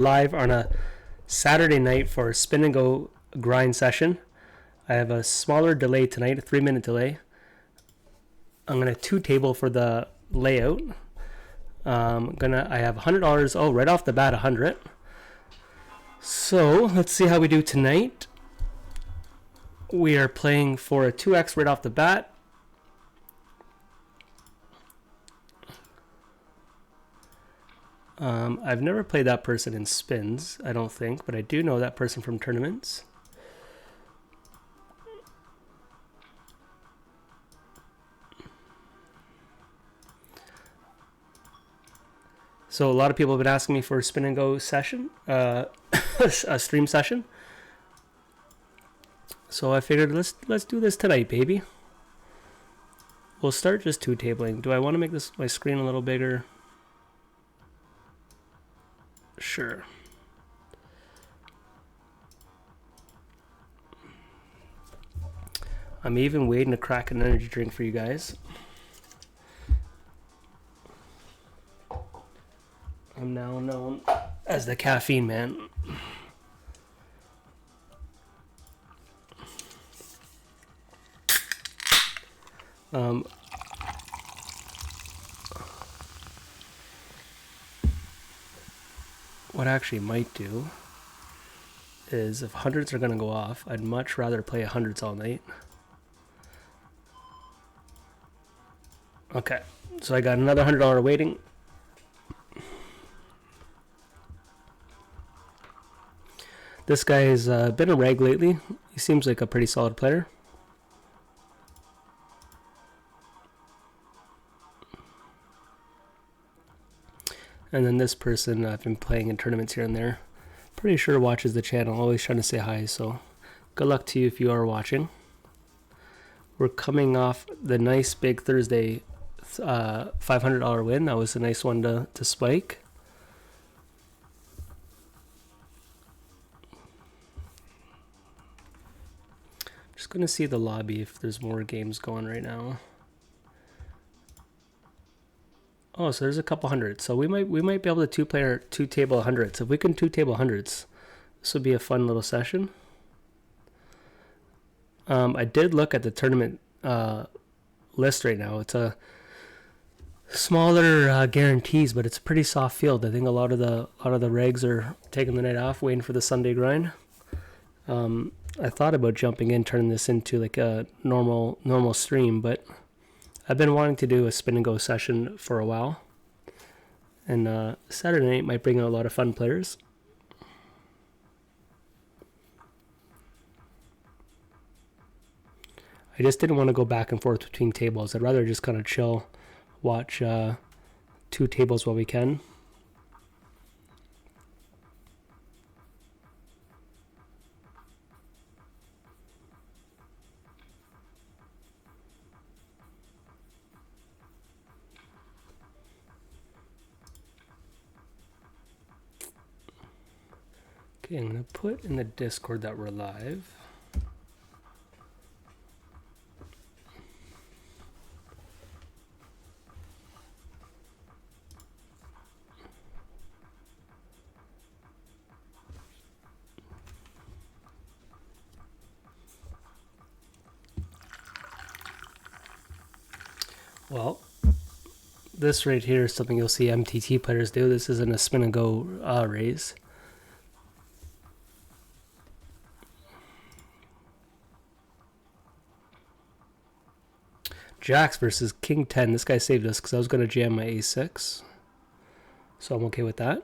Live on a Saturday night for a spin and go grind session. I have a smaller delay tonight, a 3-minute delay. I'm gonna two table for the layout. I have $100. Oh, right off the bat, 100. So let's see how we do tonight. We are playing for a 2x right off the bat. I've never played that person in spins, I don't think, but I do know that person from tournaments. So a lot of people have been asking me for a spin and go session, a stream session. So I figured let's do this tonight, baby. We'll start just two tabling. Do I want to make my screen a little bigger? Sure. I'm even waiting to crack an energy drink for you guys. I'm now known as the caffeine man. What I actually might do is, if hundreds are going to go off, I'd much rather play hundreds all night. Okay, so I got another $100 waiting. This guy has been a reg lately. He seems like a pretty solid player. And then this person I've been playing in tournaments here and there. Pretty sure watches the channel, always trying to say hi, so good luck to you if you are watching. We're coming off the nice big Thursday $500 win. That was a nice one to spike. Just going to see the lobby if there's more games going right now. Oh, so there's a couple hundred. So we might be able to two table hundreds. If we can two table hundreds, this would be a fun little session. I did look at the tournament list right now. It's a smaller guarantees, but it's a pretty soft field. I think a lot of the regs are taking the night off, waiting for the Sunday grind. I thought about jumping in, turning this into like a normal stream, but I've been wanting to do a spin and go session for a while, and Saturday night might bring out a lot of fun players. I just didn't want to go back and forth between tables. I'd rather just kind of chill, watch two tables while we can. Okay, I'm going to put in the Discord that we're live. Well, this right here is something you'll see MTT players do. This isn't a spin and go raise. Jacks versus King 10. This guy saved us because I was going to jam my A6. So I'm okay with that.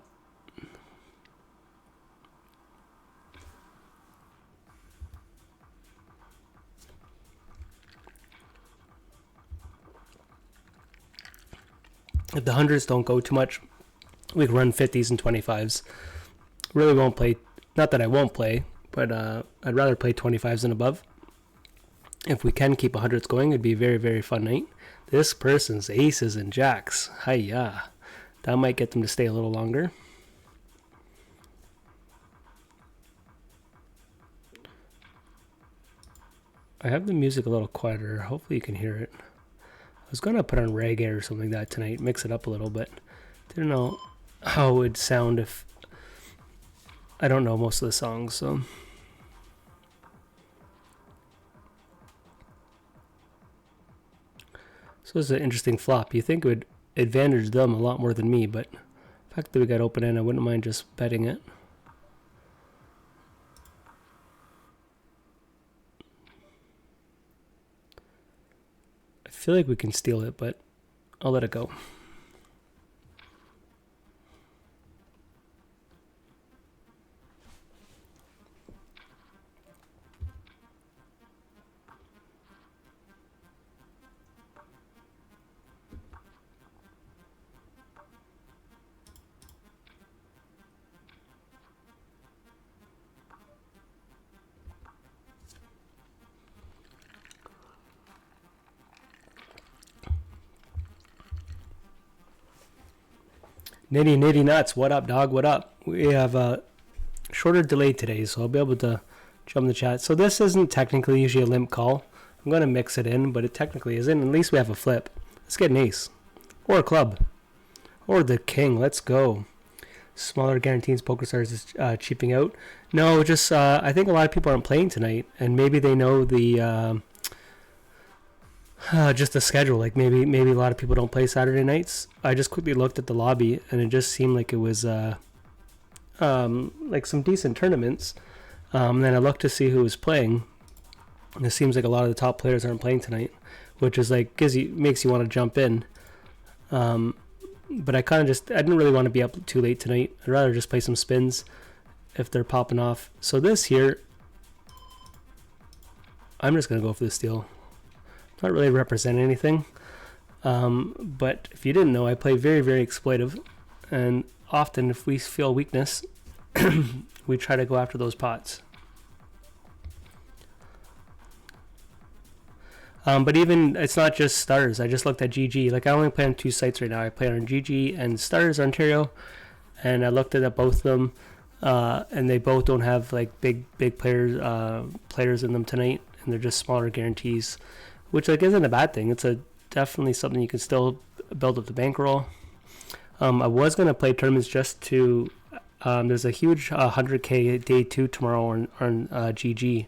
If the hundreds don't go too much, we can run 50s and 25s. Really won't play, not that I won't play, but I'd rather play 25s and above. If we can keep 100s going, it'd be a very, very fun night. This person's aces and jacks. Hiya. That might get them to stay a little longer. I have the music a little quieter. Hopefully you can hear it. I was going to put on reggae or something like that tonight, mix it up a little bit. Didn't know how it would sound if I don't know most of the songs, so. So this is an interesting flop. You think it would advantage them a lot more than me, but the fact that we got open end, I wouldn't mind just betting it. I feel like we can steal it, but I'll let it go. Nitty nuts. What up, dog? What up? We have a shorter delay today, so I'll be able to jump in the chat. So this isn't technically usually a limp call. I'm going to mix it in, but it technically isn't. At least we have a flip. Let's get an ace. Or a club. Or the king. Let's go. Smaller guarantees. PokerStars is cheaping out. No, just I think a lot of people aren't playing tonight, and maybe they know the just the schedule. Like maybe a lot of people don't play Saturday nights. I just quickly looked at the lobby, and it just seemed like it was like some decent tournaments. Then I looked to see who was playing. And it seems like a lot of the top players aren't playing tonight, which is like makes you want to jump in. But I didn't really want to be up too late tonight. I'd rather just play some spins if they're popping off. So this here, I'm just gonna go for the steal. Not really represent anything. But if you didn't know, I play very, very exploitative, and often if we feel weakness, we try to go after those pots. But even, it's not just Stars. I just looked at GG. Like I only play on 2 sites right now. I play on GG and Stars Ontario, and I looked at both of them, and they both don't have like big players in them tonight, and they're just smaller guarantees, which like isn't a bad thing. It's definitely something you can still build up the bankroll. I was gonna play tournaments just to. There's a huge 100K day 2 tomorrow on GG.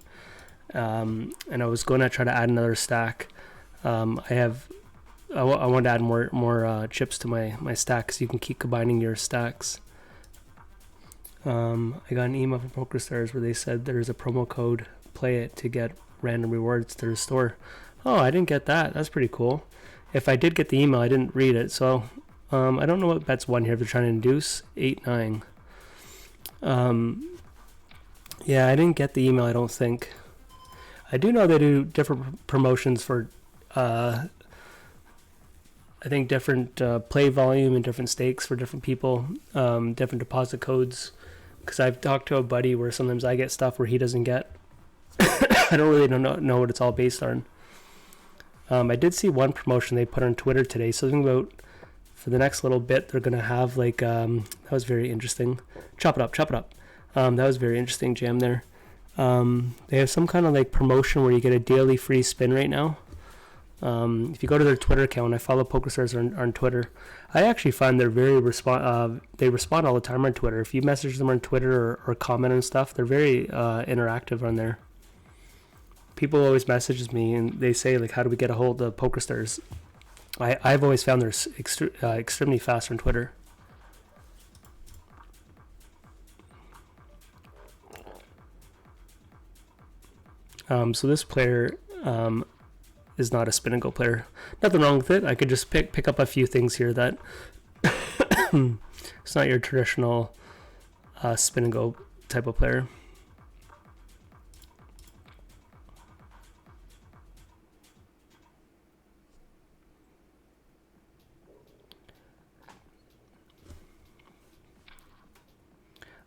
And I was going to try to add another stack. I want to add more chips to my stack, so you can keep combining your stacks. I got an email from PokerStars where they said there's a promo code, play it, to get random rewards to the store. Oh, I didn't get that. That's pretty cool. If I did get the email, I didn't read it, so I don't know what bets won here. If they're trying to induce 8-9. Yeah, I didn't get the email, I don't think. I do know they do different promotions for, I think, different play volume and different stakes for different people, different deposit codes. Because I've talked to a buddy where sometimes I get stuff where he doesn't get. I don't really know what it's all based on. I did see one promotion they put on Twitter today, something about for the next little bit they're going to have like, that was very interesting. Chop it up. That was very interesting jam there. They have some kind of like promotion where you get a daily free spin right now. If you go to their Twitter account, I follow PokerStars on Twitter. I actually find they're very they respond all the time on Twitter. If you message them on Twitter or comment and stuff, they're very interactive on there. People always message me and they say like, how do we get a hold of PokerStars? I've always found they're extremely fast on Twitter. So this player is not a spin-and-go player. Nothing wrong with it. I could just pick up a few things here that it's not your traditional spin-and-go type of player.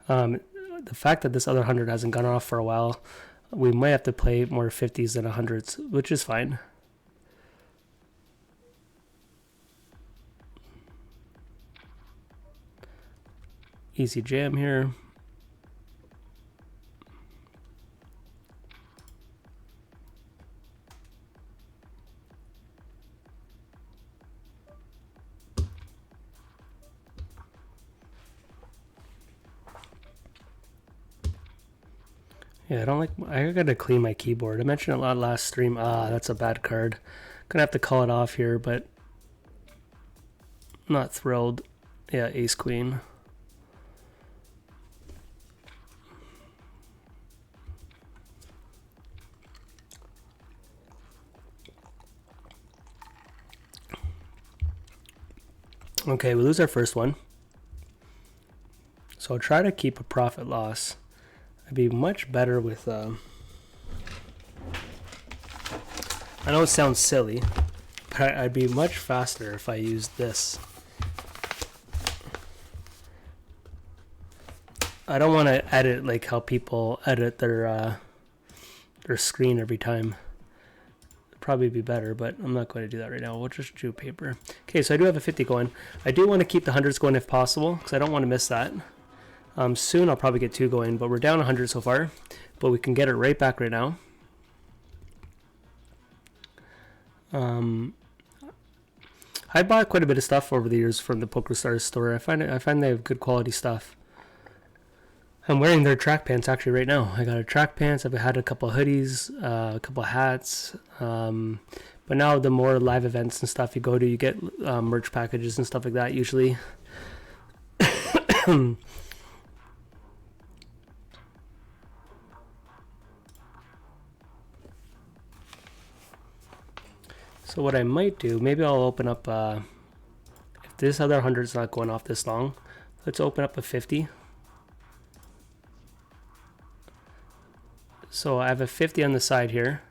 The fact that this other 100 hasn't gone off for a while, we might have to play more 50s than 100s, which is fine. Easy jam here. Yeah, I don't like. I gotta clean my keyboard. I mentioned it a lot last stream. That's a bad card. Gonna have to call it off here, but not thrilled. Yeah, ace queen. Okay, we lose our first one. So I'll try to keep a profit loss. I'd be much better with... I know it sounds silly, but I'd be much faster if I used this. I don't want to edit like how people edit their screen every time. Probably be better, but I'm not going to do that right now. We'll just do paper. Okay, so I do have a 50 going. I do want to keep the hundreds going if possible, because I don't want to miss that. Soon I'll probably get 2 going, but we're down 100 so far. But we can get it right back right now. I bought quite a bit of stuff over the years from the PokerStars store. I find they have good quality stuff. I'm wearing their track pants actually right now. I got a track pants. I've had a couple of hoodies, a couple of hats. But now the more live events and stuff you go to, you get merch packages and stuff like that usually. So what I might do, maybe I'll open up, if this other 100's not going off this long, let's open up a 50. So I have a 50 on the side here.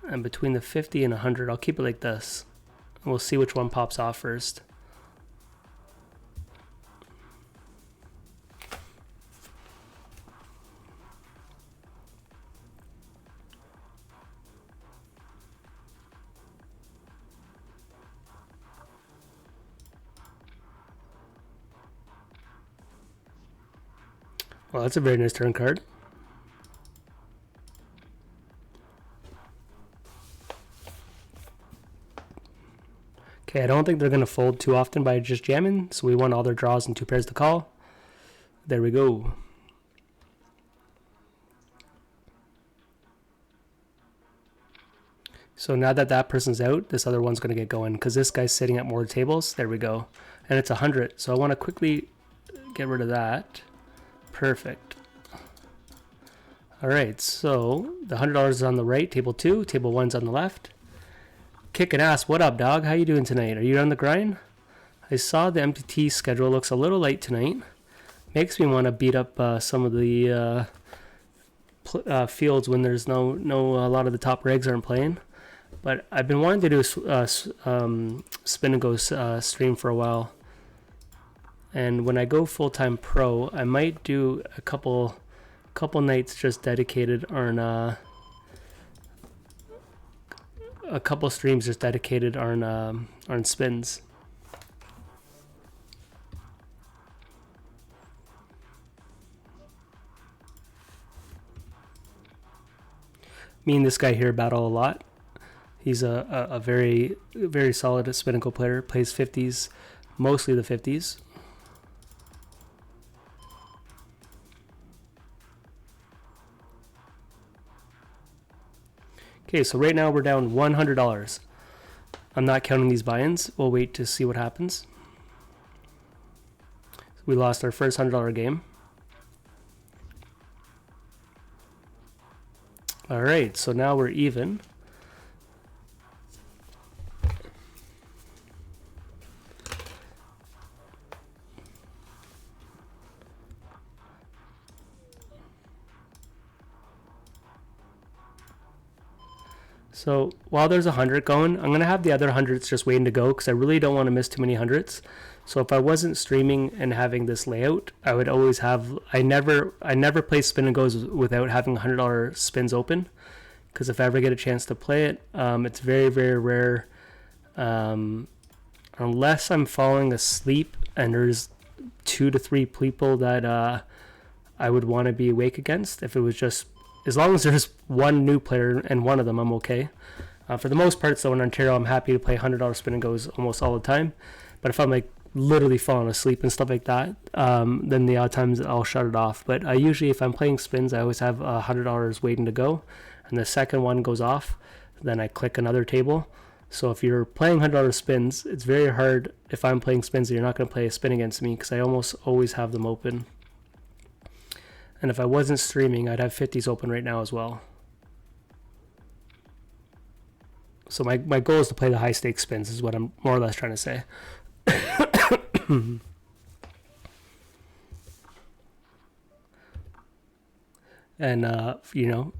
And between the 50 and 100, I'll keep it like this. And we'll see which one pops off first. Well, that's a very nice turn card. Okay, I don't think they're going to fold too often by just jamming, so we want all their draws and 2 pairs to call. There we go. So now that that person's out, this other one's going to get going, because this guy's sitting at more tables. There we go. And it's 100, so I want to quickly get rid of that. Perfect. All right, so the $100 is on the right, table 2, table 1's on the left. Kicking ass, what up, dog? How you doing tonight? Are you on the grind? I saw the MTT schedule looks a little light tonight. Makes me want to beat up some of the fields when there's no a lot of the top regs aren't playing. But I've been wanting to do a spin-and-go stream for a while. And when I go full-time pro, I might do a couple nights just dedicated on a couple streams just dedicated on spins. Me and this guy here battle a lot. He's a very solid spin-and-go player. Plays 50s, mostly the 50s. Okay, so right now we're down $100. I'm not counting these buy-ins. We'll wait to see what happens. We lost our first $100 game. All right, so now we're even. So while there's 100 going, I'm going to have the other hundreds just waiting to go because I really don't want to miss too many hundreds. So if I wasn't streaming and having this layout, I would always have, I never play spin and goes without having $100 spins open, because if I ever get a chance to play it, it's very, very rare, unless I'm falling asleep and there's 2 to 3 people that I would want to be awake against. If it was just, as long as there's one new player and one of them, I'm okay. For the most part, so in Ontario, I'm happy to play $100 spin and goes almost all the time. But if I'm like literally falling asleep and stuff like that, then the odd times I'll shut it off. But I usually, if I'm playing spins, I always have $100 waiting to go, and the second one goes off, then I click another table. So if you're playing $100 spins, it's very hard if I'm playing spins that you're not going to play a spin against me, because I almost always have them open. And if I wasn't streaming, I'd have 50s open right now as well. So my goal is to play the high stakes spins, is what I'm more or less trying to say. And you know,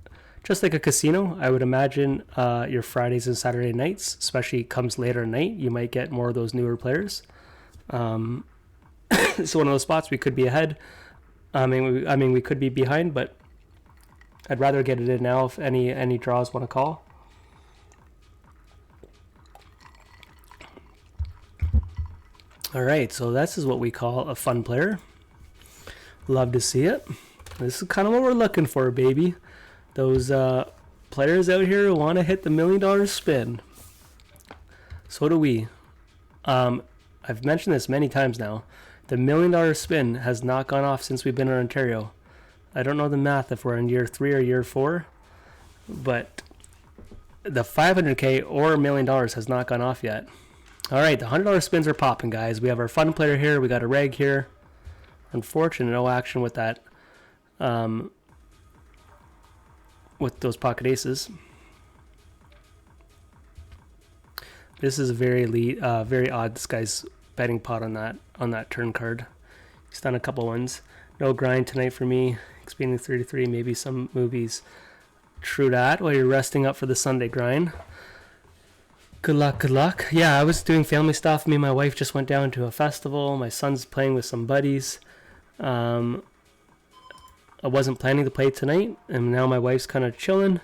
just like a casino, I would imagine your Fridays and Saturday nights, especially comes later at night, you might get more of those newer players. So one of those spots we could be ahead. I mean, we could be behind, but I'd rather get it in now if any draws want to call. All right, so this is what we call a fun player. Love to see it. This is kind of what we're looking for, baby. Those players out here who want to hit the $1 million spin. So do we. I've mentioned this many times now. The $1 million spin has not gone off since we've been in Ontario. I don't know the math if we're in year 3 or year 4, but the $500K or $1 million has not gone off yet. All right, the $100 spins are popping, guys. We have our fun player here. We got a reg here. Unfortunate, no action with that. With those pocket aces. This is a very odd. This guy's betting pot on that turn card. He's done a couple ones. No grind tonight for me. Expanding 33, maybe some movies. True that, while you're resting up for the Sunday grind. Good luck, good luck. Yeah, I was doing family stuff. Me and my wife just went down to a festival. My son's playing with some buddies. I wasn't planning to play tonight, and now my wife's kind of chilling.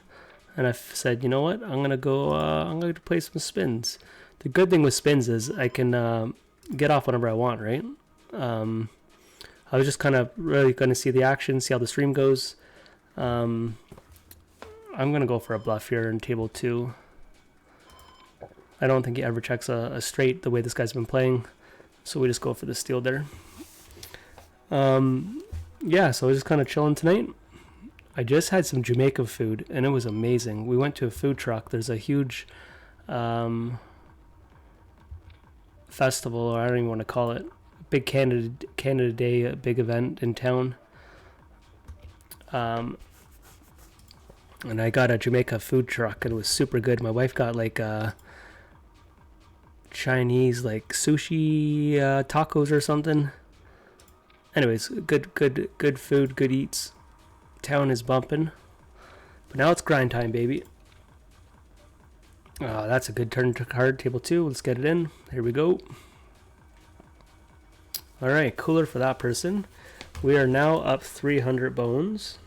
And I said, you know what? I'm gonna go play some spins. The good thing with spins is I can get off whenever I want, right? I was just kind of really going to see the action, see how the stream goes. I'm gonna go for a bluff here in table 2. I don't think he ever checks a straight the way this guy's been playing, so we just go for the steal there. Yeah, so I was just kind of chilling tonight. I just had some Jamaican food, and it was amazing. We went to a food truck. There's a huge festival, or I don't even want to call it, big Canada Day, a big event in town. And I got a Jamaica food truck, and it was super good. My wife got like Chinese, like sushi tacos or something. Anyways, good food, good eats. Town is bumping. But now it's grind time, baby. Oh, that's a good turn to card. Table 2. Let's get it in. Here we go. Alright, cooler for that person. We are now up 300 bones.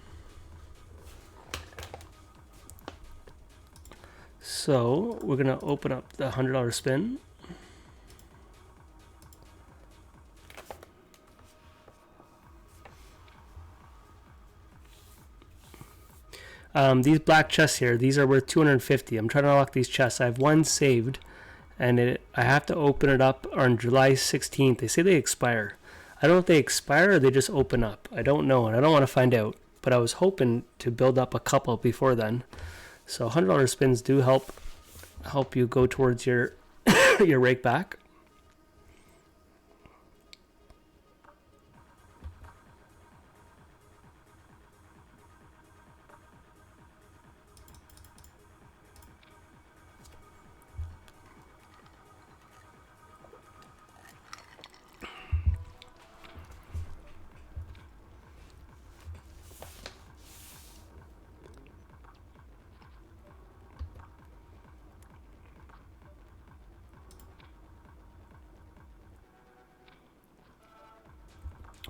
So, we're going to open up the $100 spin. These black chests here, these are worth 250. I'm trying to unlock these chests. I have one saved, and I have to open it up on July 16th. They say they expire. I don't know if they expire or they just open up. I don't know, and I don't want to find out. But I was hoping to build up a couple before then. So $100 spins do help you go towards your your rake back.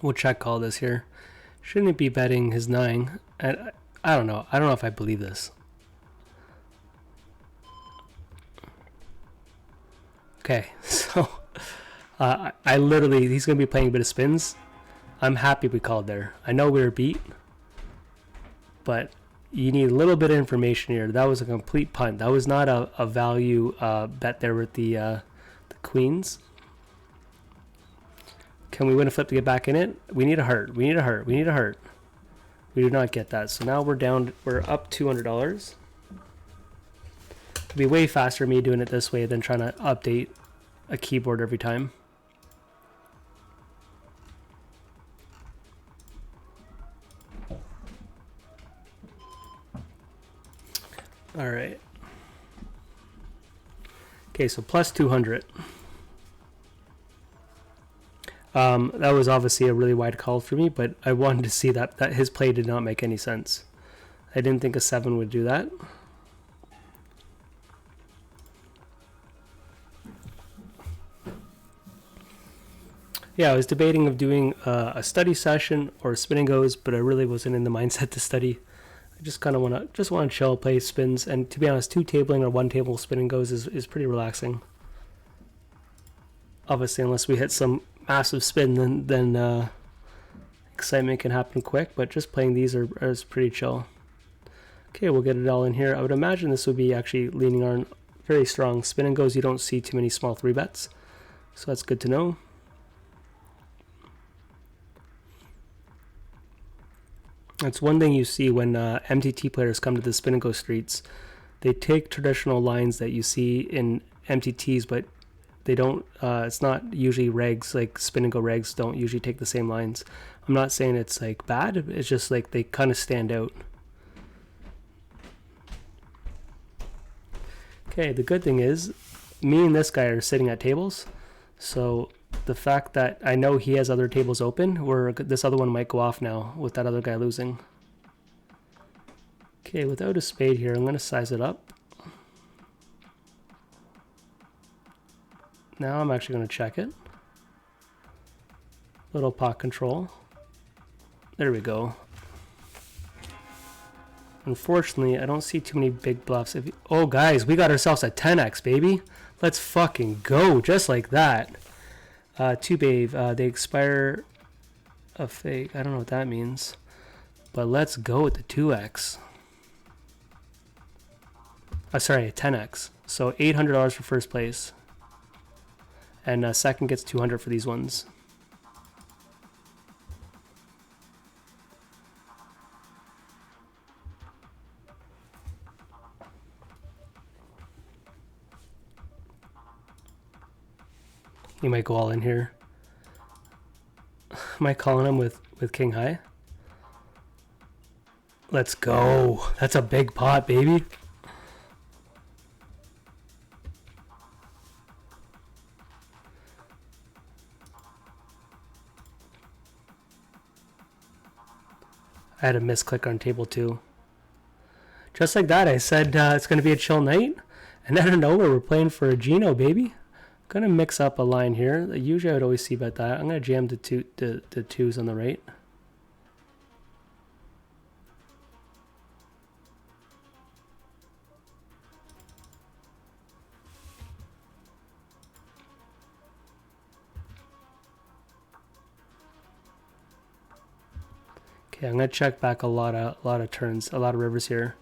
We'll check call this here. Shouldn't it be betting his 9? And I don't know. I don't know if I believe this. Okay, so I literally, he's going to be playing a bit of spins. I'm happy we called there. I know we were beat, but you need a little bit of information here. That was a complete punt. That was not a value bet there with the queens. Can we win a flip to get back in it? We need a heart. We need a heart. We need a heart. We do not get that. So now we're down. We're up $200. It'd be way faster me doing it this way than trying to update a keyboard every time. All right. Okay, so plus 200. That was obviously a really wide call for me, but I wanted to see that his play did not make any sense. I didn't think a 7 would do that. Yeah, I was debating of doing a study session or spin-and-goes, but I really wasn't in the mindset to study. I just kind of want to chill, play spins, and to be honest, 2 tabling or 1 table spin-and-goes is pretty relaxing. Obviously, unless we hit some massive spin, then excitement can happen quick, but just playing these is pretty chill. Okay, we'll get it all in here. I would imagine this would be actually leaning on very strong spin-and-goes. You don't see too many small 3-bets, so that's good to know. That's one thing you see when MTT players come to the spin-and-go streets. They take traditional lines that you see in MTTs, but they don't. It's not usually regs, like spin-and-go regs don't usually take the same lines. I'm not saying it's like bad. It's just like they kind of stand out. Okay, the good thing is, me and this guy are sitting at tables, so the fact that I know he has other tables open, where this other one might go off now with that other guy losing. Okay, without a spade here, I'm going to size it up. Now I'm actually going to check it. Little pot control. There we go. Unfortunately, I don't see too many big bluffs. Oh, guys, we got ourselves a 10x, baby. Let's fucking go, just like that. 2 babe, they expire a fake. I don't know what that means. But let's go with the 2x. Sorry, a 10x. So $800 for first place. And second gets 200 for these ones. You might go all in here. Am I calling him with king high? Let's go. That's a big pot, baby. I had a misclick on table 2. Just like that, I said it's going to be a chill night. And out of nowhere, we're playing for a Gino, baby. I'm going to mix up a line here. Usually I would always see about that. I'm going to jam the 2s on the right. Okay, I'm going to check back a lot of turns, a lot of rivers here.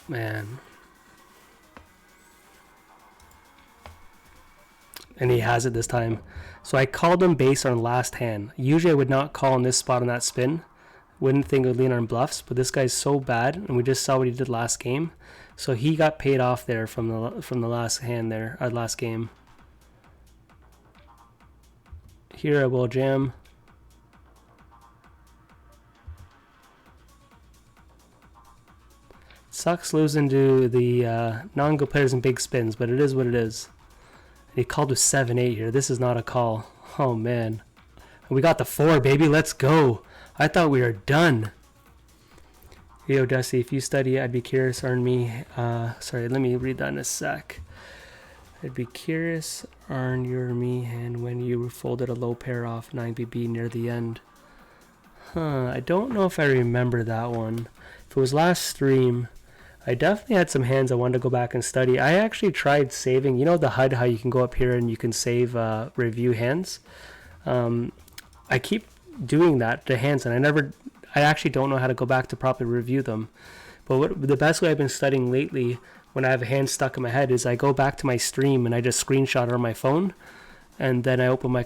Man. And he has it this time. So I called him based on last hand. Usually I would not call on this spot on that spin. Wouldn't think it would lean on bluffs, but this guy's so bad, and we just saw what he did last game. So he got paid off there from the last hand there, last game. Here I will jam. Sucks losing to the non-go players and big spins, but it is what it is. And he called with 7-8 here. This is not a call. Oh, man. And we got the 4, baby. Let's go. I thought we were done. Yo, Dusty, if you study, I'd be curious. Earn me. Sorry, let me read that in a sec. I'd be curious. Earn your me hand when you folded a low pair off 9BB near the end. I don't know if I remember that one. If it was last stream, I definitely had some hands I wanted to go back and study. I actually tried saving, you know, the HUD, how you can go up here and you can save review hands. I keep doing that to hands, and I actually don't know how to go back to properly review them. But the best way I've been studying lately, when I have a hand stuck in my head, is I go back to my stream and I just screenshot it on my phone, and then I open my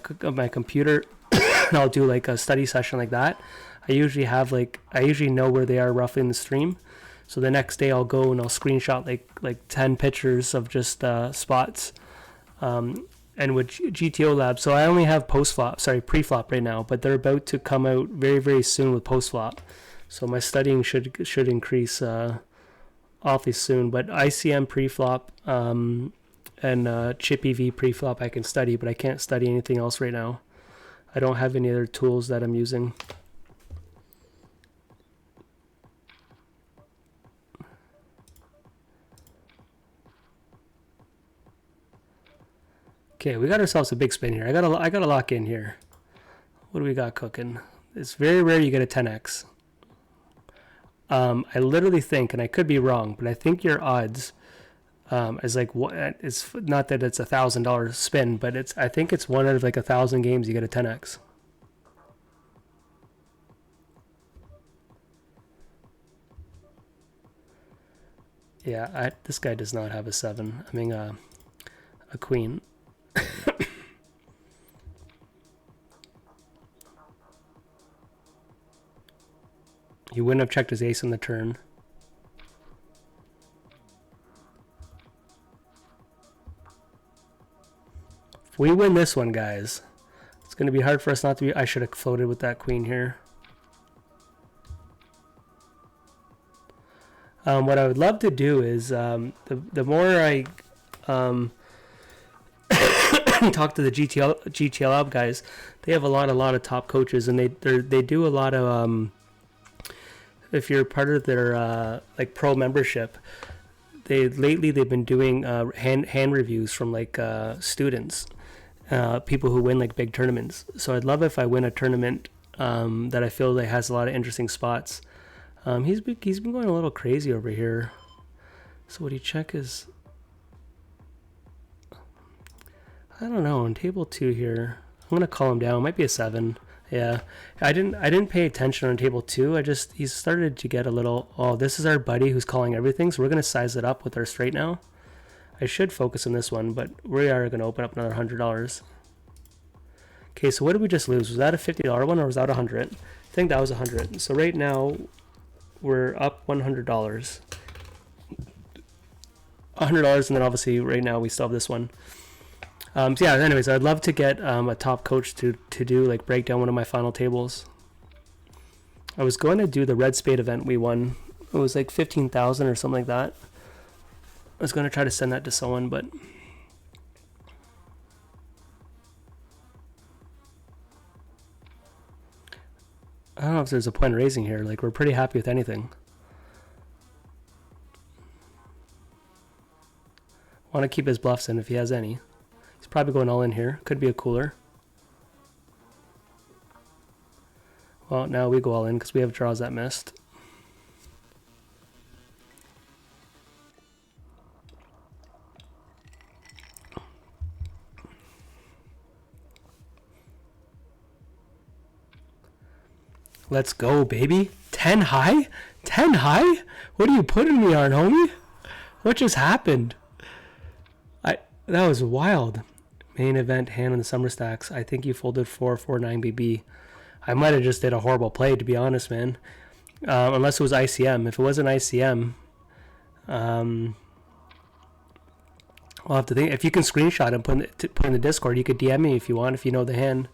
computer and I'll do like a study session like that. I usually know where they are roughly in the stream. So the next day I'll go and I'll screenshot like 10 pictures of just spots. And with GTO Lab, so I only have pre-flop right now, but they're about to come out very, very soon with post-flop. So my studying should increase awfully soon. But ICM pre-flop and Chip EV pre-flop I can study, but I can't study anything else right now. I don't have any other tools that I'm using. Okay, we got ourselves a big spin here. I gotta lock in here. What do we got cooking? It's very rare you get a 10x. I literally think, and I could be wrong, but I think your odds is like what? It's not that it's $1,000 spin, but I think it's one out of like 1,000 games you get a 10x. Yeah, this guy does not have a 7. I mean, a queen. He wouldn't have checked his ace on the turn. If we win this one, guys, it's going to be hard for us not to be... I should have floated with that queen here. What I would love to do is, the more I talk to the GTL Lab guys, they have a lot of top coaches, and they do a lot of... if you're part of their like pro membership, lately they've been doing hand reviews from like students, people who win like big tournaments. So I'd love if I win a tournament that I feel that has a lot of interesting spots. He's been going a little crazy over here. So would he check his... I don't know. On table 2 here, I'm gonna call him down. Might be a 7. Yeah, I didn't pay attention on table 2. He started to get a little... Oh, this is our buddy who's calling everything, so we're gonna size it up with our straight now. I should focus on this one, but we are gonna open up another $100. Okay, so what did we just lose? Was that a $50 one or was that 100? I think that was 100. So right now we're up $100. $100, and then obviously right now we still have this one. So yeah, anyways, I'd love to get a top coach to do like break down one of my final tables. I was going to do the Red Spade event we won. It was like 15,000 or something like that. I was going to try to send that to someone, but I don't know if there's a point in raising here. Like, we're pretty happy with anything. Want to keep his bluffs in if he has any. He's probably going all in here. Could be a cooler. Well, now we go all in because we have draws that missed. Let's go, baby. 10 high? 10 high? What are you putting me on, homie? What just happened? That was wild. Main event hand on the summer stacks. I think you folded 449 BB. I might have just did a horrible play, to be honest, man. Unless it was ICM. If it wasn't ICM, I'll have to think. If you can screenshot and put in the Discord, you could DM me if you want, if you know the hand.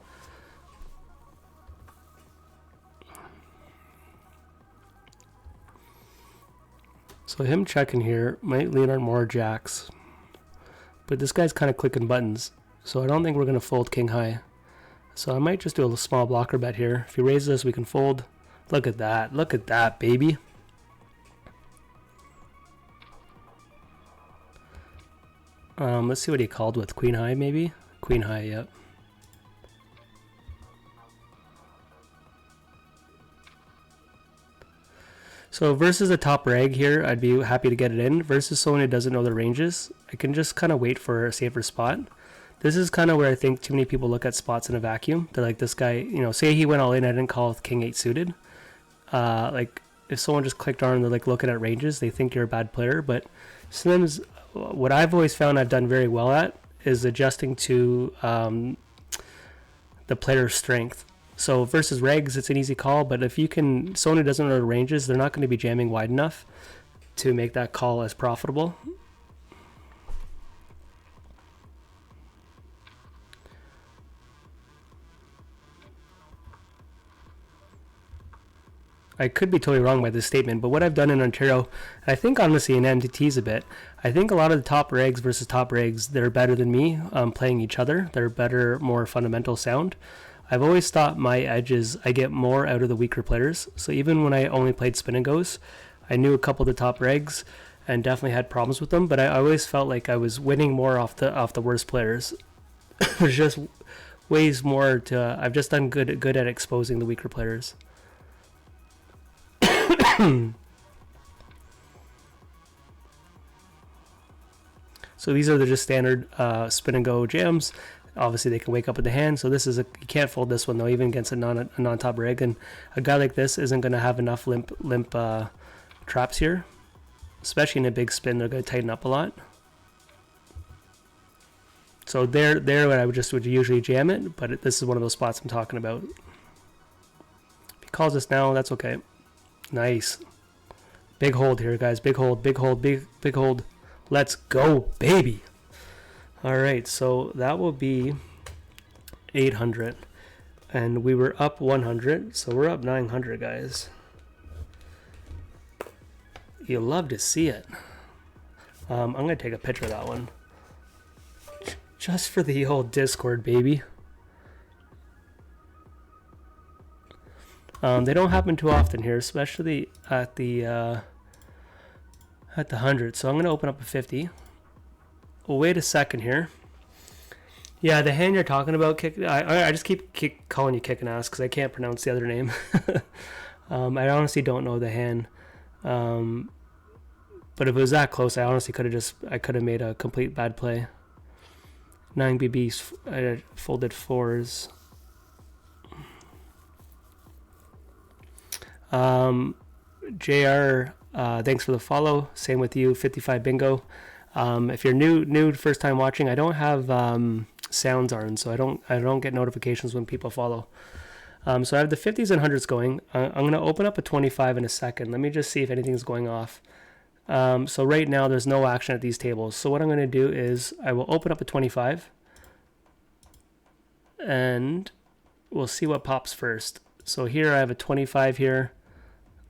So him checking here might lean on more jacks. But this guy's kind of clicking buttons. So I don't think we're going to fold king high. So I might just do a small blocker bet here. If he raises us, we can fold. Look at that. Look at that, baby. Let's see what he called with. Queen high, maybe? Queen high, yep. So versus a top reg here, I'd be happy to get it in. Versus someone who doesn't know the ranges, I can just kind of wait for a safer spot. This is kind of where I think too many people look at spots in a vacuum. They're like, this guy, you know, say he went all in, I didn't call with king 8 suited. Like if someone just clicked on and they're like looking at ranges, they think you're a bad player. But sometimes what I've always found I've done very well at is adjusting to the player's strength. So versus regs, it's an easy call, but if you can, someone who doesn't know the ranges, they're not going to be jamming wide enough to make that call as profitable. I could be totally wrong by this statement, but what I've done in Ontario, and I think honestly in MTTs a bit, I think a lot of the top regs versus top regs, they're better than me playing each other. They're better, more fundamental sound. I've always thought my edge is I get more out of the weaker players. So even when I only played spin-and-goes, I knew a couple of the top regs and definitely had problems with them, but I always felt like I was winning more off the worst players. There's just ways more to, I've just done good at exposing the weaker players. So these are the just standard spin and go jams. Obviously they can wake up with the hand, so this is you can't fold this one though, even against a non-top reg, and a guy like this isn't going to have enough limp traps here, especially in a big spin. They're going to tighten up a lot. So there I would usually jam it, but this is one of those spots I'm talking about. If he calls us now, that's okay. Nice. Big hold here, guys. Big hold, big hold, big hold. Let's go, baby. All right, so that will be 800. And we were up 100, so we're up 900, guys. You'll love to see it. I'm going to take a picture of that one. Just for the old Discord, baby. They don't happen too often here, especially at the 100. So I'm going to open up a 50. Well, wait a second here. Yeah, the hand you're talking about, I just keep calling you Kicking Ass because I can't pronounce the other name. I honestly don't know the hand. But if it was that close, I honestly could have made a complete bad play. 9 BBs, I folded 4s. JR, thanks for the follow. Same with you, 55 bingo. If you're new, first time watching, I don't have sounds on, so I don't get notifications when people follow. So I have the 50s and 100s going. I'm going to open up a 25 in a second. Let me just see if anything's going off. So right now there's no action at these tables. So what I'm going to do is I will open up a 25 and we'll see what pops first. So here I have a 25 here.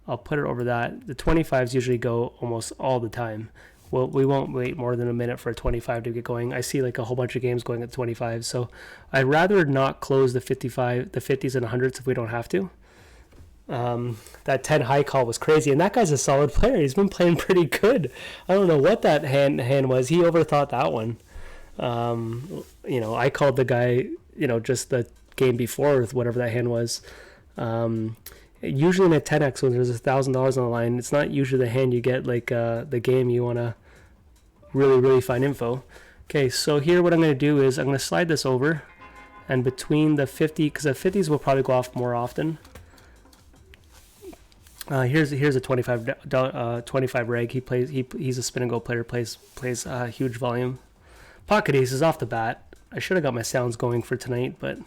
I'll put it over that. The 25s usually go almost all the time. Well, we won't wait more than a minute for a 25 to get going. I see like a whole bunch of games going at 25. So I'd rather not close the 55, the 50s and 100s if we don't have to. That 10 high call was crazy, and that guy's a solid player. He's been playing pretty good. I don't know what that hand was. He overthought that one. I called the guy, just the game before with whatever that hand was. Usually in a 10x when there's $1,000 on the line, it's not usually the hand you get like the game you want to really find info. Okay, so here what I'm going to do is I'm going to slide this over, and between the 50, because the 50s will probably go off more often. Here's a 25 reg. He's a spin and go player. Plays huge volume. Pocket aces off the bat. I should have got my sounds going for tonight, but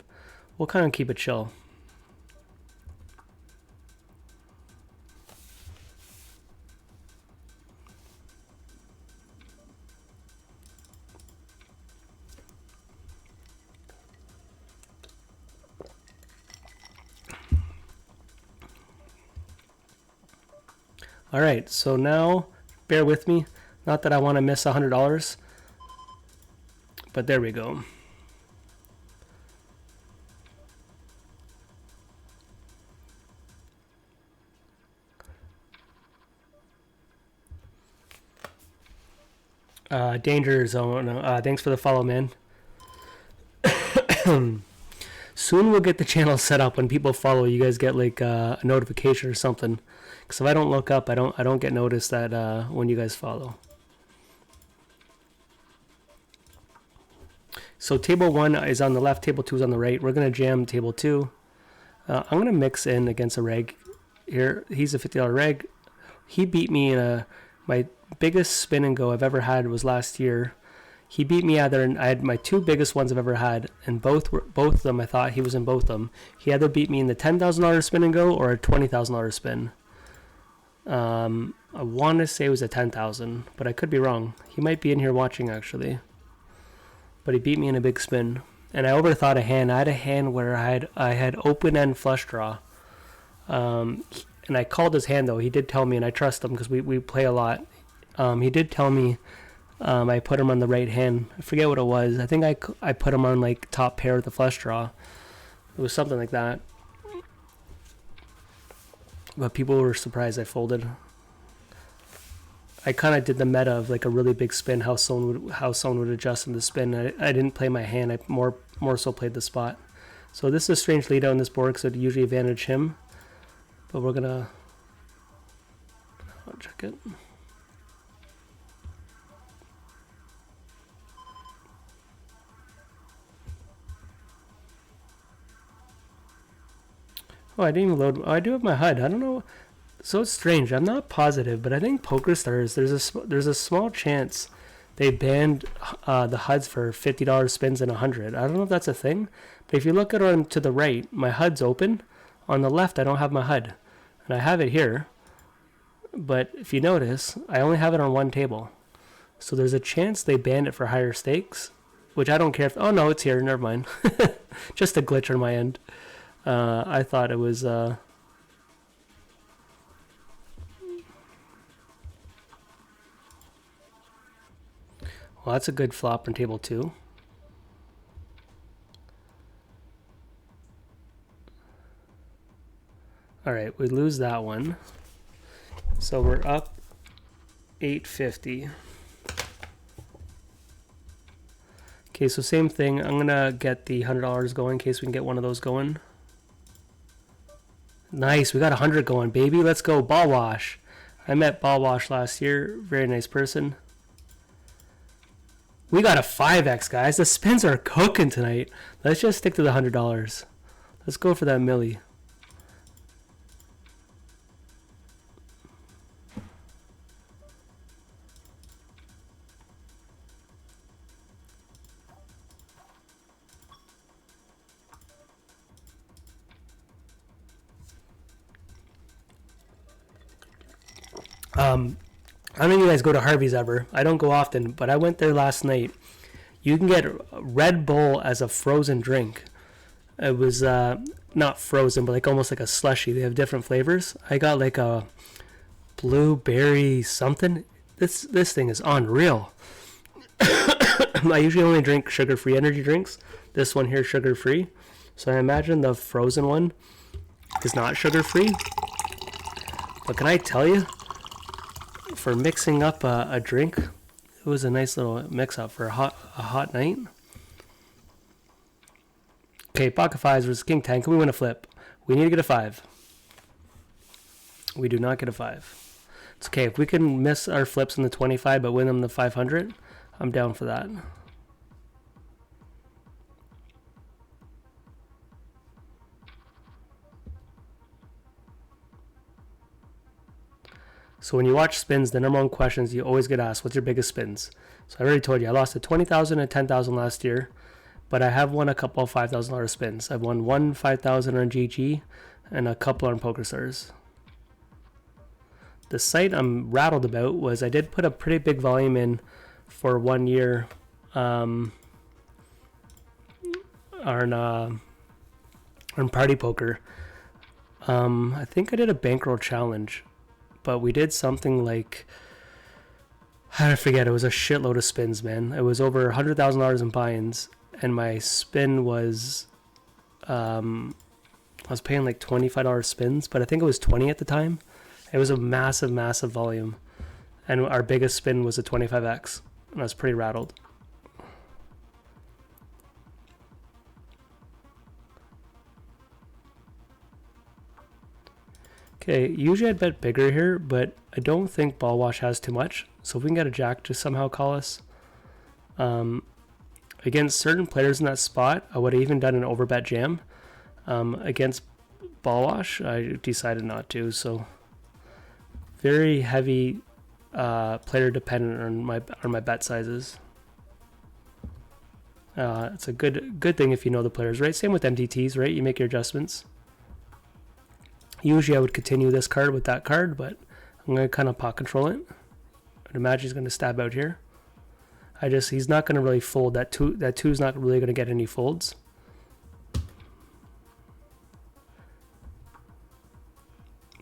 we'll kind of keep it chill. All right, so now bear with me. Not that I want to miss $100, but there we go. Danger Zone, thanks for the follow, man. Soon we'll get the channel set up. When people follow, you guys get like a notification or something. Because if I don't look up, I don't get noticed that when you guys follow. So table 1 is on the left, table 2 is on the right. We're gonna jam table 2. I'm gonna mix in against a reg here. He's a $50 reg. He beat me in my biggest spin and go I've ever had was last year. He beat me either, and I had my 2 biggest ones I've ever had, and both of them I thought he was in both of them. He either beat me in the $10,000 spin and go or a $20,000 spin. I want to say it was a 10,000, but I could be wrong. He might be in here watching actually. But he beat me in a big spin, and I overthought a hand. I had a hand where I had open end flush draw, and I called his hand though. He did tell me, and I trust him because we play a lot. He did tell me I put him on the right hand. I forget what it was. I think I put him on like top pair with the flush draw. It was something like that. But people were surprised I folded. I kind of did the meta of like a really big spin, how someone would adjust in the spin. I didn't play my hand. I more so played the spot. So this is a strange lead out on this board because it would usually advantage him. But we're gonna check it. Oh, I didn't even load. Oh, I do have my HUD. I don't know. So it's strange. I'm not positive, but I think PokerStars, there's a small chance they banned the HUDs for $50 spins and 100. I don't know if that's a thing, but if you look at on to the right, my HUD's open. On the left, I don't have my HUD, and I have it here. But if you notice, I only have it on one table, so there's a chance they banned it for higher stakes, which I don't care if. Oh no, it's here. Never mind. Just a glitch on my end. I thought it was. Well, that's a good flop on table 2. All right, we lose that one. So we're up 850. Okay, so same thing. I'm going to get the $100 going in case we can get one of those going. Nice, we got 100 going, baby. Let's go, Ball Wash. I met Ball Wash last year. Very nice person. We got a 5x, guys. The spins are cooking tonight. Let's just stick to the $100. Let's go for that milli. I don't know if you guys go to Harvey's ever. I don't go often, but I went there last night. You can get Red Bull as a frozen drink. It was not frozen, but like almost like a slushie. They have different flavors. I got like a blueberry something. This thing is unreal. I usually only drink sugar-free energy drinks. This one here sugar-free. So I imagine the frozen one is not sugar-free. But can I tell you, for mixing up a drink, it was a nice little mix-up for a hot night. Okay, pocket 5s versus king 10. Can we win a flip? We need to get a 5. We do not get a 5. It's okay. If we can miss our flips in the 25 but win them the 500, I'm down for that. So when you watch spins, the number one questions you always get asked, what's your biggest spins? So I already told you, I lost at 20,000 and 10,000 last year, but I have won a couple of $5,000 spins. I've won one 5,000 on GG and a couple on PokerStars. The site I'm rattled about was I did put a pretty big volume in for 1 year on Party Poker. I think I did a bankroll challenge. But we did something like, I forget, it was a shitload of spins, man. It was over $100,000 in buy-ins, and my spin was, I was paying like $25 spins, but I think it was 20 at the time. It was a massive, massive volume, and our biggest spin was a 25x, and I was pretty rattled. Okay, usually I'd bet bigger here, but I don't think ball wash has too much. So if we can get a jack to somehow call us. Against certain players in that spot, I would have even done an overbet jam. Against ball wash, I decided not to. So very heavy player dependent on my bet sizes. It's a good thing if you know the players, right? Same with MTTs, right? You make your adjustments. Usually I would continue this card with that card, but I'm going to kind of pot control it. I'd imagine he's going to stab out here. He's not going to really fold. That two is not really going to get any folds.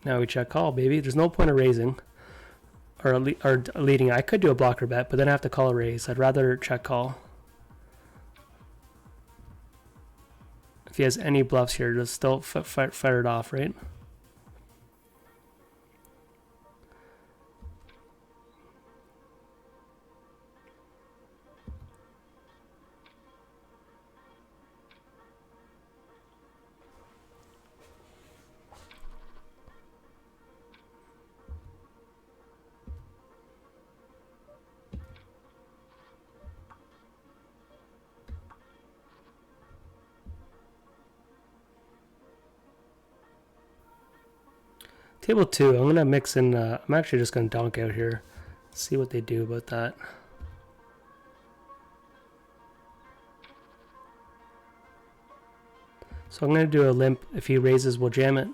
Now we check call, baby. There's no point of raising or leading. I could do a blocker bet, but then I have to call a raise. I'd rather check call. If he has any bluffs here, just still fire it off, right? Table 2, I'm going to mix in, I'm actually just going to donk out here. See what they do about that. So I'm going to do a limp. If he raises, we'll jam it.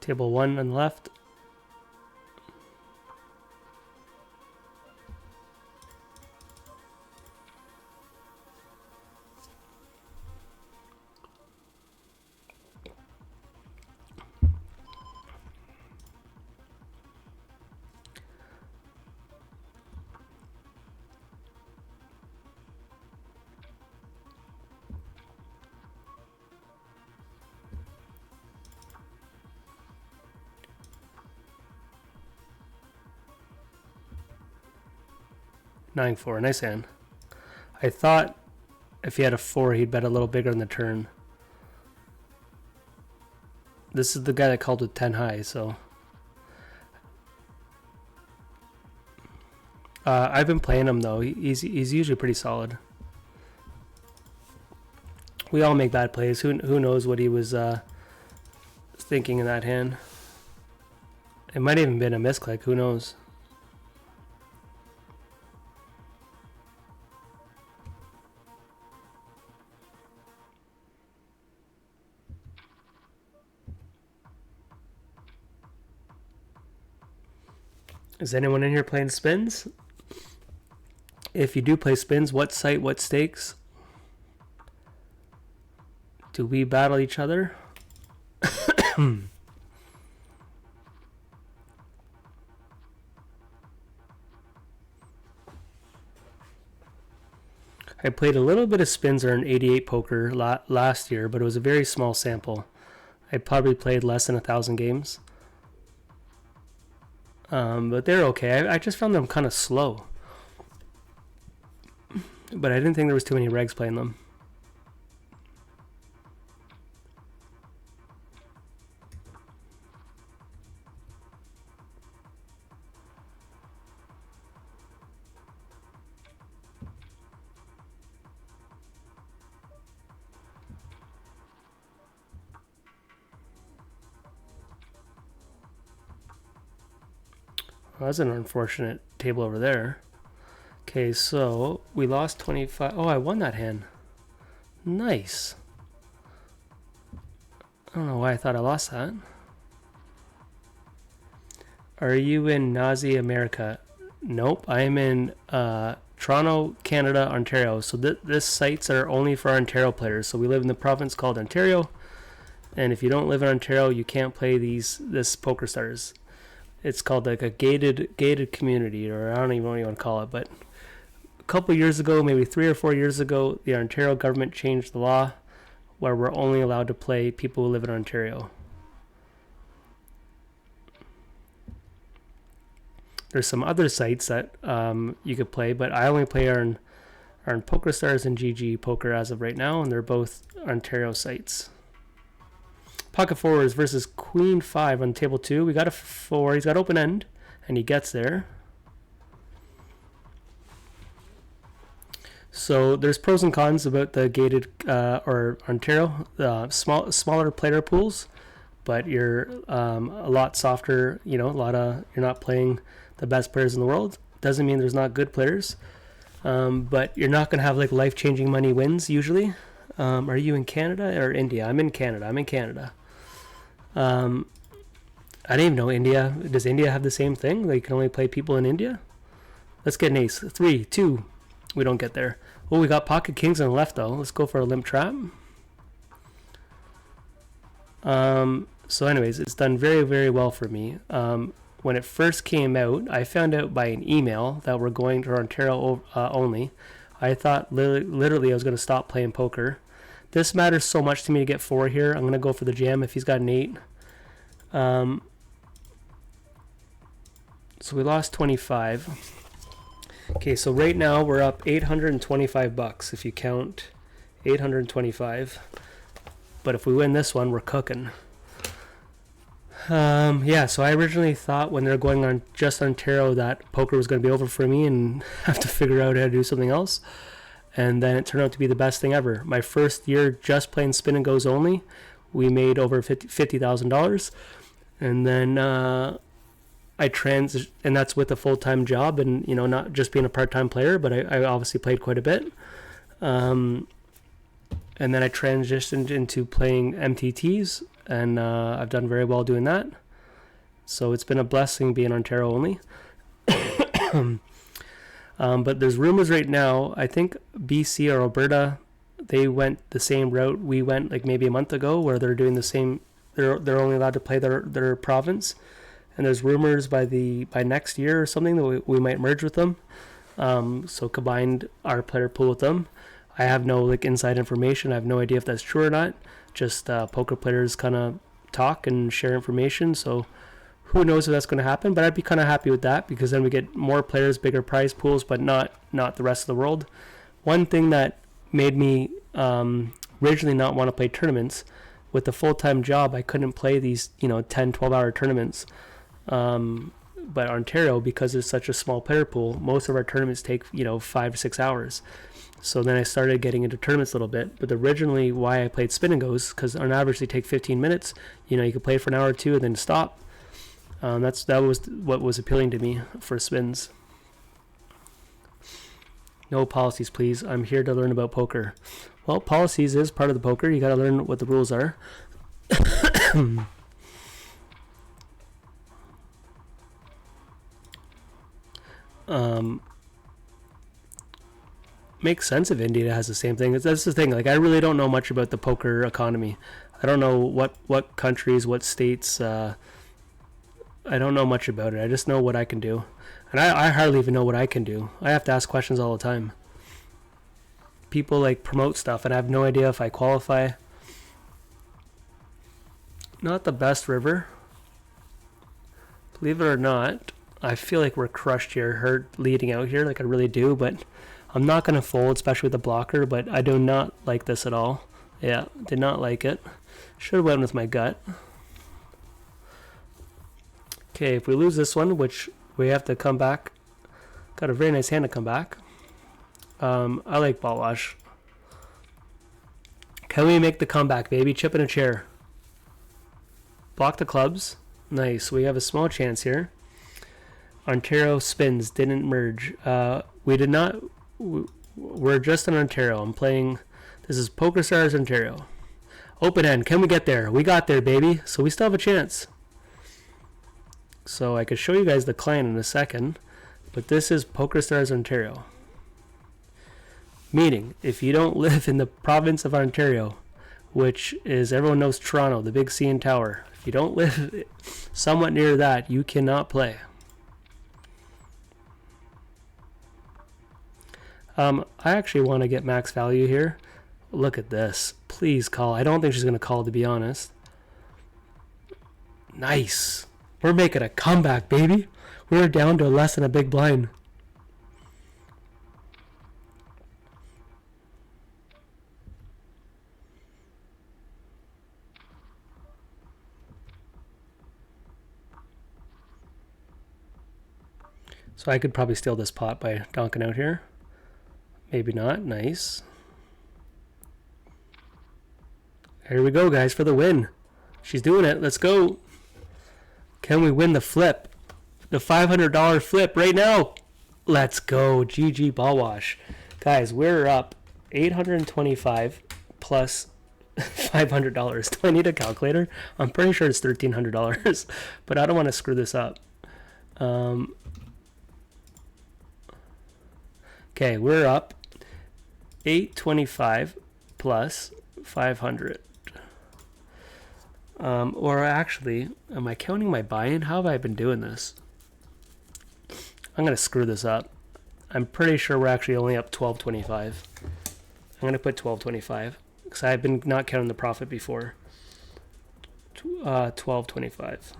Table 1 on the left. Nine 4, nice hand. I thought if he had a 4, he'd bet a little bigger on the turn. This is the guy that called with 10 high, so. I've been playing him though. He's usually pretty solid. We all make bad plays. Who knows what he was thinking in that hand? It might have even been a misclick. Who knows? Is anyone in here playing spins? If you do play spins, what site, what stakes? Do we battle each other? I played a little bit of spins or an 88 poker last year, but it was a very small sample. I probably played less than 1,000 games. But they're okay. I just found them kind of slow. But I didn't think there was too many regs playing them. Well, that's an unfortunate table over there. Okay, so we lost 25. Oh, I won that hand. Nice. I don't know why I thought I lost that. Are you in Nazi America? Nope, I am in Toronto, Canada, Ontario. So this sites are only for Ontario players. So we live in the province called Ontario, and if you don't live in Ontario, you can't play this PokerStars. It's called like a gated community, or I don't even know what you want to call it. But a couple years ago, maybe 3 or 4 years ago, the Ontario government changed the law where we're only allowed to play people who live in Ontario. There's some other sites that you could play, but I only play on PokerStars and GG Poker as of right now, and they're both Ontario sites. pocket fours versus queen 5 on table 2. We got a 4. He's got open end, and he gets there. So there's pros and cons about the gated or Ontario, smaller player pools, but you're a lot softer. You know, you're not playing the best players in the world. Doesn't mean there's not good players, but you're not gonna have like life-changing money wins usually. Are you in Canada or India? I'm in Canada. I didn't even know India. Does India have the same thing? Like you can only play people in India? Let's get an ace. 3, 2. We don't get there. Oh, we got pocket kings on the left though. Let's go for a limp trap. So anyways, it's done very, very well for me. When it first came out, I found out by an email that we're going to Ontario only. I thought literally I was going to stop playing poker. This matters so much to me to get 4 here. I'm going to go for the jam if he's got an 8. So we lost 25. Okay, so right now we're up $825 if you count 825. But if we win this one, we're cooking. Yeah, so I originally thought when they're going on just Ontario that poker was going to be over for me and have to figure out how to do something else. And then it turned out to be the best thing ever. My first year just playing spin and goes only, we made over $50,000. And then and that's with a full-time job and, you know, not just being a part-time player, but I obviously played quite a bit. And then I transitioned into playing MTTs, and I've done very well doing that. So it's been a blessing being Ontario only. But there's rumors right now, I think BC or Alberta, they went the same route we went like maybe a month ago, where they're doing the same, they're only allowed to play their province. And there's rumors by next year or something that we might merge with them. So combined our player pool with them. I have no like inside information. I have no idea if that's true or not. Just poker players kind of talk and share information. So who knows if that's going to happen? But I'd be kind of happy with that because then we get more players, bigger prize pools, but not the rest of the world. One thing that made me originally not want to play tournaments, with the full-time job, I couldn't play these 10, 12-hour tournaments. But Ontario, because it's such a small player pool, most of our tournaments take 5 to 6 hours. So then I started getting into tournaments a little bit. But originally why I played spin and goes, because on average they take 15 minutes. You could play for an hour or two and then stop. That was what was appealing to me for spins. No policies, please. I'm here to learn about poker. Well, policies is part of the poker. You got to learn what the rules are. Makes sense if India has the same thing. That's the thing. Like, I really don't know much about the poker economy. I don't know what countries, what states. I don't know much about it. I just know what I can do. And I hardly even know what I can do. I have to ask questions all the time. People like promote stuff and I have no idea if I qualify. Not the best river. Believe it or not, I feel like we're crushed here, hurt leading out here, like I really do, but I'm not going to fold, especially with the blocker, but I do not like this at all. Yeah, did not like it. Should have went with my gut. Okay, if we lose this one, which we have to come back, got a very nice hand to come back. I like ball wash. Can we make the comeback, baby? Chip in a chair. Block the clubs. Nice. We have a small chance here. Ontario spins. Didn't merge. We did not. We're just in Ontario. I'm playing. This is PokerStars Ontario. Open end. Can we get there? We got there, baby. So we still have a chance. So I could show you guys the client in a second. But this is PokerStars Ontario. Meaning, if you don't live in the province of Ontario, which is, everyone knows Toronto, the big CN Tower. If you don't live somewhat near that, you cannot play. I actually want to get max value here. Look at this. Please call. I don't think she's going to call, to be honest. Nice. We're making a comeback, baby. We're down to less than a big blind. So I could probably steal this pot by donking out here. Maybe not. Nice. Here we go, guys, for the win. She's doing it. Let's go. Can we win the flip? The $500 flip right now. Let's go. GG ball wash. Guys, we're up $825 plus $500. Do I need a calculator? I'm pretty sure it's $1,300, but I don't want to screw this up. Okay, we're up 825 plus 500. Or actually, am I counting my buy-in? How have I been doing this? I'm going to screw this up. I'm pretty sure we're actually only up 1225. I'm going to put 1225 because I've been not counting the profit before. 1225.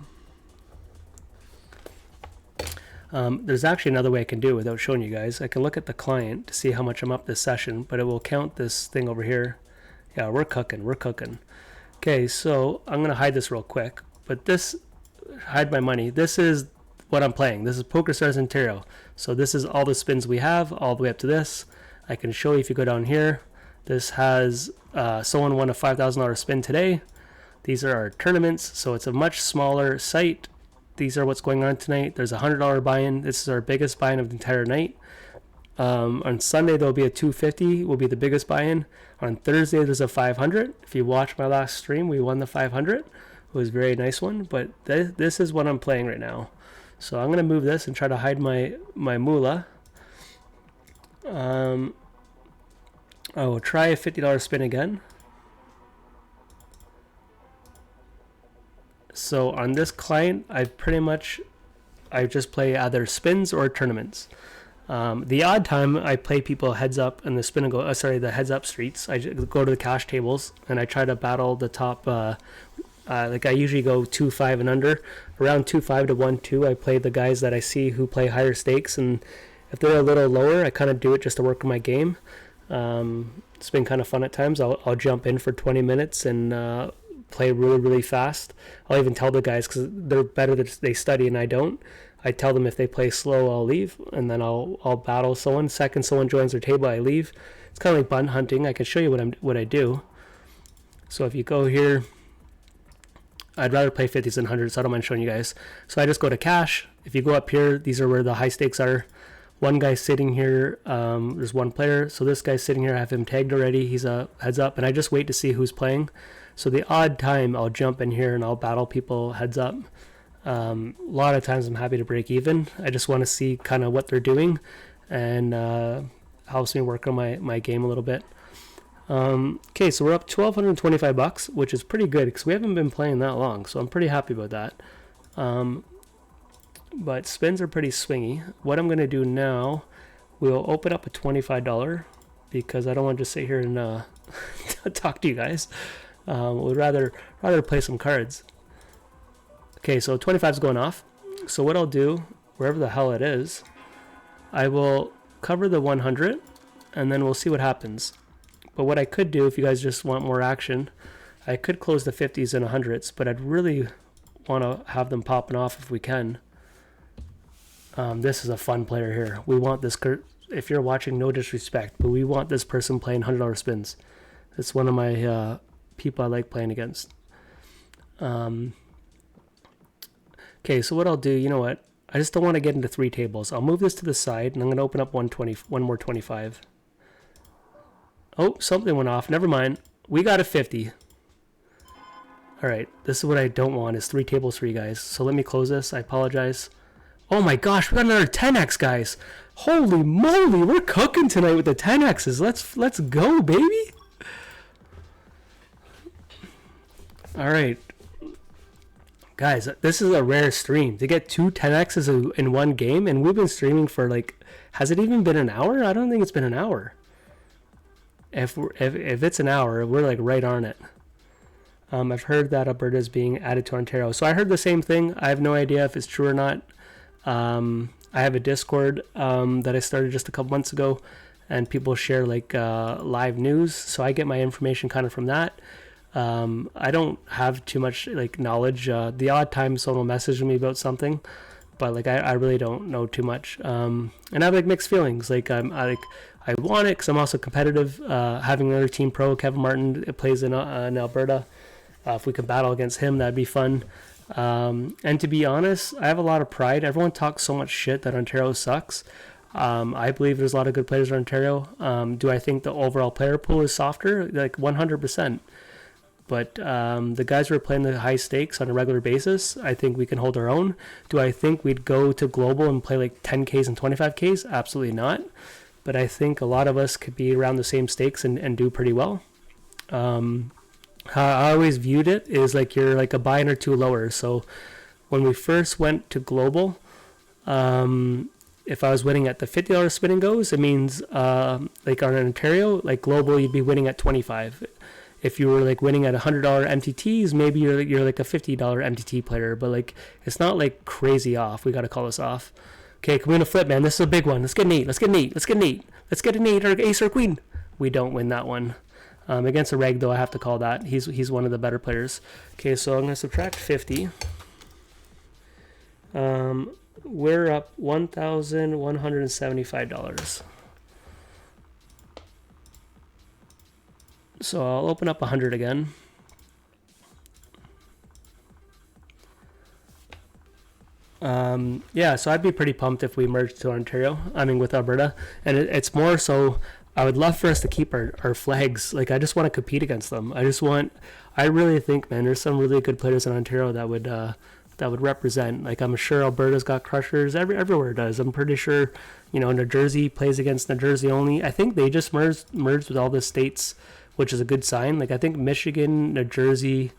There's actually another way I can do it without showing you guys. I can look at the client to see how much I'm up this session, but it will count this thing over here. Yeah, we're cooking. We're cooking. Okay, so I'm going to hide this real quick, but this, hide my money. This is what I'm playing. This is PokerStars Ontario. So this is all the spins we have all the way up to this. I can show you if you go down here. This has, someone won a $5,000 spin today. These are our tournaments, so it's a much smaller site. These are what's going on tonight. There's a $100 buy-in. This is our biggest buy-in of the entire night. On Sunday, there'll be a $250, will be the biggest buy-in. On Thursday, there's a $500. If you watch my last stream, we won the $500. It was a very nice one, but this is what I'm playing right now. So I'm going to move this and try to hide my moolah. I will try a $50 spin again. So on this client, I just play either spins or tournaments. The odd time I play people heads up in the spin-and-go, the heads up streets. I just go to the cash tables and I try to battle the top. Like I usually go 2-5 and under. Around 2-5 to 1-2, I play the guys that I see who play higher stakes, and if they're a little lower, I kind of do it just to work on my game. It's been kind of fun at times. I'll jump in for 20 minutes and play really, really fast. I'll even tell the guys, because they're better that they study and I don't. I tell them if they play slow, I'll leave, and then I'll battle someone. Second someone joins their table, I leave. It's kind of like bunt hunting. I can show you what I do. So if you go here, I'd rather play 50s than 100s, so I don't mind showing you guys. So I just go to cash. If you go up here, these are where the high stakes are. One guy's sitting here. There's one player. So this guy's sitting here. I have him tagged already. He's a heads up, and I just wait to see who's playing. So the odd time, I'll jump in here and I'll battle people heads up. A lot of times I'm happy to break even. I just want to see kind of what they're doing, and helps me work on my game a little bit. Okay, so we're up $1,225, which is pretty good because we haven't been playing that long, so I'm pretty happy about that. But spins are pretty swingy. What I'm going to do now, we'll open up a $25 because I don't want to just sit here and talk to you guys. We'd rather play some cards. Okay, so 25 is going off. So what I'll do, wherever the hell it is, I will cover the 100, and then we'll see what happens. But what I could do, if you guys just want more action, I could close the 50s and 100s, but I'd really want to have them popping off if we can. This is a fun player here. We want this, if you're watching, no disrespect, but we want this person playing $100 spins. It's one of my people I like playing against. Okay, so what I'll do, you know what? I just don't want to get into 3 tables. I'll move this to the side, and I'm going to open up one more 25. Oh, something went off. Never mind. We got a 50. All right, this is what I don't want, is 3 tables for you guys. So let me close this. I apologize. Oh my gosh, we got another 10x, guys. Holy moly, we're cooking tonight with the 10x's. Let's go, baby. All right. Guys, this is a rare stream. To get 2 10x's in one game, and we've been streaming for like, has it even been an hour? I don't think it's been an hour. If it's an hour, we're like right on it. I've heard that Alberta is being added to Ontario. So I heard the same thing. I have no idea if it's true or not. I have a Discord that I started just a couple months ago, and people share like live news. So I get my information kind of from that. I don't have too much like knowledge. The odd time someone will message me about something, but like I really don't know too much. And I have like mixed feelings. Like I want it because I'm also competitive. Having another team pro, Kevin Martin, plays in Alberta. If we could battle against him, that'd be fun. And to be honest, I have a lot of pride. Everyone talks so much shit that Ontario sucks. I believe there's a lot of good players in Ontario. Do I think the overall player pool is softer? Like 100%. But the guys who are playing the high stakes on a regular basis, I think we can hold our own. Do I think we'd go to global and play like 10Ks and 25Ks? Absolutely not. But I think a lot of us could be around the same stakes and do pretty well. How I always viewed it is like you're like a buy-in or two lower. So when we first went to global, if I was winning at the $50 spin and goes, it means like on Ontario, like global, you'd be winning at 25. If you were like winning at $100 MTTs, maybe you're like a $50 MTT player, but like it's not like crazy off. We got to call this off. Okay, we're gonna flip, man. This is a big one. Let's get an 8. Let's get an 8. Let's get an 8. Let's get an 8 or ace or queen. We don't win that one. Against a reg, though, I have to call that. He's one of the better players. Okay, so I'm gonna subtract 50. We're up $1,175. So I'll open up 100 again. Yeah, so I'd be pretty pumped if we merged to Ontario. I mean, with Alberta. And it's more so, I would love for us to keep our flags. Like, I just want to compete against them. I really think, man, there's some really good players in Ontario that would represent. Like, I'm sure Alberta's got crushers. Everywhere does. I'm pretty sure, New Jersey plays against New Jersey only. I think they just merged with all the states, which is a good sign. Like, I think Michigan, New Jersey,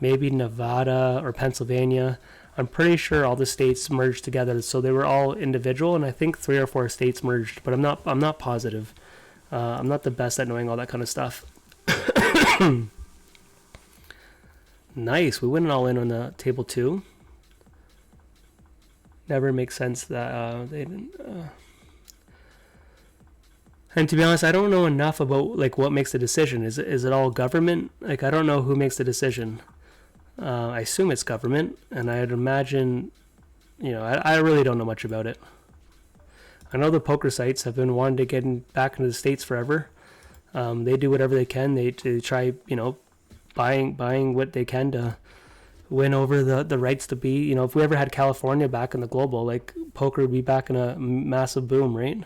maybe Nevada or Pennsylvania, I'm pretty sure all the states merged together. So they were all individual, and I think 3 or 4 states merged, but I'm not positive. I'm not the best at knowing all that kind of stuff. Nice. We went all in on the table 2. Never makes sense that they didn't. And to be honest, I don't know enough about like what makes the decision. Is it all government? Like, I don't know who makes the decision. I assume it's government, and I'd imagine, I really don't know much about it. I know the poker sites have been wanting to get back into the States forever. They do whatever they can. They try, buying what they can to win over the rights to be. If we ever had California back in the global, like, poker would be back in a massive boom, right?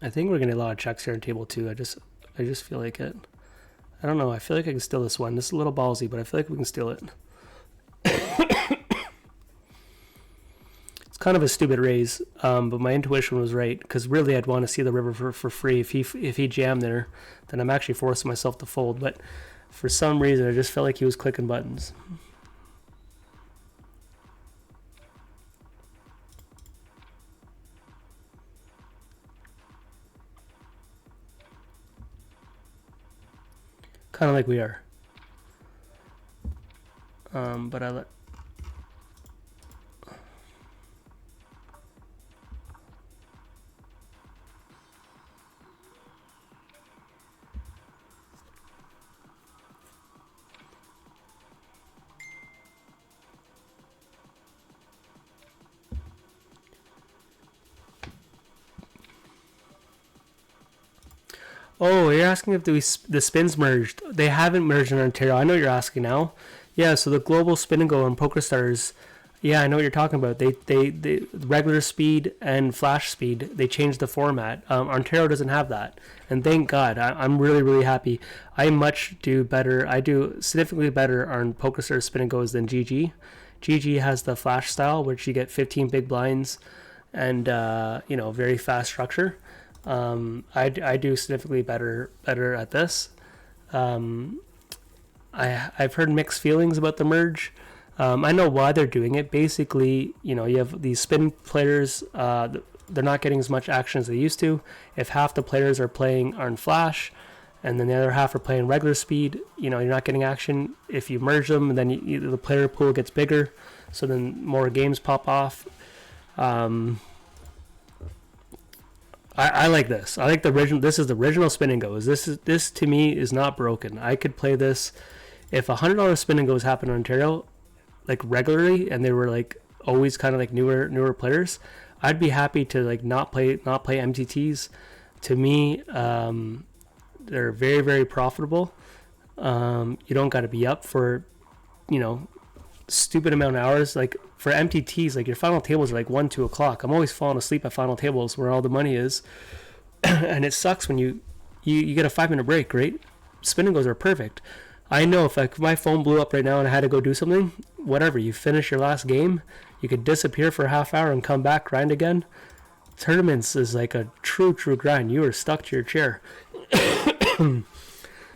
I think we're getting a lot of checks here on table 2. I just feel like it. I don't know. I feel like I can steal this one. This is a little ballsy, but I feel like we can steal it. It's kind of a stupid raise, but my intuition was right, because really I'd want to see the river for free. If he jammed there, then I'm actually forcing myself to fold. But for some reason, I just felt like he was clicking buttons. Kind of like we are. But I let... Oh, you're asking if the spins merged. They haven't merged in Ontario. I know what you're asking now. Yeah, so the global spin and go on PokerStars. Yeah, I know what you're talking about. They regular speed and flash speed, they changed the format. Ontario doesn't have that. And thank God. I'm really, really happy. I much do better. I do significantly better on PokerStars spin and goes than GG. GG has the flash style, which you get 15 big blinds and, very fast structure. I do significantly better at this. I've heard mixed feelings about the merge. I know why they're doing it. Basically, you have these spin players. They're not getting as much action as they used to. If half the players are playing on flash, and then the other half are playing regular speed, you're not getting action. If you merge them, then the player pool gets bigger, so then more games pop off. I like this. I like the original. This is the original spin and goes. This to me is not broken. I could play this If $100 spin and goes happen in Ontario, like regularly, and they were like always kind of like newer players, I'd be happy to like not play MTTs. To me, they're very, very profitable. You don't got to be up for, you know, stupid amount of hours. Like for MTTs, like your final tables are like 1-2 o'clock. I'm always falling asleep at final tables where all the money is. And it sucks when you get a 5-minute break, right? Spin and goes are perfect. I know if like my phone blew up right now and I had to go do something, whatever, you finish your last game, you could disappear for a half hour and come back, grind again. Tournaments is like a true grind. You are stuck to your chair.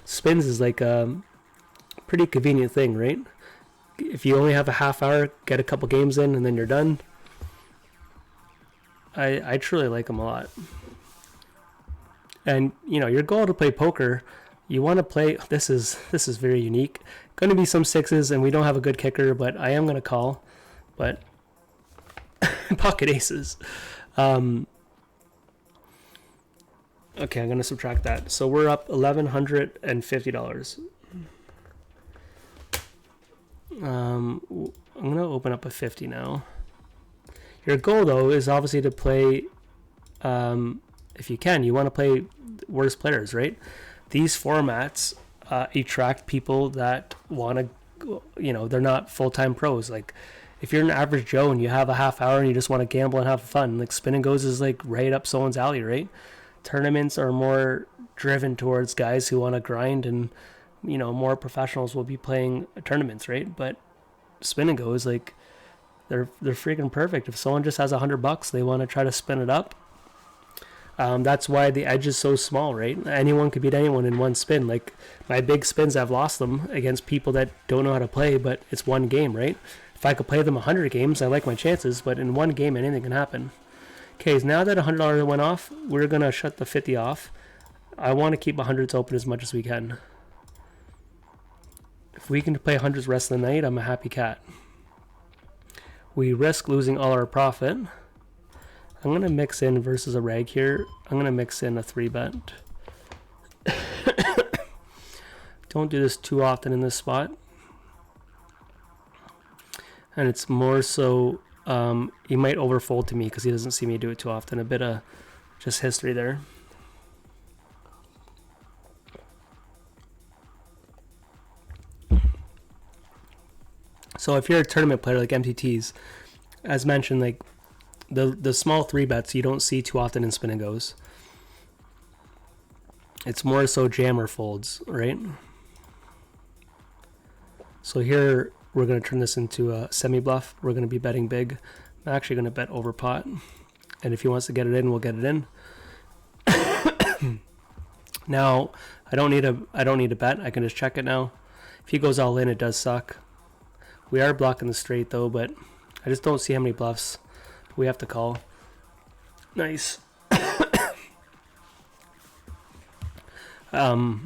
Spins is like a pretty convenient thing, right? If you only have a half hour, get a couple games in and then you're done. I truly like them a lot. And you know, your goal to play poker, you want to play, this is very unique. Going to be some sixes, and we don't have a good kicker, but I am going to call. But pocket aces. Okay, I'm going to subtract that. So we're up $1,150. I'm going to open up a 50 now. Your goal, though, is obviously to play, if you can, you want to play worse players, right? These formats attract people that want to, you know, they're not full-time pros. Like, if you're an average Joe and you have a half hour and you just want to gamble and have fun, like spin and goes is like right up someone's alley, right? Tournaments are more driven towards guys who want to grind, and you know, more professionals will be playing tournaments, right? But spin and go is like they're freaking perfect. If someone just has $100, they want to try to spin it up. That's why the edge is so small, right? Anyone could beat anyone in one spin. Like my big spins, I've lost them against people that don't know how to play, but it's one game, right? If I could play them 100 games, I like my chances, but in one game, anything can happen. Okay, so now that $100 went off, we're going to shut the 50 off. I want to keep 100s open as much as we can. If we can play 100s rest of the night, I'm a happy cat. We risk losing all our profit. I'm going to mix in versus a reg here. I'm going to mix in a 3-bet. Don't do this too often in this spot. And it's more so, he might overfold to me because he doesn't see me do it too often. A bit of just history there. So if you're a tournament player like MTTs, as mentioned, like the small 3-bets you don't see too often in spin and goes. It's more so jam or folds, right? So here we're going to turn this into a semi-bluff. We're going to be betting big. I'm actually going to bet over pot. And if he wants to get it in, we'll get it in. Now, I don't need a bet. I can just check it now. If he goes all in, it does suck. We are blocking the straight though, but I just don't see how many bluffs we have to call. Nice. I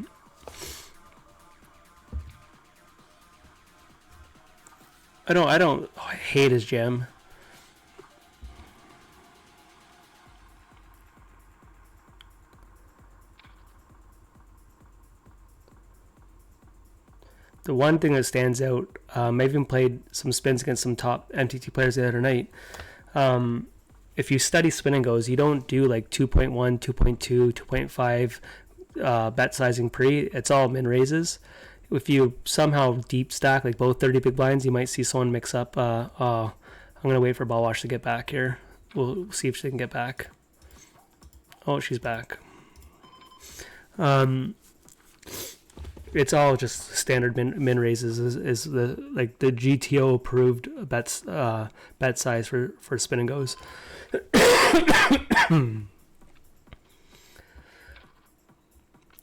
hate his jam. The one thing that stands out, I even played some spins against some top MTT players the other night. If you study spin and goes, you don't do like 2.1, 2.2, 2.5 bet sizing pre. It's all min raises. If you somehow deep stack like both 30 big blinds, you might see someone mix up. I'm going to wait for Ball Wash to get back here. We'll see if she can get back. Oh, she's back. It's all just standard min raises is the like the GTO approved bet size for spin and goes.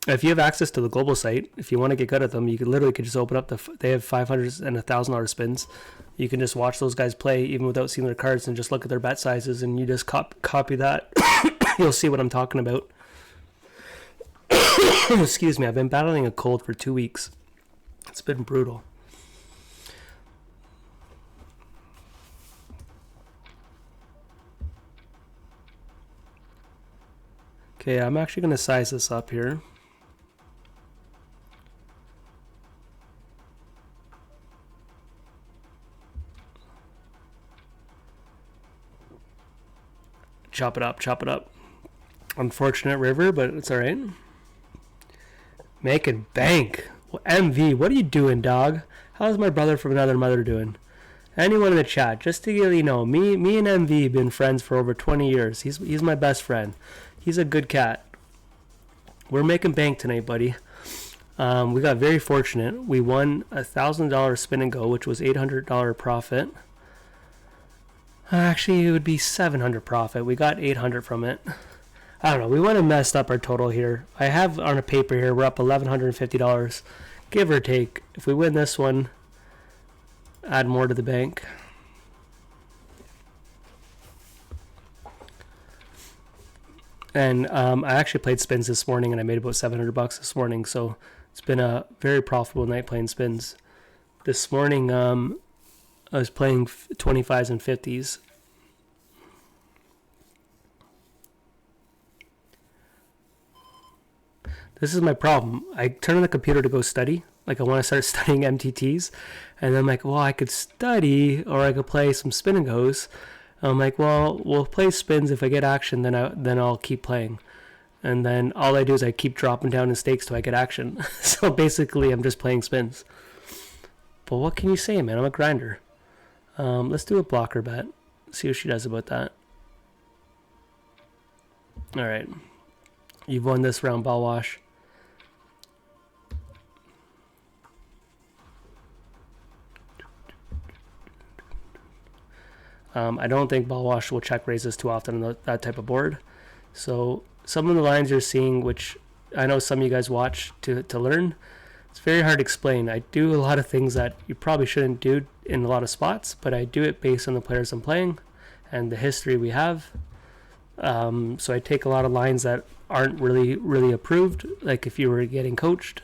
If you have access to the global site, if you want to get good at them, you could just open up they have $500 and $1,000 spins. You can just watch those guys play even without seeing their cards and just look at their bet sizes, and you just copy that. You'll see what I'm talking about. Excuse me, I've been battling a cold for 2 weeks. It's been brutal. Okay, I'm actually going to size this up here. Chop it up, chop it up. Unfortunate river, but it's all right. Making bank. Well, MV, what are you doing, dog? How's my brother from another mother doing? Anyone in the chat, just to let you know, me and MV have been friends for over 20 years. He's my best friend. He's a good cat. We're making bank tonight, buddy. We got very fortunate. We won $1,000 spin and go, which was $800 profit. Actually, it would be $700 profit. We got $800 from it. I don't know. We went and messed up our total here. I have on a paper here, we're up $1,150, give or take. If we win this one, add more to the bank. And I actually played spins this morning, and I made about $700 this morning. So it's been a very profitable night playing spins. This morning, I was playing 25s and 50s. This is my problem. I turn on the computer to go study. Like, I want to start studying MTTs. And then I'm like, well, I could study or I could play some spin and goes. I'm like, well, we'll play spins. If I get action, then I'll keep playing. And then all I do is I keep dropping down in stakes till I get action. So basically, I'm just playing spins. But what can you say, man? I'm a grinder. Let's do a blocker bet. See what she does about that. All right. You've won this round, ball wash. I don't think ball wash will check raises too often on that type of board. So some of the lines you're seeing, which I know some of you guys watch to learn, it's very hard to explain. I do a lot of things that you probably shouldn't do in a lot of spots, but I do it based on the players I'm playing and the history we have. So I take a lot of lines that aren't really approved, like if you were getting coached.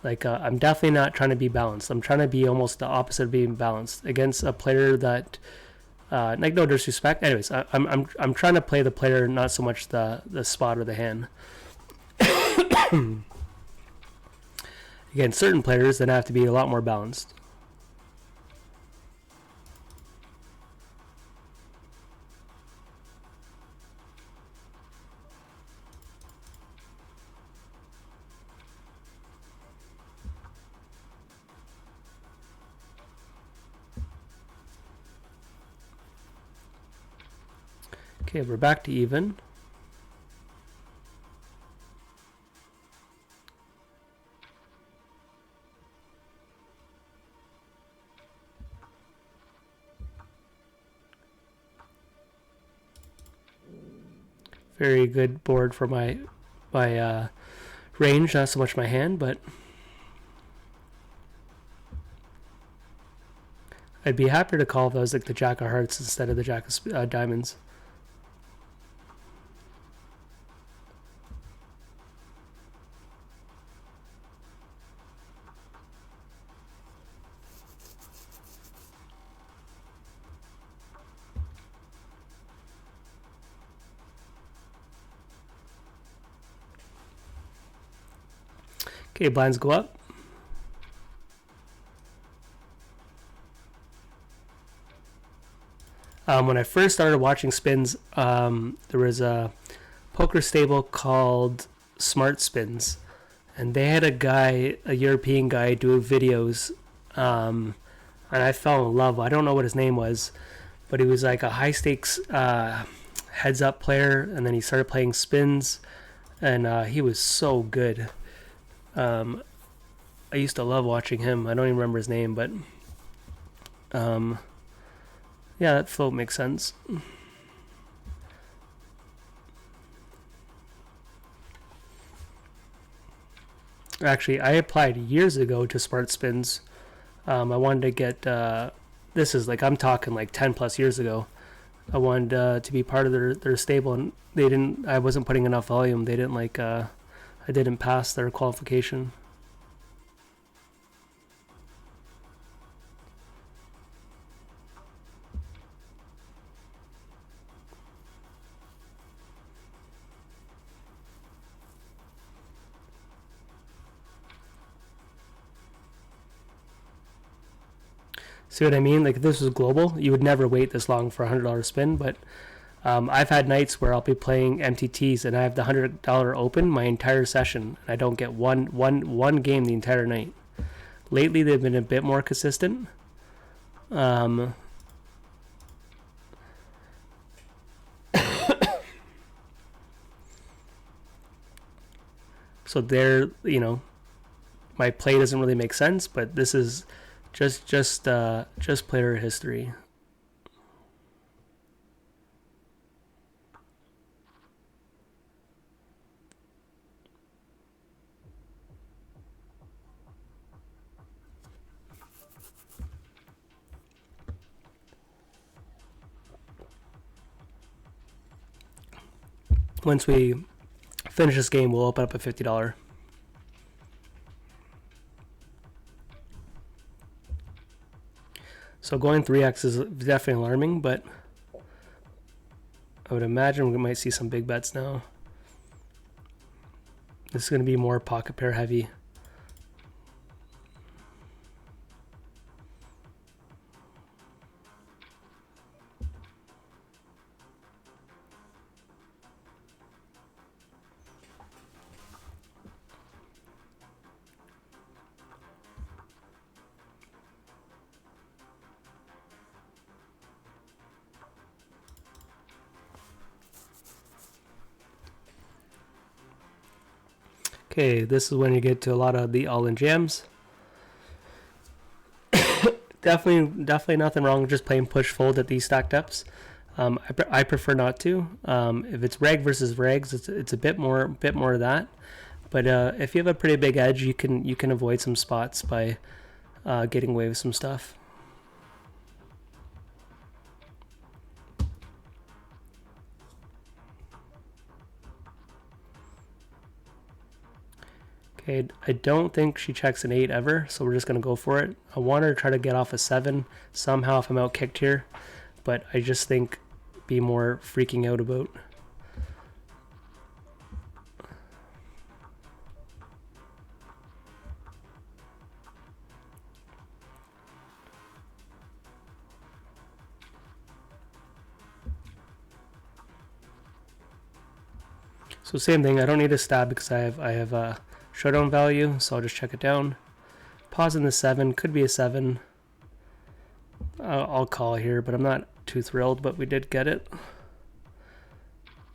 Like I'm definitely not trying to be balanced. I'm trying to be almost the opposite of being balanced against a player that like, no disrespect. Anyways, I'm trying to play the player, not so much the spot or the hand. Again, certain players then have to be a lot more balanced. Okay, we're back to even. Very good board for my range, not so much my hand, but I'd be happier to call if I was like the Jack of Hearts instead of the Jack of Diamonds. Okay, blinds go up. When I first started watching spins, there was a poker stable called Smart Spins, and they had a European guy, do videos, and I fell in love. I don't know what his name was, but he was like a high stakes heads up player, and then he started playing spins, and he was so good. I used to love watching him. I don't even remember his name, but yeah, that float makes sense. Actually, I applied years ago to Smart Spins. I wanted to get this is like, I'm talking like 10 plus years ago. I wanted to be part of their stable, and they didn't. I wasn't putting enough volume. They didn't like. I didn't pass their qualification. See what I mean? Like, if this was global, you would never wait this long for a $100 spin, but I've had nights where I'll be playing MTTs and I have the $100 open my entire session. And I don't get one game the entire night. Lately, they've been a bit more consistent. So there, you know, my play doesn't really make sense, but this is just player history. Once we finish this game, we'll open up a $50. So going 3x is definitely alarming, but I would imagine we might see some big bets now. This is going to be more pocket pair heavy. Okay, this is when you get to a lot of the all-in jams. definitely nothing wrong with just playing push fold at these stack depths. I prefer not to. If it's reg versus regs, it's a bit more of that. But if you have a pretty big edge, you can avoid some spots by getting away with some stuff. Okay, I don't think she checks an 8 ever, so we're just going to go for it. I want her to try to get off a 7 somehow if I'm out kicked here, but I just think be more freaking out about. So same thing, I don't need a stab because I have showdown value, so I'll just check it down. Pause in the 7, could be a 7. I'll call here, but I'm not too thrilled, but we did get it.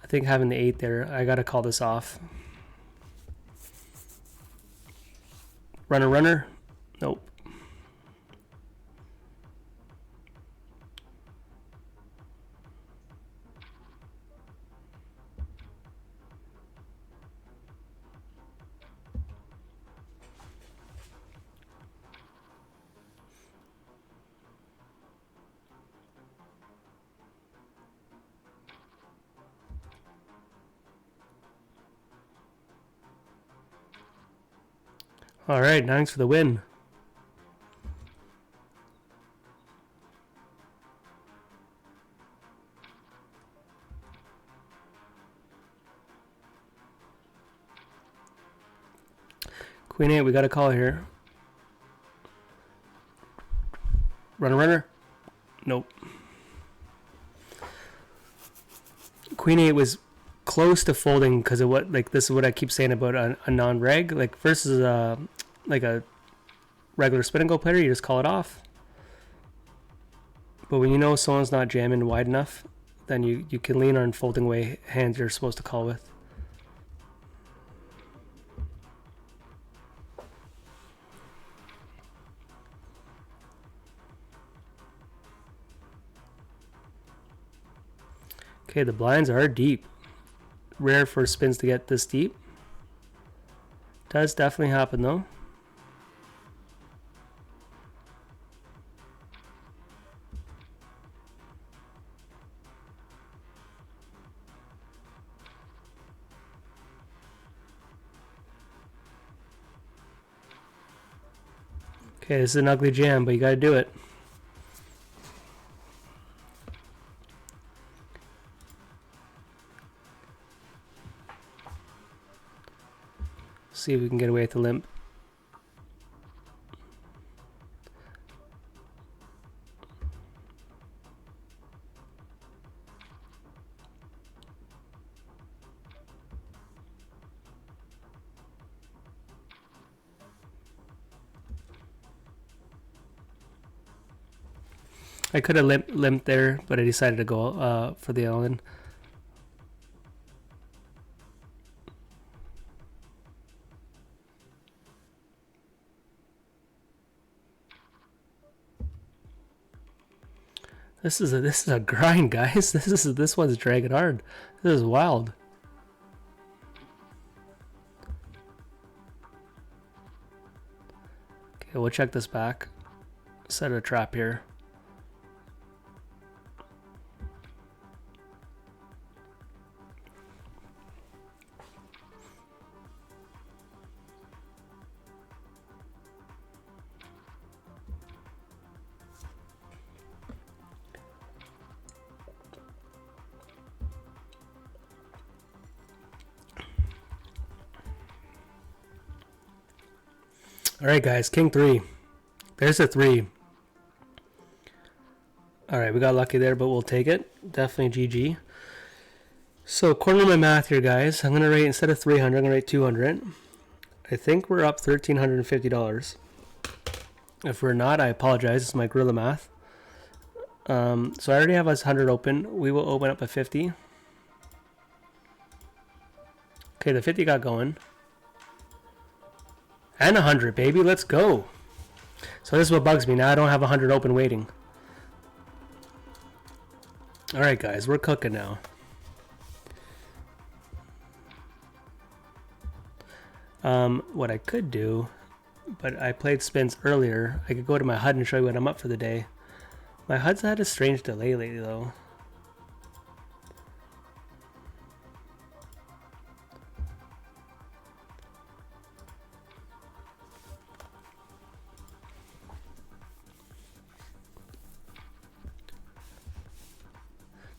I think having the 8 there, I gotta call this off. Runner, nope. All right, thanks for the win. Queen 8, we got a call here. Runner, nope. Queen 8 was close to folding because of what, like, this is what I keep saying about a non-reg, like versus like a regular spin-and-go player, you just call it off. But when you know someone's not jamming wide enough, then you can lean on folding away hands you're supposed to call with. Okay, the blinds are deep. Rare for spins to get this deep. Does definitely happen though. Okay, this is an ugly jam, but you gotta do it. See if we can get away with the limp. I could have limped there, but I decided to go for the all-in. This is a grind, guys. This one's dragging hard. This is wild. Okay, we'll check this back. Set a trap here. All right, guys, king 3. There's a 3. All right, we got lucky there, but we'll take it. Definitely GG. So according to my math here, guys, I'm going to rate, instead of 300, I'm going to rate 200. I think we're up $1,350. If we're not, I apologize. It's my guerrilla math. So I already have us 100 open. We will open up a 50. Okay, the 50 got going. And 100, baby. Let's go. So this is what bugs me. Now I don't have 100 open waiting. All right, guys. We're cooking now. What I could do, but I played spins earlier. I could go to my HUD and show you what I'm up for the day. My HUD's had a strange delay lately, though.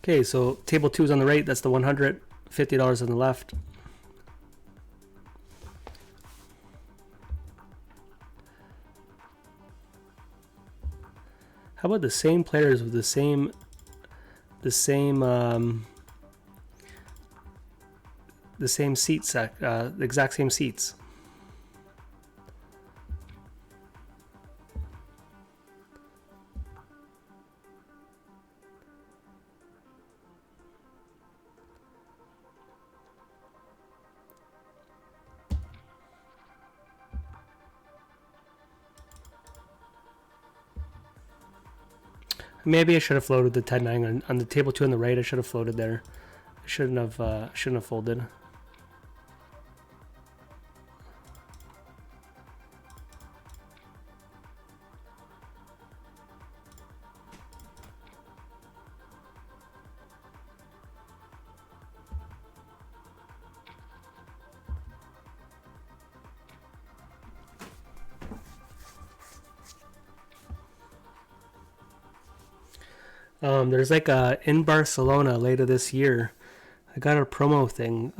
Okay, so table 2 is on the right. That's the $150 on the left. How about the same players with the same seats, the exact same seats? Maybe I should have floated the 10-9 on the table 2 on the right. I should have floated there. I shouldn't have folded. There's like in Barcelona later this year. I got a promo thing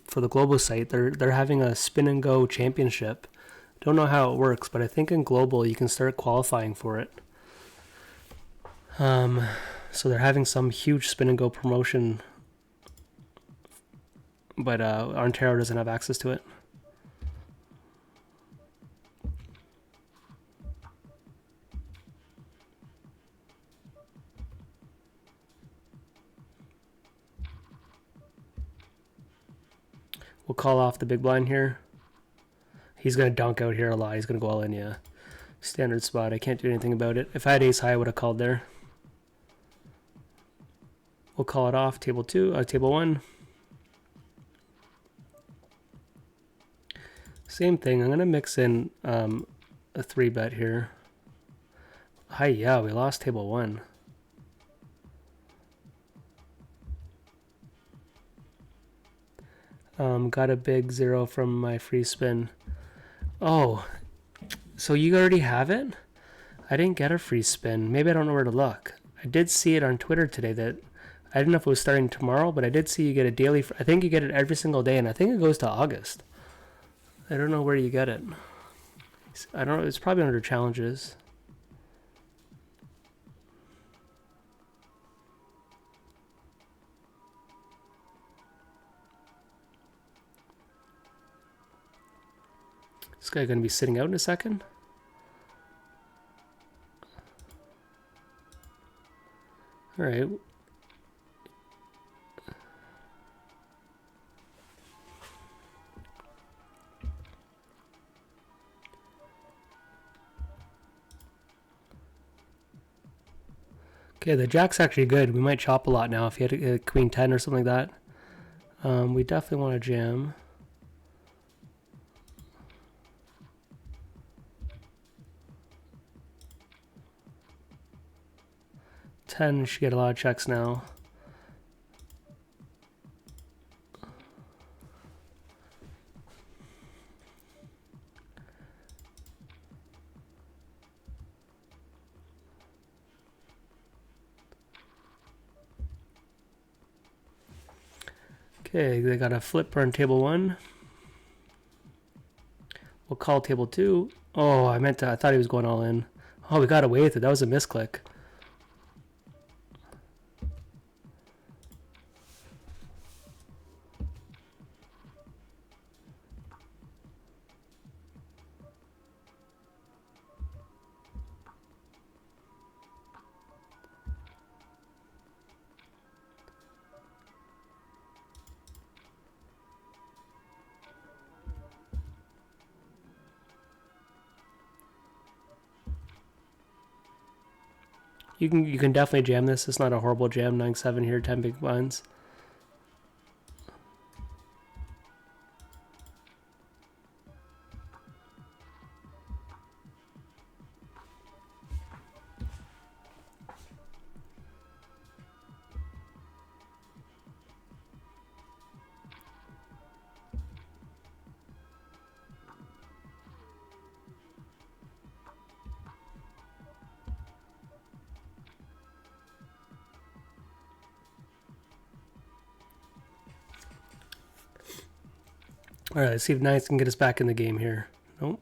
for the global site. They're having a SPIN&GO championship. Don't know how it works, but I think in global you can start qualifying for it. So they're having some huge SPIN&GO promotion, but Ontario doesn't have access to it. We'll call off the big blind here. He's going to dunk out here a lot. He's going to go all in, yeah. Standard spot. I can't do anything about it. If I had ace high, I would have called there. We'll call it off. Table 1. Same thing. I'm going to mix in a 3-bet here. Hi, yeah, we lost table 1. Got a big 0 from my free spin. Oh, so you already have it? I didn't get a free spin. Maybe I don't know where to look. I did see it on Twitter today that I didn't know if it was starting tomorrow, but I did see you get a daily. I think you get it every single day, and I think it goes to August. I don't know where you get it. I don't know. It's probably under challenges. This guy going to be sitting out in a second. All right. Okay, the jack's actually good. We might chop a lot now if he had a queen 10 or something like that. We definitely want to jam. Ten should get a lot of checks now. Okay, they got a flipper on table 1. We'll call table 2. Oh, I thought he was going all in. Oh, we got away with it. That was a misclick. You can definitely jam this. It's not a horrible jam. 9-7 here, 10 big blinds. All right, let's see if Knights can get us back in the game here. Nope.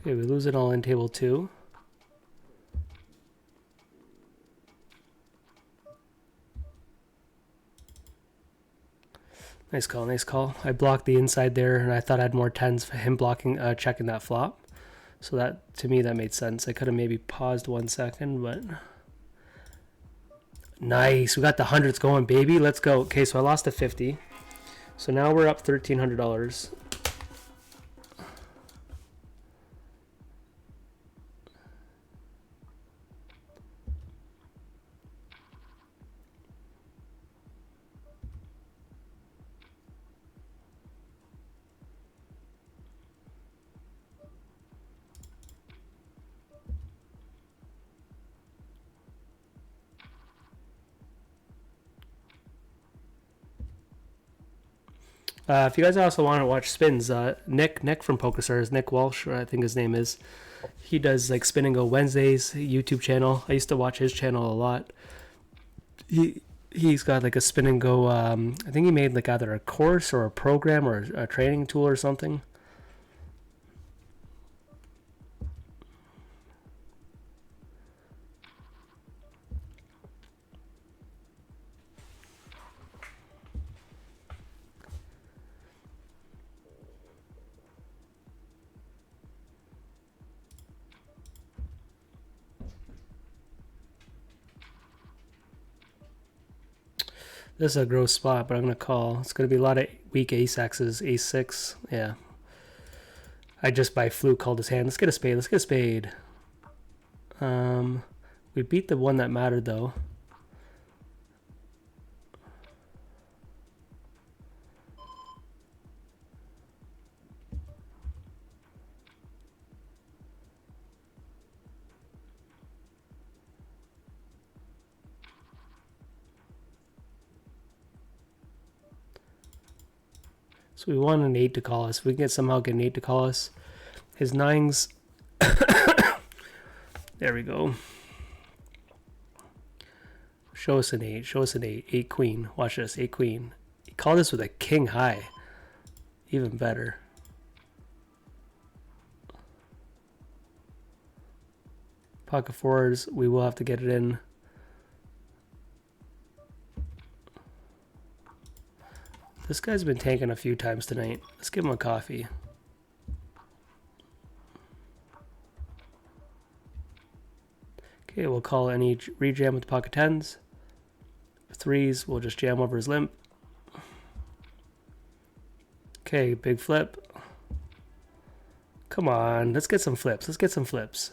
Okay, we lose it all in table 2. Nice call, nice call. I blocked the inside there, and I thought I had more 10s for him blocking, checking that flop. So that, to me, that made sense. I could have maybe paused 1 second, but... Nice, we got the hundreds going, baby. Let's go. Okay, so I lost a 50. So now we're up $1,300. If you guys also want to watch spins, Nick from PokerStars, Nick Walsh, I think his name is, he does like Spin and Go Wednesdays YouTube channel. I used to watch his channel a lot. He's got like a Spin and Go. I think he made like either a course or a program or a training tool or something. This is a gross spot, but I'm going to call. It's going to be a lot of weak ace-X's, ace-6. Yeah. I just by fluke called his hand. Let's get a spade. Let's get a spade. We beat the one that mattered, though. So we want an 8 to call us. If we can somehow get an 8 to call us. His 9s... There we go. Show us an 8. Show us an 8. 8 queen. Watch this. 8 queen. He called this with a king high. Even better. Pocket fours. We will have to get it in. This guy's been tanking a few times tonight. Let's give him a coffee. Okay, we'll call any rejam with pocket tens. Threes, we'll just jam over his limp. Okay, big flip. Come on, let's get some flips. Let's get some flips.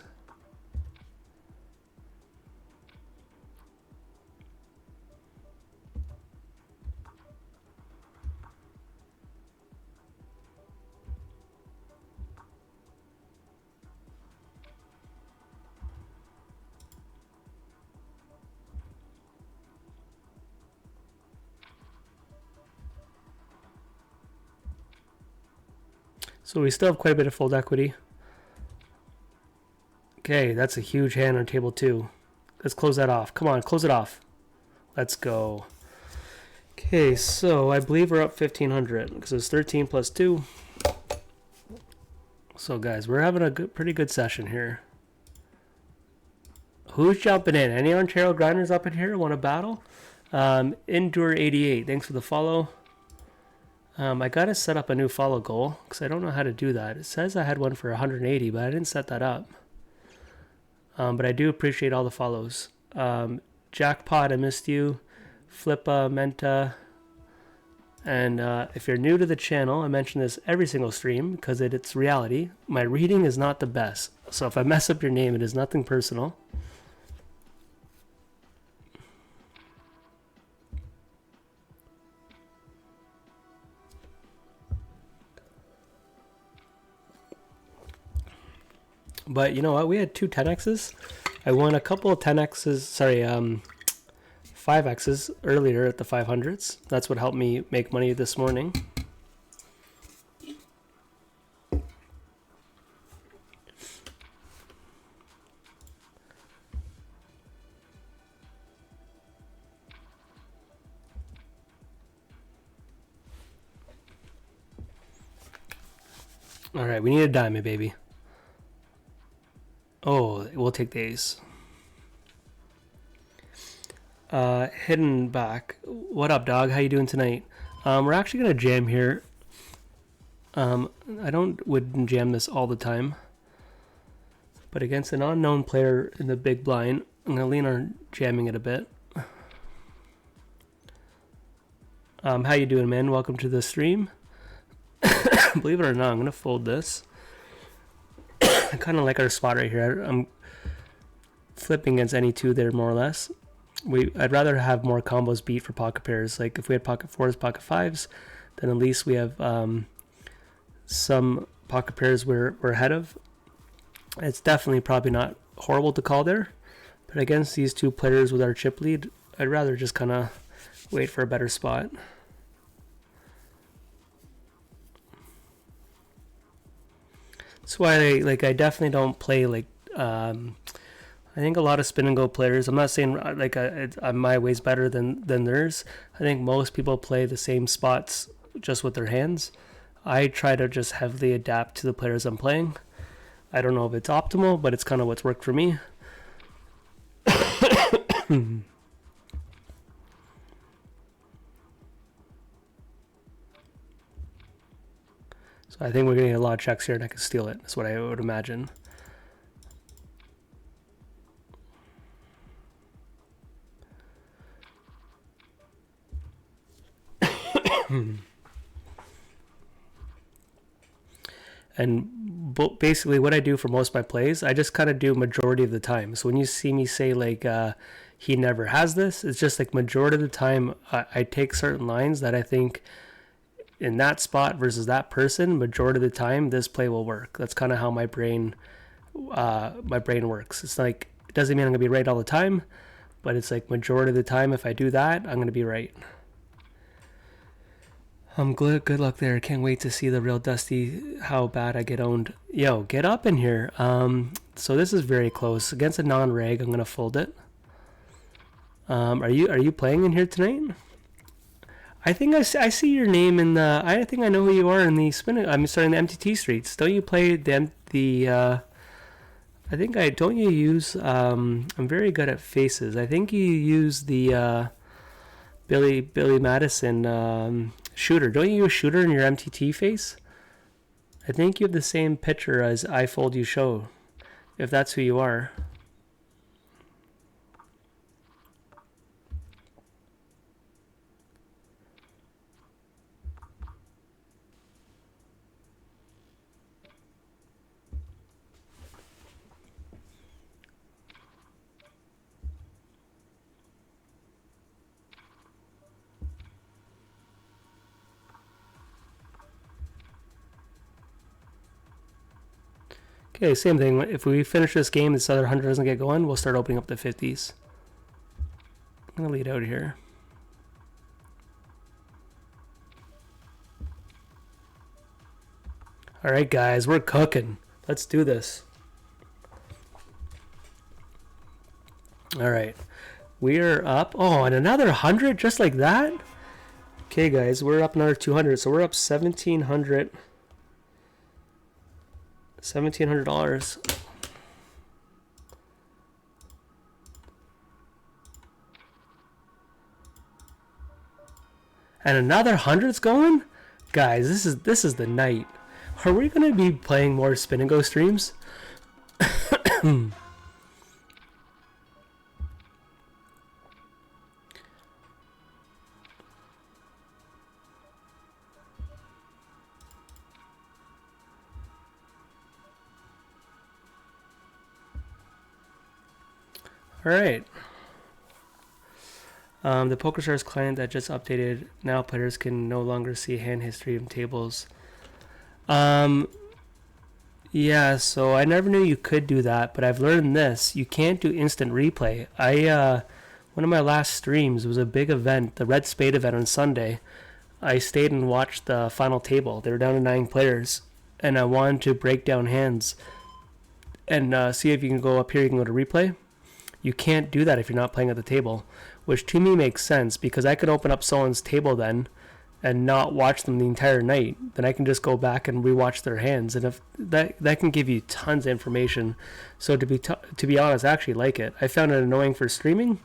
So we still have quite a bit of fold equity. Okay, that's a huge hand on table 2. Let's close that off. Come on, close it off. Let's go. Okay, so I believe we're up 1,500 because it's 13 plus 2. So guys, we're having a pretty good session here. Who's jumping in? Any Ontario grinders up in here want to battle? Endure 88, thanks for the follow. I gotta set up a new follow goal because I don't know how to do that. It says I had one for 180, but I didn't set that up. But I do appreciate all the follows. Jackpot, I missed you. Flippa, Menta. And if you're new to the channel, I mention this every single stream because it's reality. My reading is not the best. So if I mess up your name, it is nothing personal. But you know what? We had 2 10x's. I won a couple of 10x's, sorry, 5x's earlier at the 500s. That's what helped me make money this morning. All right, we need a diamond, baby. Oh, we'll take the ace. Hidden back. What up, dog? How you doing tonight? We're actually gonna jam here. I wouldn't jam this all the time, but against an unknown player in the big blind, I'm gonna lean on jamming it a bit. How you doing, man? Welcome to the stream. Believe it or not, I'm gonna fold this. I kind of like our spot right here. I'm flipping against any 2 there, more or less. I'd rather have more combos beat for pocket pairs. Like if we had pocket 4s, pocket 5s, then at least we have some pocket pairs we're ahead of. It's definitely probably not horrible to call there, but against these 2 players with our chip lead, I'd rather just kind of wait for a better spot. That's why I definitely don't play like I think a lot of spin and go players, I'm not saying like my way's better than theirs. I think most people play the same spots just with their hands. I try to just heavily adapt to the players I'm playing. I don't know if it's optimal, but it's kind of what's worked for me. So I think we're getting a lot of checks here and I can steal it. That's what I would imagine. And basically what I do for most of my plays, I just kind of do majority of the time. So when you see me say like he never has this, it's just like majority of the time I take certain lines that I think in that spot versus that person, majority of the time this play will work. That's kind of how my brain works. It's like, it doesn't mean I'm gonna be right all the time, but it's like majority of the time if I do that, I'm gonna be right. Good luck there. Can't wait to see the real Dusty, how bad I get owned. Yo, get up in here. So this is very close. Against a non-reg, I'm going to fold it. Are you playing in here tonight? I think I see your name in the. I think I know who you are in the spin. I'm starting the MTT streets. Don't you play the? I think I don't. You use. I'm very good at faces. I think you use the Billy Madison shooter. Don't you use shooter in your MTT face? I think you have the same picture as I fold you show. If that's who you are. Okay, same thing. If we finish this game, this other 100 doesn't get going, we'll start opening up the 50s. I'm gonna lead out here. All right, guys, we're cooking. Let's do this. All right, we are up. Oh, and another 100 just like that. Okay, guys, we're up another 200, so we're up $1,700. $1,700. And another 100's going? Guys, this is the night. Are we gonna be playing more Spin and Go streams? All right. The PokerStars client that just updated. Now players can no longer see hand history of tables. Yeah, so I never knew you could do that, but I've learned this. You can't do instant replay. One of my last streams was a big event, the Red Spade event on Sunday. I stayed and watched the final table. They were down to 9 players, and I wanted to break down hands and see if you can go up here. You can go to replay. You can't do that if you're not playing at the table, which to me makes sense because I could open up someone's table then and not watch them the entire night. Then I can just go back and rewatch their hands, and if that can give you tons of information. So to be honest, I actually like it. I found it annoying for streaming,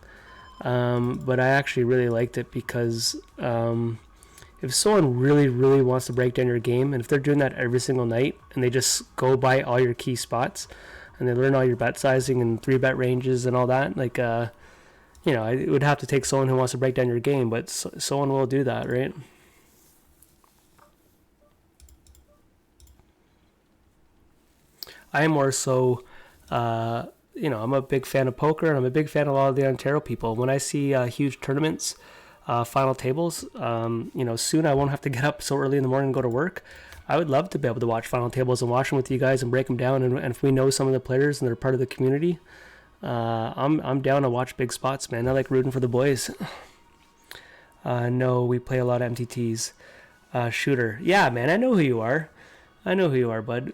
but I actually really liked it because if someone really wants to break down your game, and if they're doing that every single night and they just go by all your key spots and they learn all your bet sizing and 3-bet ranges and all that, like it would have to take someone who wants to break down your game, but someone will do that, right? I'm more so, I'm a big fan of poker, and I'm a big fan of a lot of the Ontario people. When I see huge tournaments, final tables, soon I won't have to get up so early in the morning and go to work. I would love to be able to watch final tables and watch them with you guys and break them down. And if we know some of the players and they're part of the community, I'm down to watch big spots, man. I like rooting for the boys. No, we play a lot of MTTs. Shooter. Yeah, man, I know who you are. Bud.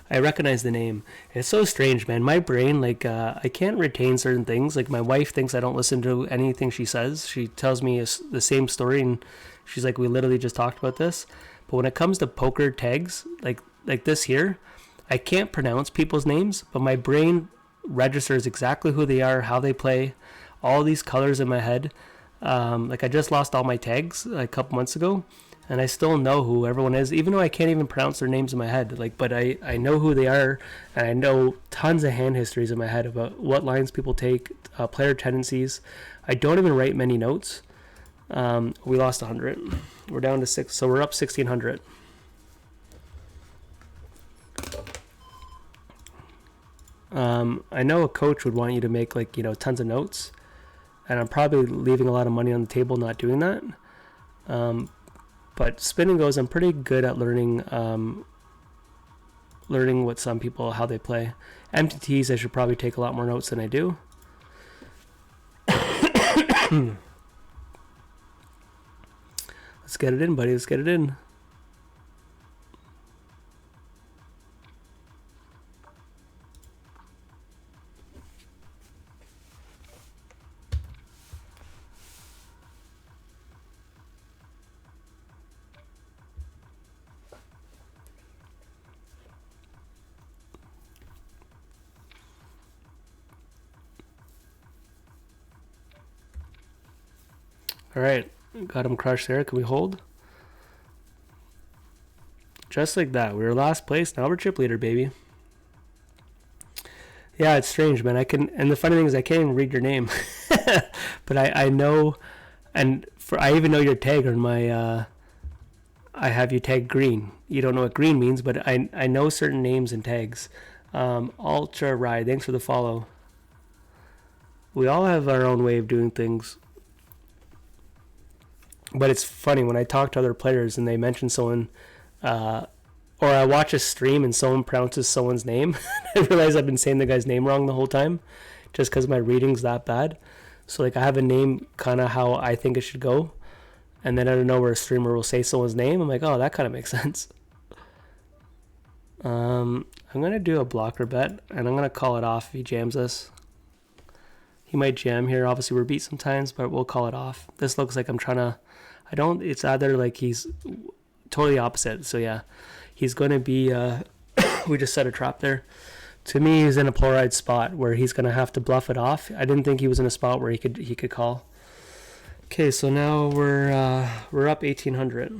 I recognize the name. It's so strange, man. My brain, I can't retain certain things. Like, my wife thinks I don't listen to anything she says. She tells me the same story, and she's like, we literally just talked about this. But when it comes to poker tags, like this here, I can't pronounce people's names, but my brain registers exactly who they are, how they play, all these colors in my head. I just lost all my tags a couple months ago, and I still know who everyone is, even though I can't even pronounce their names in my head. But I know who they are, and I know tons of hand histories in my head about what lines people take, player tendencies. I don't even write many notes. We lost 100. We're down to 6, so we're up 1,600. I know a coach would want you to make tons of notes, and I'm probably leaving a lot of money on the table not doing that. But Spin and Goes, I'm pretty good at learning what some people, how they play. MTTs, I should probably take a lot more notes than I do. Let's get it in, buddy. Let's get it in. All right, got him crushed there. Can we hold? Just like that. We were last place. Now we're chip leader, baby. Yeah, it's strange, man. And the funny thing is, I can't even read your name, but I know, and I even know your tag on my. I have you tagged green. You don't know what green means, but I know certain names and tags. Ultra Ride, thanks for the follow. We all have our own way of doing things. But it's funny when I talk to other players and they mention someone, or I watch a stream and someone pronounces someone's name. I realize I've been saying the guy's name wrong the whole time, just because my reading's that bad. So like I have a name kind of how I think it should go, and then I don't know where a streamer will say someone's name. I'm like, oh, that kind of makes sense. I'm gonna do a blocker bet, and I'm gonna call it off if he jams us. He might jam here. Obviously, we're beat sometimes, but we'll call it off. This looks like I'm trying to. It's either like he's totally opposite. So yeah, he's going to be, we just set a trap there. To me, he's in a polarized spot where he's going to have to bluff it off. I didn't think he was in a spot where he could call. Okay, so now we're up 1,800.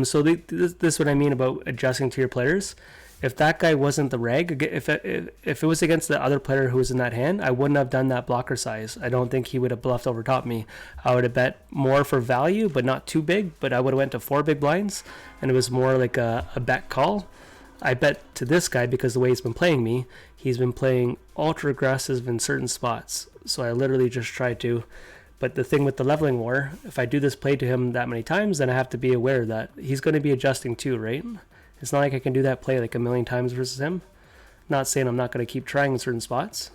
So this is what I mean about adjusting to your players. If that guy wasn't the reg, if it was against the other player who was in that hand, I wouldn't have done that blocker size. I don't think he would have bluffed over top me. I would have bet more for value, but not too big. But I would have went to 4 big blinds, and it was more like a bet call. I bet to this guy because the way he's been playing me, he's been playing ultra aggressive in certain spots. So I literally just tried to. But the thing with the leveling war, if I do this play to him that many times, then I have to be aware that he's going to be adjusting too, right? It's not like I can do that play like a million times versus him. Not saying I'm not going to keep trying in certain spots.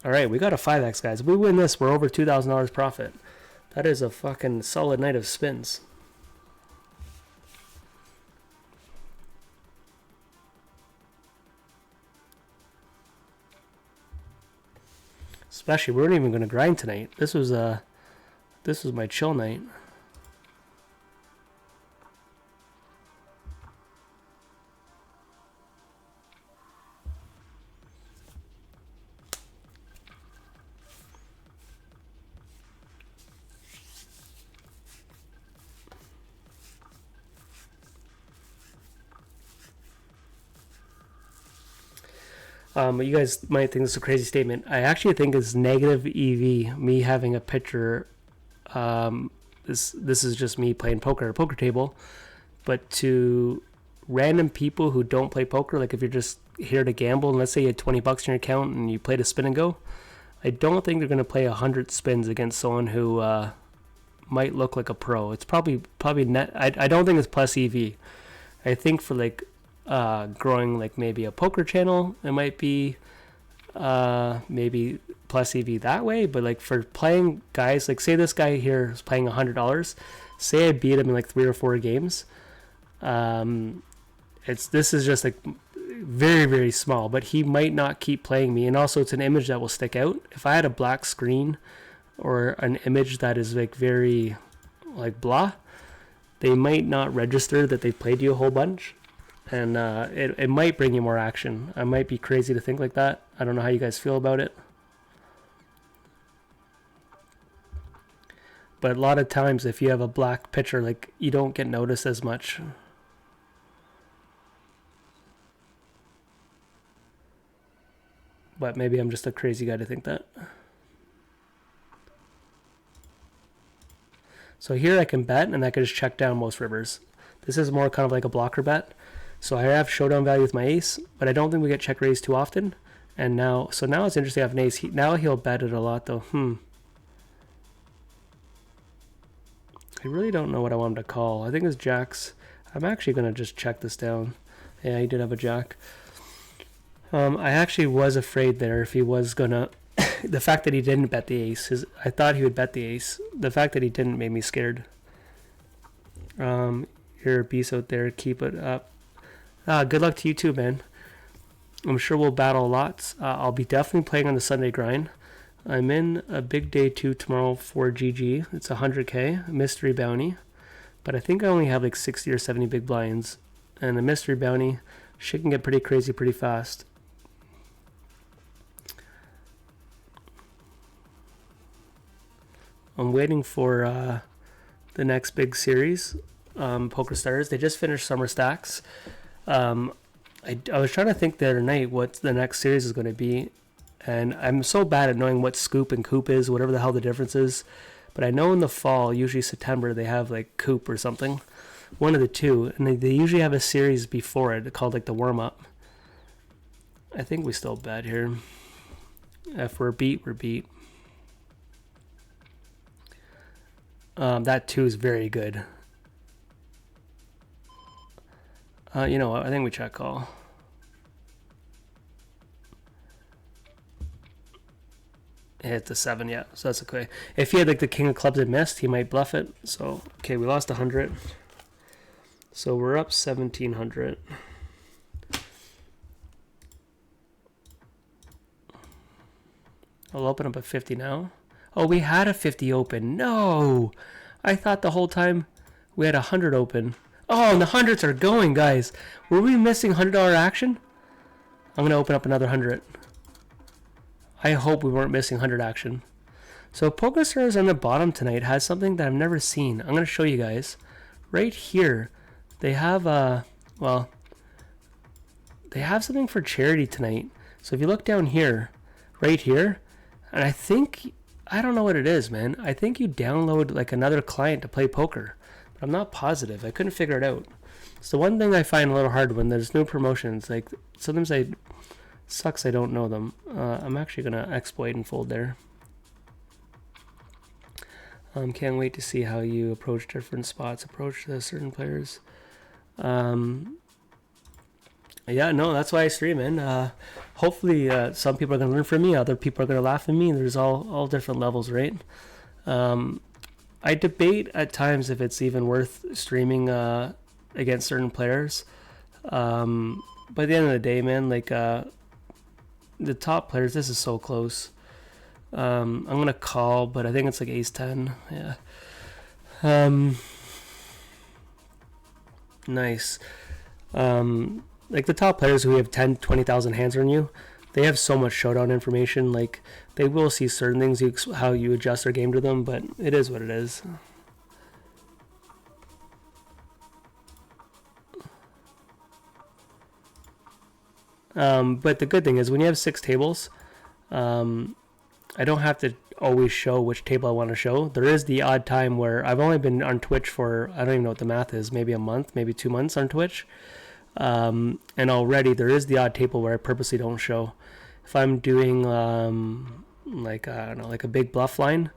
All right, we got a 5x, guys. If we win this, we're over $2,000 profit. That is a fucking solid night of spins. Especially, we weren't even going to grind tonight. This was my chill night. You guys might think this is a crazy statement. I actually think it's negative EV, me having a picture. This is just me playing poker at a poker table. But to random people who don't play poker, like if you're just here to gamble, and let's say you had $20 in your account and you played a spin and go, I don't think they're going to play 100 spins against someone who might look like a pro. It's probably net. I don't think it's plus EV. I think for like growing like maybe a poker channel, it might be maybe plus EV that way. But like for playing guys, like say this guy here is playing $100, say I beat him in like 3 or 4 games, this is just like very, very small, but he might not keep playing me. And also it's an image that will stick out. If I had a black screen or an image that is like very like blah, they might not register that they've played you a whole bunch. And it might bring you more action. I might be crazy to think like that. I don't know how you guys feel about it. But a lot of times if you have a black picture, like you don't get noticed as much. But maybe I'm just a crazy guy to think that. So here I can bet and I can just check down most rivers. This is more kind of like a blocker bet. So I have showdown value with my ace, but I don't think we get check raised too often. And now it's interesting I have an ace. Now he'll bet it a lot though. I really don't know what I want him to call. I think it's jacks. I'm actually going to just check this down. Yeah, he did have a jack. I actually was afraid there if he was gonna. The fact that he didn't bet the ace I thought he would bet the ace. The fact that he didn't made me scared. You're a beast out there. Keep it up. Good luck to you too, man. I'm sure we'll battle lots. I'll be definitely playing on the Sunday grind. I'm in a big day 2 tomorrow for GG. It's 100k, a mystery bounty. But I think I only have like 60 or 70 big blinds. And the mystery bounty, shit can get pretty crazy pretty fast. I'm waiting for the next big series, PokerStars. They just finished Summer Stacks. I was trying to think the other night what the next series is going to be, and I'm so bad at knowing what scoop and coop is, whatever the hell the difference is. But I know in the fall, usually September, they have like coop or something, one of the two, and they usually have a series before it called like the warm up. I think we still bet here. If we're beat, we're beat. That 2 is very good. You know what? I think we check call. Hit the 7, yeah. So that's okay. If he had like the king of clubs and missed, he might bluff it. So okay, we lost 100. So we're up 1700. I'll open up a 50 now. Oh, we had a 50 open. No, I thought the whole time we had 100 open. Oh, and the hundreds are going, guys. Were we missing $100 action? I'm gonna open up another 100. I hope we weren't missing 100 action. So PokerStars on the bottom tonight has something that I've never seen. I'm gonna show you guys. Right here, they have well, they have something for charity tonight. So if you look down here, right here, and I don't know what it is, man. I think you download like another client to play poker. But I'm not positive. I couldn't figure it out. It's the one thing I find a little hard when there's new promotions. Like sometimes sucks I don't know them. I'm actually gonna exploit and fold there. Can't wait to see how you approach different spots, approach certain players. Yeah, no, that's why I stream, man. Hopefully, some people are gonna learn from me. Other people are gonna laugh at me. There's all different levels, right? I debate at times if it's even worth streaming against certain players. But at the end of the day, man, like the top players, this is so close. I'm gonna call, but I think it's like ace 10. Yeah. Nice. Like the top players who have 10, 20,000 hands on you, they have so much showdown information. Like they will see certain things, how you adjust their game to them, but it is what it is. But the good thing is when you have 6 tables, I don't have to always show which table I want to show. There is the odd time where I've only been on Twitch for, I don't even know what the math is, maybe a month, maybe 2 months on Twitch. And already there is the odd table where I purposely don't show. If I'm doing like I don't know, like a big bluff line,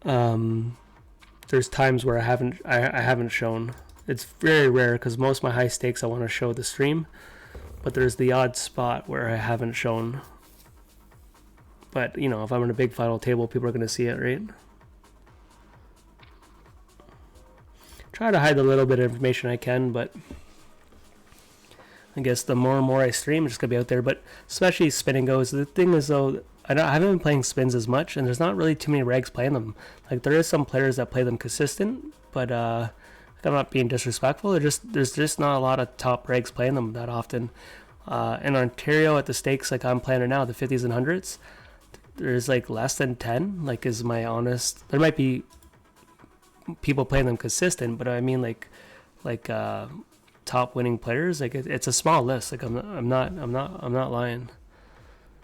there's times where I haven't shown. It's very rare because most of my high stakes I want to show the stream, but there's the odd spot where I haven't shown. But you know, if I'm on a big final table, people are going to see it, right? Try to hide the little bit of information I can, but I guess the more and more I stream, it's just going to be out there. But especially SPIN&GOs, the thing is though, I haven't been playing spins as much, and there's not really too many regs playing them. Like there is some players that play them consistent, but I'm not being disrespectful. There's just not a lot of top regs playing them that often. In Ontario at the stakes like I'm playing it now, the 50s and 100s, there's like less than 10. Like is my honest. There might be people playing them consistent, but I mean like top winning players. Like it's a small list. Like I'm not lying.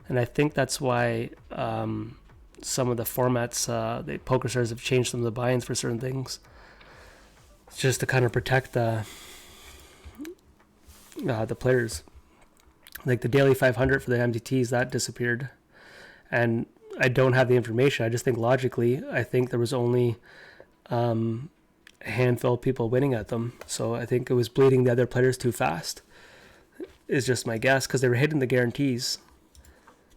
And I think that's why some of the formats, the PokerStars have changed some of the buy-ins for certain things. It's just to kind of protect the players. Like the daily 500 for the MDTs, that disappeared. And I don't have the information. I just think logically, I think there was only a handful of people winning at them. So I think it was bleeding the other players too fast. is just my guess, because they were hitting the guarantees.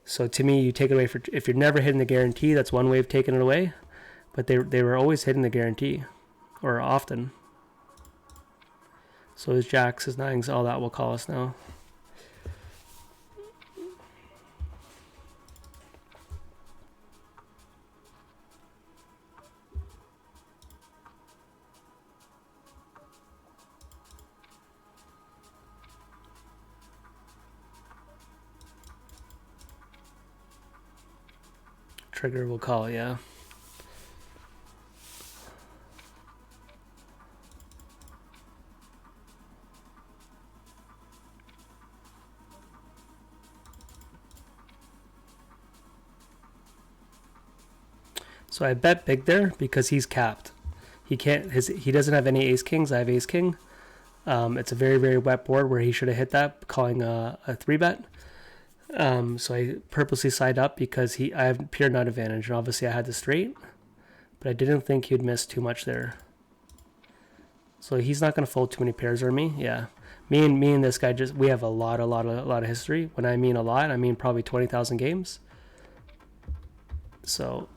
So to me, you take it away if you're never hitting the guarantee, that's one way of taking it away. But they were always hitting the guarantee, or often. So his jacks, his nines, all that will call us now. Trigger will call, yeah. So I bet big there because he's capped. He can't. He doesn't have any ace kings. I have ace king. It's a very, very wet board where he should have hit that, calling a 3-bet. So I purposely side up because I have pure nut advantage, and obviously I had the straight, but I didn't think he'd miss too much there. So he's not going to fold too many pairs on me. Yeah, me and this guy we have a lot of history. When I mean a lot, I mean probably 20,000 games. So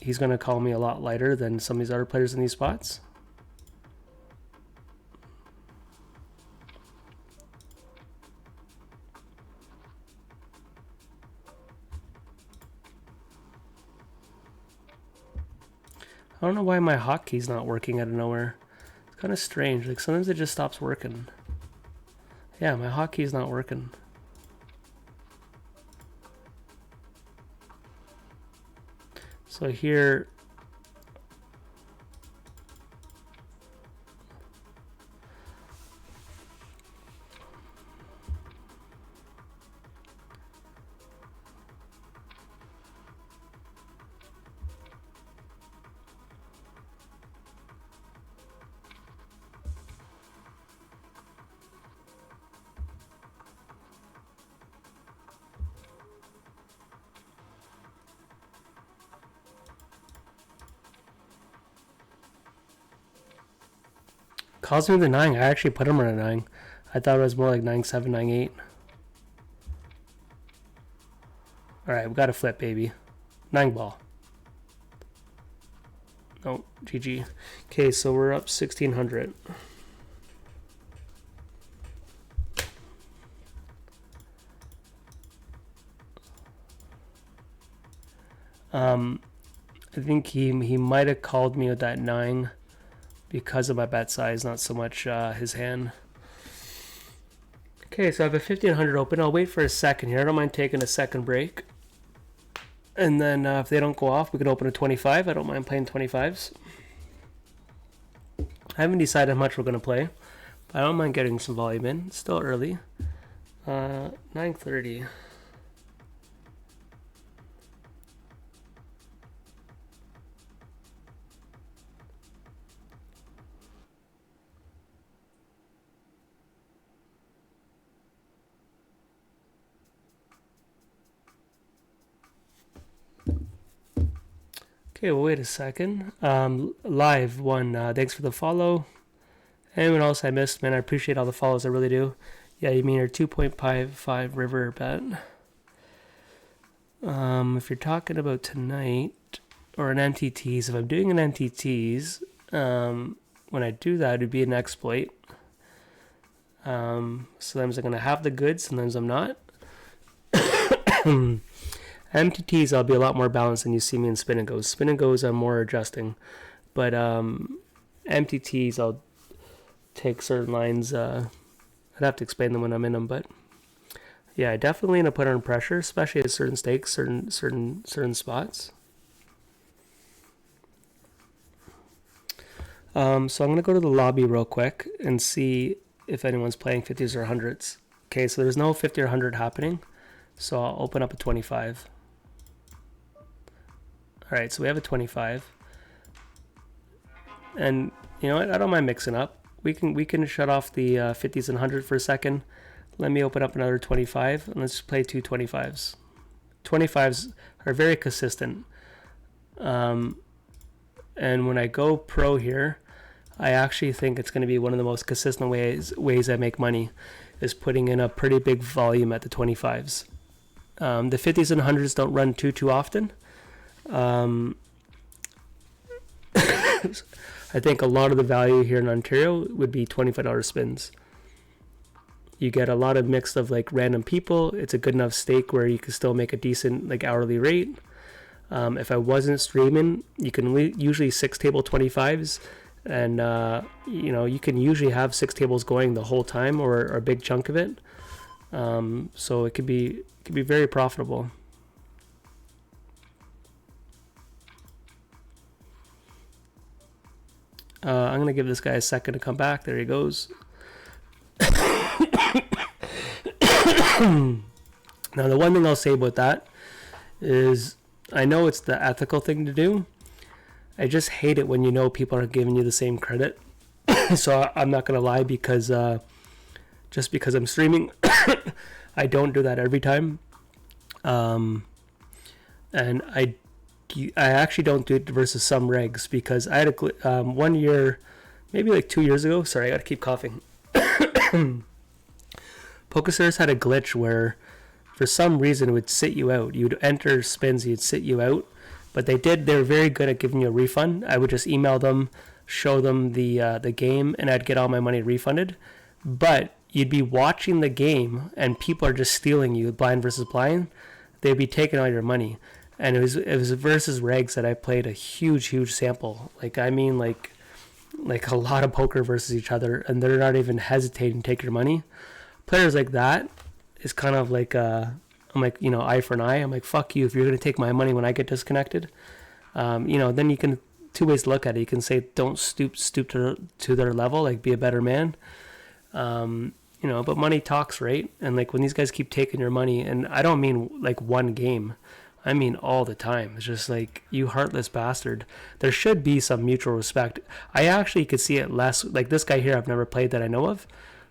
he's going to call me a lot lighter than some of these other players in these spots. I don't know why my hotkey's not working out of nowhere. It's kind of strange. Like sometimes it just stops working. Yeah, my hotkey's not working. So here, calls me the 9. I actually put him on a 9. I thought it was more like 9-7, 9-8. Alright, we got to flip, baby. 9 ball. Oh, GG. Okay, so we're up 1,600. I think he might have called me with that 9 because of my bet size, not so much his hand. Okay, so I have a 1,500 open. I'll wait for a second here. I don't mind taking a second break. And then if they don't go off, we can open a 25. I don't mind playing 25s. I haven't decided how much we're going to play, but I don't mind getting some volume in. It's still early. 9:30. Okay, well, wait a second. Live one. Thanks for the follow. Anyone else I missed, man? I appreciate all the follows. I really do. Yeah, you mean our 2.55 river bet. If you're talking about tonight or an MTTs, if I'm doing an MTTs, when I do that, it'd be an exploit. Sometimes I'm going to have the goods, sometimes I'm not. MTTs, I'll be a lot more balanced than you see me in spin-and-goes. Spin-and-goes, I'm more adjusting. But MTTs, I'll take certain lines. I'd have to explain them when I'm in them. But yeah, I definitely going to put on pressure, especially at certain stakes, certain spots. So I'm going to go to the lobby real quick and see if anyone's playing 50s or 100s. Okay, so there's no 50 or 100 happening. So I'll open up a 25. All right, so we have a 25. And you know what? I don't mind mixing up. We can shut off the 50s and 100 for a second. Let me open up another 25, and let's play two 25s. 25s are very consistent. And when I go pro here, I actually think it's going to be one of the most consistent ways I make money. is putting in a pretty big volume at the 25s. The 50s and 100s don't run too often. I think a lot of the value here in Ontario would be $25 spins. You get a lot of mix of like random people. It's a good enough stake where you can still make a decent like hourly rate. If I wasn't streaming, you can usually 6 table 25s, and you can usually have 6 tables going the whole time or a big chunk of it. So it could be very profitable. I'm gonna give this guy a second to come back. There he goes. Now the one thing I'll say about that is I know it's the ethical thing to do. I just hate it when people are giving you the same credit. So I'm not gonna lie, because just because I'm streaming, I don't do that every time. And I actually don't do it versus some regs, because I had a 1 year, maybe like 2 years ago. Sorry, I gotta keep coughing. PokerStars had a glitch where, for some reason, it would sit you out. You'd enter spins, you'd sit you out. But they were very good at giving you a refund. I would just email them, show them the game, and I'd get all my money refunded. But you'd be watching the game, and people are just stealing you, blind versus blind. They'd be taking all your money. And it was versus regs that I played a huge sample. Like a lot of poker versus each other, and they're not even hesitating to take your money. Players like that is kind of like I'm like, eye for an eye. I'm like, fuck you if you're gonna take my money when I get disconnected. Then you can, two ways to look at it. You can say don't stoop to their level, like be a better man. But money talks, right? And like when these guys keep taking your money, and I don't mean like one game, I mean all the time. It's just like, you heartless bastard. There should be some mutual respect. I actually could see it less. Like this guy here, I've never played that I know of.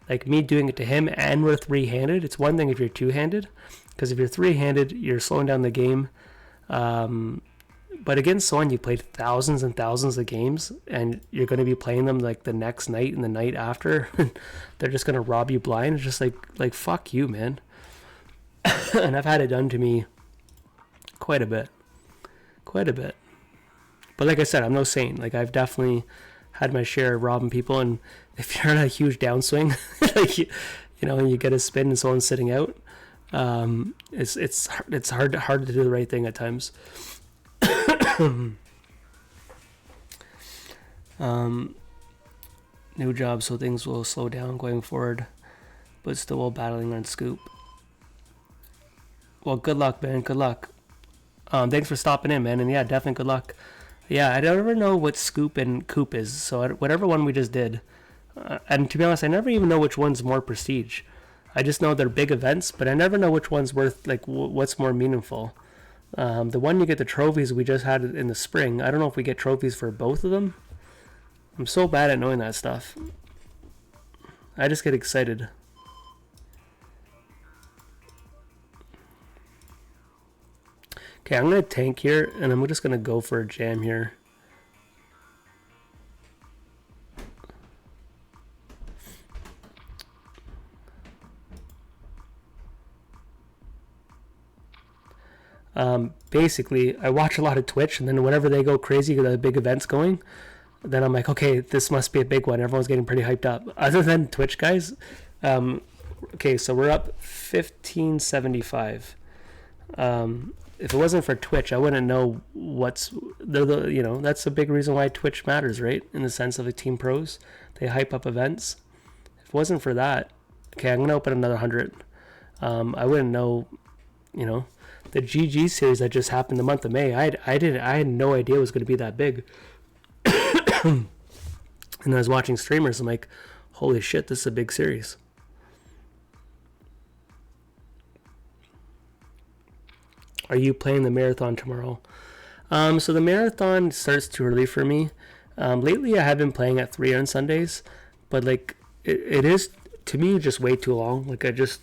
Like me doing it to him, and we're three-handed. It's one thing if you're two-handed, because if you're three-handed, you're slowing down the game. But against someone you played thousands and thousands of games, and you're going to be playing them like the next night and the night after, they're just going to rob you blind. It's just like fuck you, man. And I've had it done to me quite a bit. But like I said, I'm no saint. Like I've definitely had my share of robbing people, and if you're in a huge downswing, like and you get a spin and someone's sitting out, it's hard to do the right thing at times. New job, so things will slow down going forward, but still while battling on Scoop. Well, good luck, man. Good luck. Thanks for stopping in, man. And yeah, definitely good luck. Yeah, I don't ever know what Scoop and Coop is, so whatever one we just did. And to be honest, I never even know which one's more prestige. I just know they're big events, but I never know which one's worth, like, what's more meaningful. The one you get the trophies we just had in the spring, I don't know if we get trophies for both of them. I'm so bad at knowing that stuff. I just get excited. Okay, I'm going to tank here, and I'm just going to go for a jam here. Basically, I watch a lot of Twitch, and then whenever they go crazy, the big events going, then I'm like, okay, this must be a big one. Everyone's getting pretty hyped up. Other than Twitch guys, okay, so we're up 1575. If it wasn't for Twitch, I wouldn't know that's a big reason why Twitch matters, right? In the sense of the team pros, they hype up events. If it wasn't for that, okay, I'm gonna open another 100. I wouldn't know, the GG series that just happened the month of May. I had no idea it was going to be that big. And I was watching streamers. I'm like, holy shit, this is a big series. Are you playing the marathon tomorrow? So the marathon starts too early for me. Lately, I have been playing at 3 on Sundays, but like it is to me just way too long. Like there's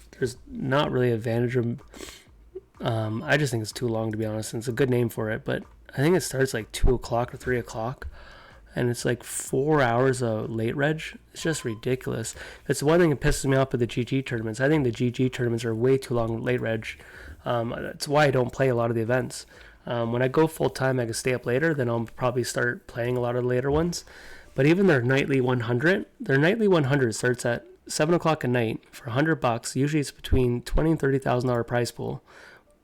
not really advantage of. I just think it's too long, to be honest. And it's a good name for it, but I think it starts like 2 o'clock or 3 o'clock, and it's like 4 hours of late reg. It's just ridiculous. It's one thing that pisses me off with the GG tournaments. I think the GG tournaments are way too long late reg. That's why I don't play a lot of the events. When I go full time, I can stay up later. Then I'll probably start playing a lot of the later ones. But even their nightly 100, starts at 7 o'clock at night for $100. Usually it's between $20,000 and $30,000 prize pool.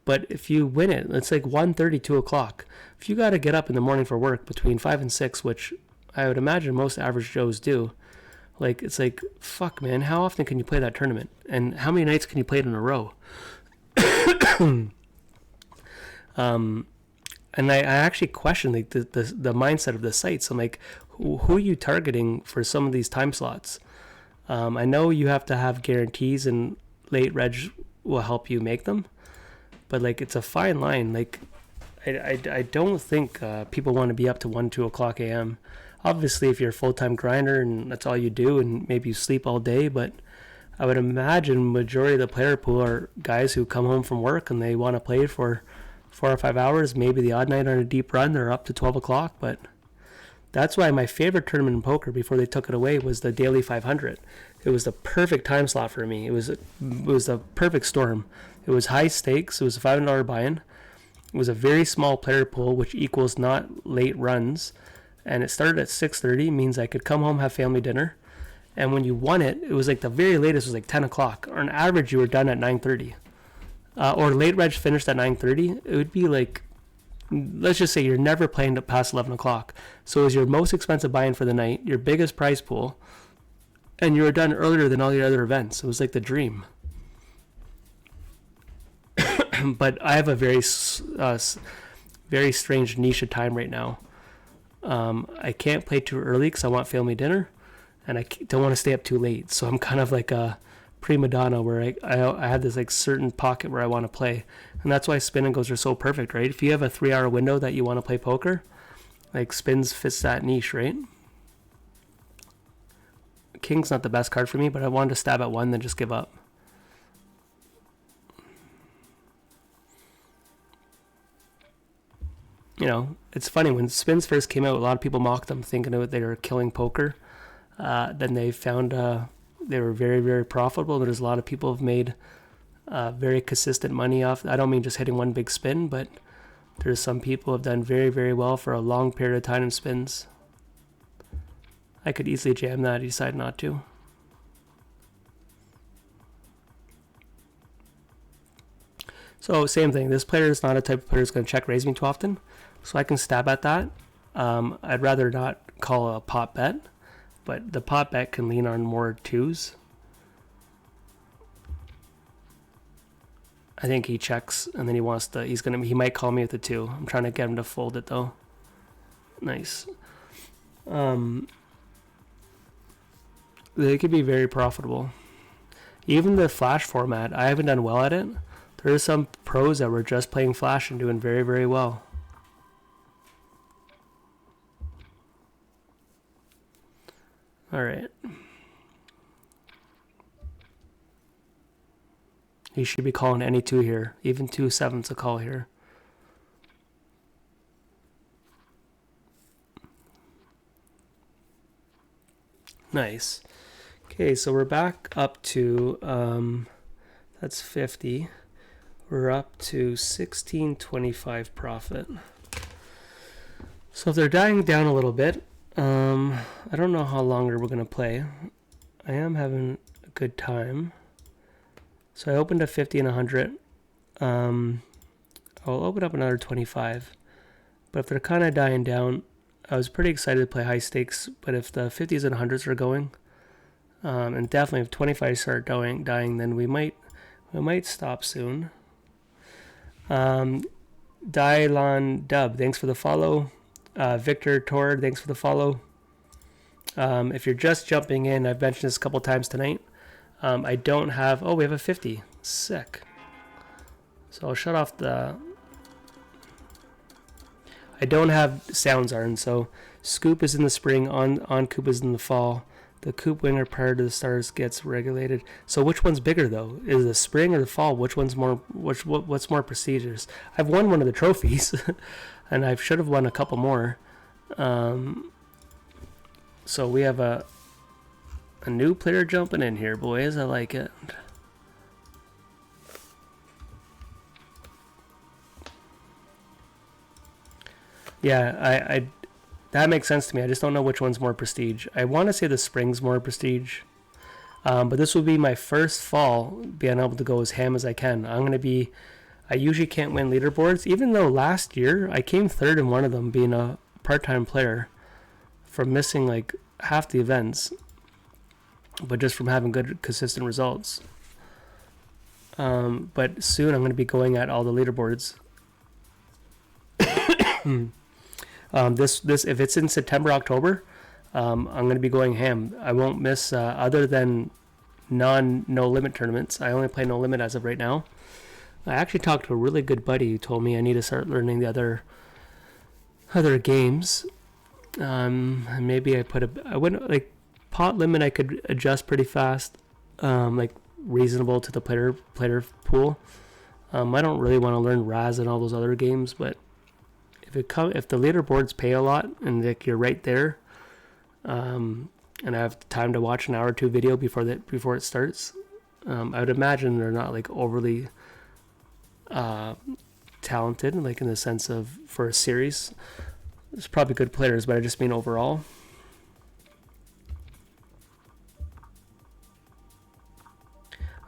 But if you win it, it's like 1:30, 2 o'clock. If you got to get up in the morning for work between 5 and 6, which I would imagine most average Joes do, like, it's like, fuck, man, how often can you play that tournament? And how many nights can you play it in a row? And I actually question like the mindset of the sites. I'm like, who are you targeting for some of these time slots? I know you have to have guarantees, and late reg will help you make them, but like, it's a fine line. Like, I don't think people want to be up to 1, 2 o'clock a.m. Obviously, if you're a full-time grinder and that's all you do, and maybe you sleep all day, but I would imagine majority of the player pool are guys who come home from work and they want to play for 4 or 5 hours. Maybe the odd night on a deep run, they're up to 12 o'clock. But that's why my favorite tournament in poker before they took it away was the daily 500. It was the perfect time slot for me. It was a perfect storm. It was high stakes. It was a $500 buy-in. It was a very small player pool, which equals not late runs. And it started at 6:30, means I could come home, have family dinner. And when you won it, it was like the very latest was like 10 o'clock. Or on average, you were done at 9:30. Or late reg finished at 9:30. It would be like, let's just say you're never playing past 11 o'clock. So it was your most expensive buy-in for the night, your biggest prize pool, and you were done earlier than all the other events. It was like the dream. But I have a very strange niche of time right now. I can't play too early because I want family dinner, and I don't want to stay up too late. So I'm kind of like a primadonna where I have this like certain pocket where I want to play, and that's why spin-and-goes are so perfect, right? If you have a 3-hour window that you want to play poker, like spins fits that niche, right? King's not the best card for me, but I wanted to stab at 1 then just give up. You know, it's funny, when spins first came out, a lot of people mocked them thinking they were killing poker. Then they found they were very, very profitable. There's a lot of people who have made very consistent money off. I don't mean just hitting one big spin, but there's some people who have done very, very well for a long period of time in spins. I could easily jam that, I decide not to. So same thing, this player is not a type of player who's going to check raise me too often, so I can stab at that. I'd rather not call a pot bet, but the pot bet can lean on more twos. I think he checks and then he might call me with the 2. I'm trying to get him to fold it though. Nice. They could be very profitable. Even the flash format, I haven't done well at it. There are some pros that were just playing flash and doing very, very well. All right. He should be calling any 2 here. Even 2-7's a call here. Nice. Okay, so we're back up to, that's 50. We're up to 1625 profit. So if they're dying down a little bit, I don't know how longer we're going to play. I am having a good time. So I opened at 50 and 100. I'll open up another 25. But if they're kind of dying down, I was pretty excited to play high stakes. But if the 50s and 100s are going, and definitely if 25s start dying, then we might stop soon. Dylan Dub, thanks for the follow. Victor Tor, thanks for the follow. If you're just jumping in, I've mentioned this a couple times tonight. I don't have... Oh, we have a 50. Sick. So I'll shut off the... I don't have sounds on, so scoop is in the spring, on coop is in the fall. The coop winger prior to the stars gets regulated. So which one's bigger though? Is the spring or the fall? Which one's more? What's more prestigious? I've won one of the trophies, and I should have won a couple more. So we have a new player jumping in here, boys. I like it. Yeah, I that makes sense to me. I just don't know which one's more prestige. I want to say the spring's more prestige. But this will be my first fall being able to go as ham as I can. I usually can't win leaderboards, even though last year I came third in one of them being a part-time player from missing like half the events, but just from having good, consistent results. But soon I'm going to be going at all the leaderboards. This if it's in September, October, I'm going to be going ham. I won't miss other than no limit tournaments. I only play no limit as of right now. I actually talked to a really good buddy who told me I need to start learning the other games. And maybe I wouldn't like pot limit. I could adjust pretty fast, like reasonable to the player pool. I don't really want to learn Raz and all those other games, but if the leaderboards pay a lot and like you're right there, and I have time to watch an hour or two video before it starts, I would imagine they're not like overly talented, like in the sense of for a series. There's probably good players, but I just mean overall.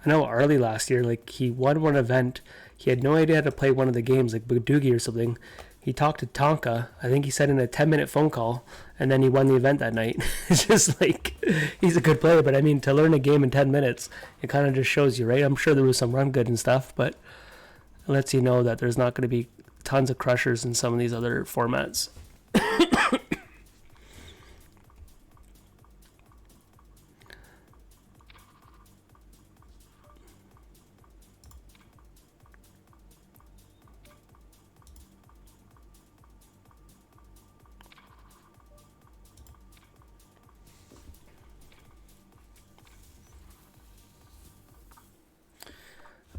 I know Arlie last year, like he won one event. He had no idea how to play one of the games, like Badoogie or something. He talked to Tonka. I think he said in a 10-minute phone call, and then he won the event that night. It's just like, he's a good player, but I mean, to learn a game in 10 minutes, it kind of just shows you, right? I'm sure there was some run good and stuff, but it lets you know that there's not going to be tons of crushers in some of these other formats.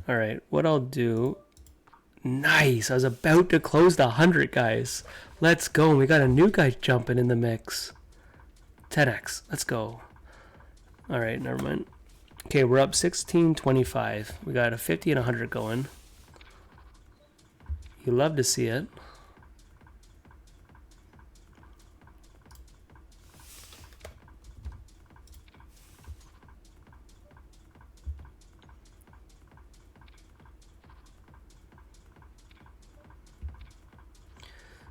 All right, what I'll do. Nice. I was about to close the 100, guys. Let's go. We got a new guy jumping in the mix. 10x. Let's go. All right, never mind. Okay, we're up 16.25. We got a 50 and 100 going. You love to see it.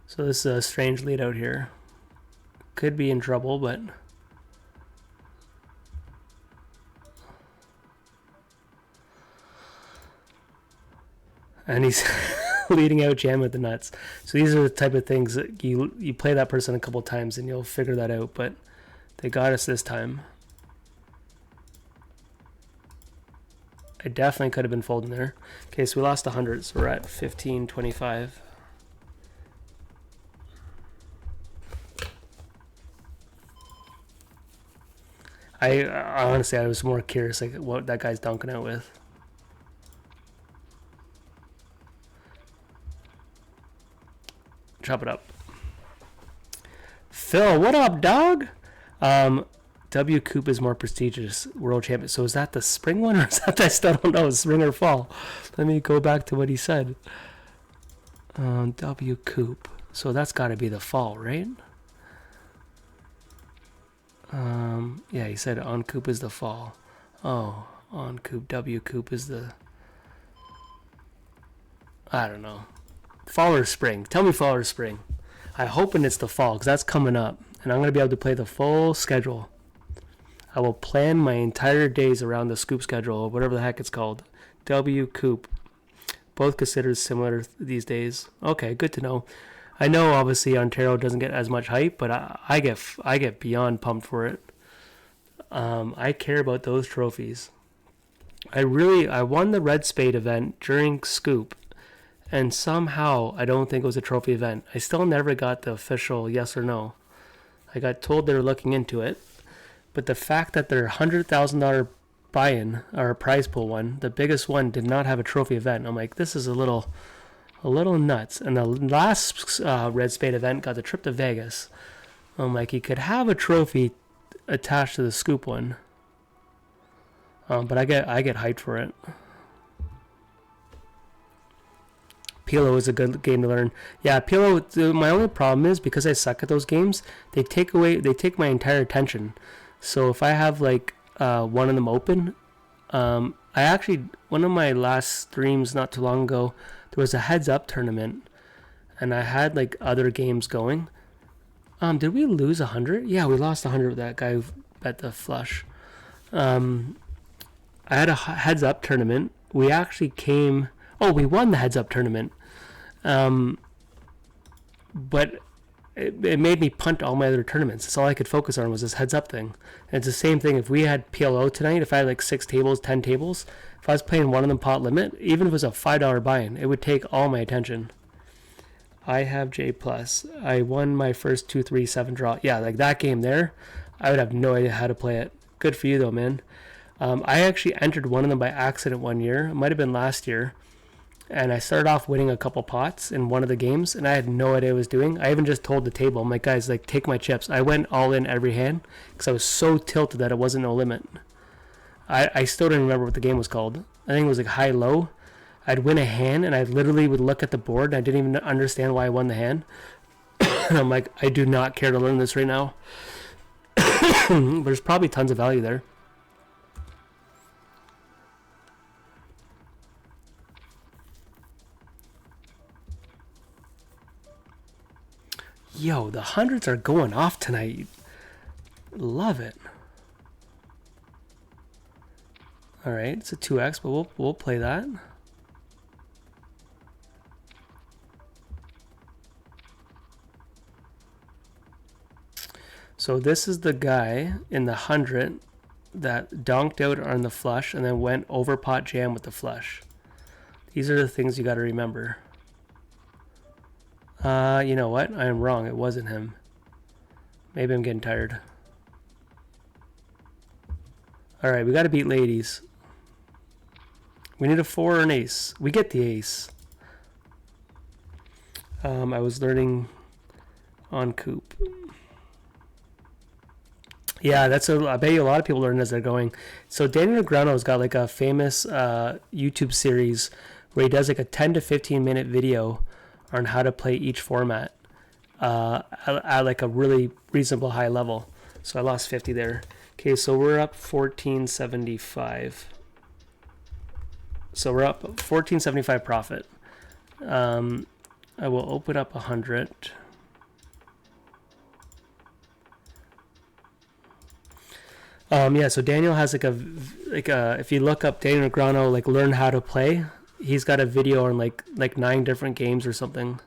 So this is a strange lead out here. Could be in trouble, but... And he's leading out jam with the nuts. So these are the type of things that you play that person a couple times and you'll figure that out, but they got us this time. I definitely could have been folding there. Okay, so we lost 100, so we're at 15.25. I honestly, I was more curious like what that guy's dunking out with. Chop it up. Phil, what up, dog? W Coop is more prestigious world champion. So is that the spring one or is that I still don't know, spring or fall? Let me go back to what he said. W Coop. So that's got to be the fall, right? Yeah, he said on Coop is the fall. Oh, on Coop, W Coop is the... I don't know. Fall or spring? Tell me fall or spring. I'm hoping it's the fall because that's coming up. And I'm going to be able to play the full schedule. I will plan my entire days around the Scoop schedule, or whatever the heck it's called. W Coop. Both considered similar these days. Okay, good to know. I know obviously Ontario doesn't get as much hype, but I get beyond pumped for it. I care about those trophies. I won the Red Spade event during Scoop, and somehow I don't think it was a trophy event. I still never got the official yes or no. I got told they were looking into it, but the fact that their $100,000 buy-in or prize pool one, the biggest one, did not have a trophy event. I'm like, this is a little nuts. And the last Red Spade event got the trip to Vegas. I'm like, he could have a trophy attached to the scoop one. But I get hyped for it. PLO is a good game to learn. Yeah, PLO. My only problem is because I suck at those games, they take my entire attention. So if I have like one of them open, I actually, one of my last streams not too long ago, there was a heads up tournament, and I had like other games going. Did we lose 100? Yeah, we lost 100 with that guy who bet the flush. I had a heads up tournament. We actually came. Oh, we won the heads up tournament. But it made me punt all my other tournaments. That's all I could focus on was this heads up thing. And it's the same thing if we had PLO tonight. If I had like 6 tables, 10 tables, if I was playing one of them pot limit, even if it was a $5 buy-in, it would take all my attention. I have J plus. I won my first 2-3-7 draw. Yeah, like that game there, I would have no idea how to play it. Good for you though, man. I actually entered one of them by accident one year. It might have been last year. And I started off winning a couple pots in one of the games, and I had no idea what I was doing. I even just told the table, I'm like, guys, like, take my chips. I went all in every hand because I was so tilted that it wasn't no limit. I still don't remember what the game was called. I think it was like high-low. I'd win a hand, and I literally would look at the board, and I didn't even understand why I won the hand. And I'm like, I do not care to learn this right now. There's probably tons of value there. Yo, the hundreds are going off tonight. Love it. All right, it's a 2x, but we'll play that. So this is the guy in the 100 that donked out on the flush and then went over pot jam with the flush. These are the things you got to remember. You know what? I am wrong. It wasn't him. Maybe I'm getting tired. Alright, we got to beat ladies. We need a 4 or an ace. We get the ace. I was learning on Coop. Yeah, I bet you a lot of people learn as they're going. So Daniel Negreanu's got like a famous YouTube series where he does like a 10 to 15 minute video on how to play each format at like a really reasonable high level. So I lost 50 there. Okay, so we're up 1475. So we're up 1475 profit. I will open up 100. Yeah, so Daniel has like a if you look up Daniel Negreanu, like learn how to play, he's got a video on like 9 different games or something.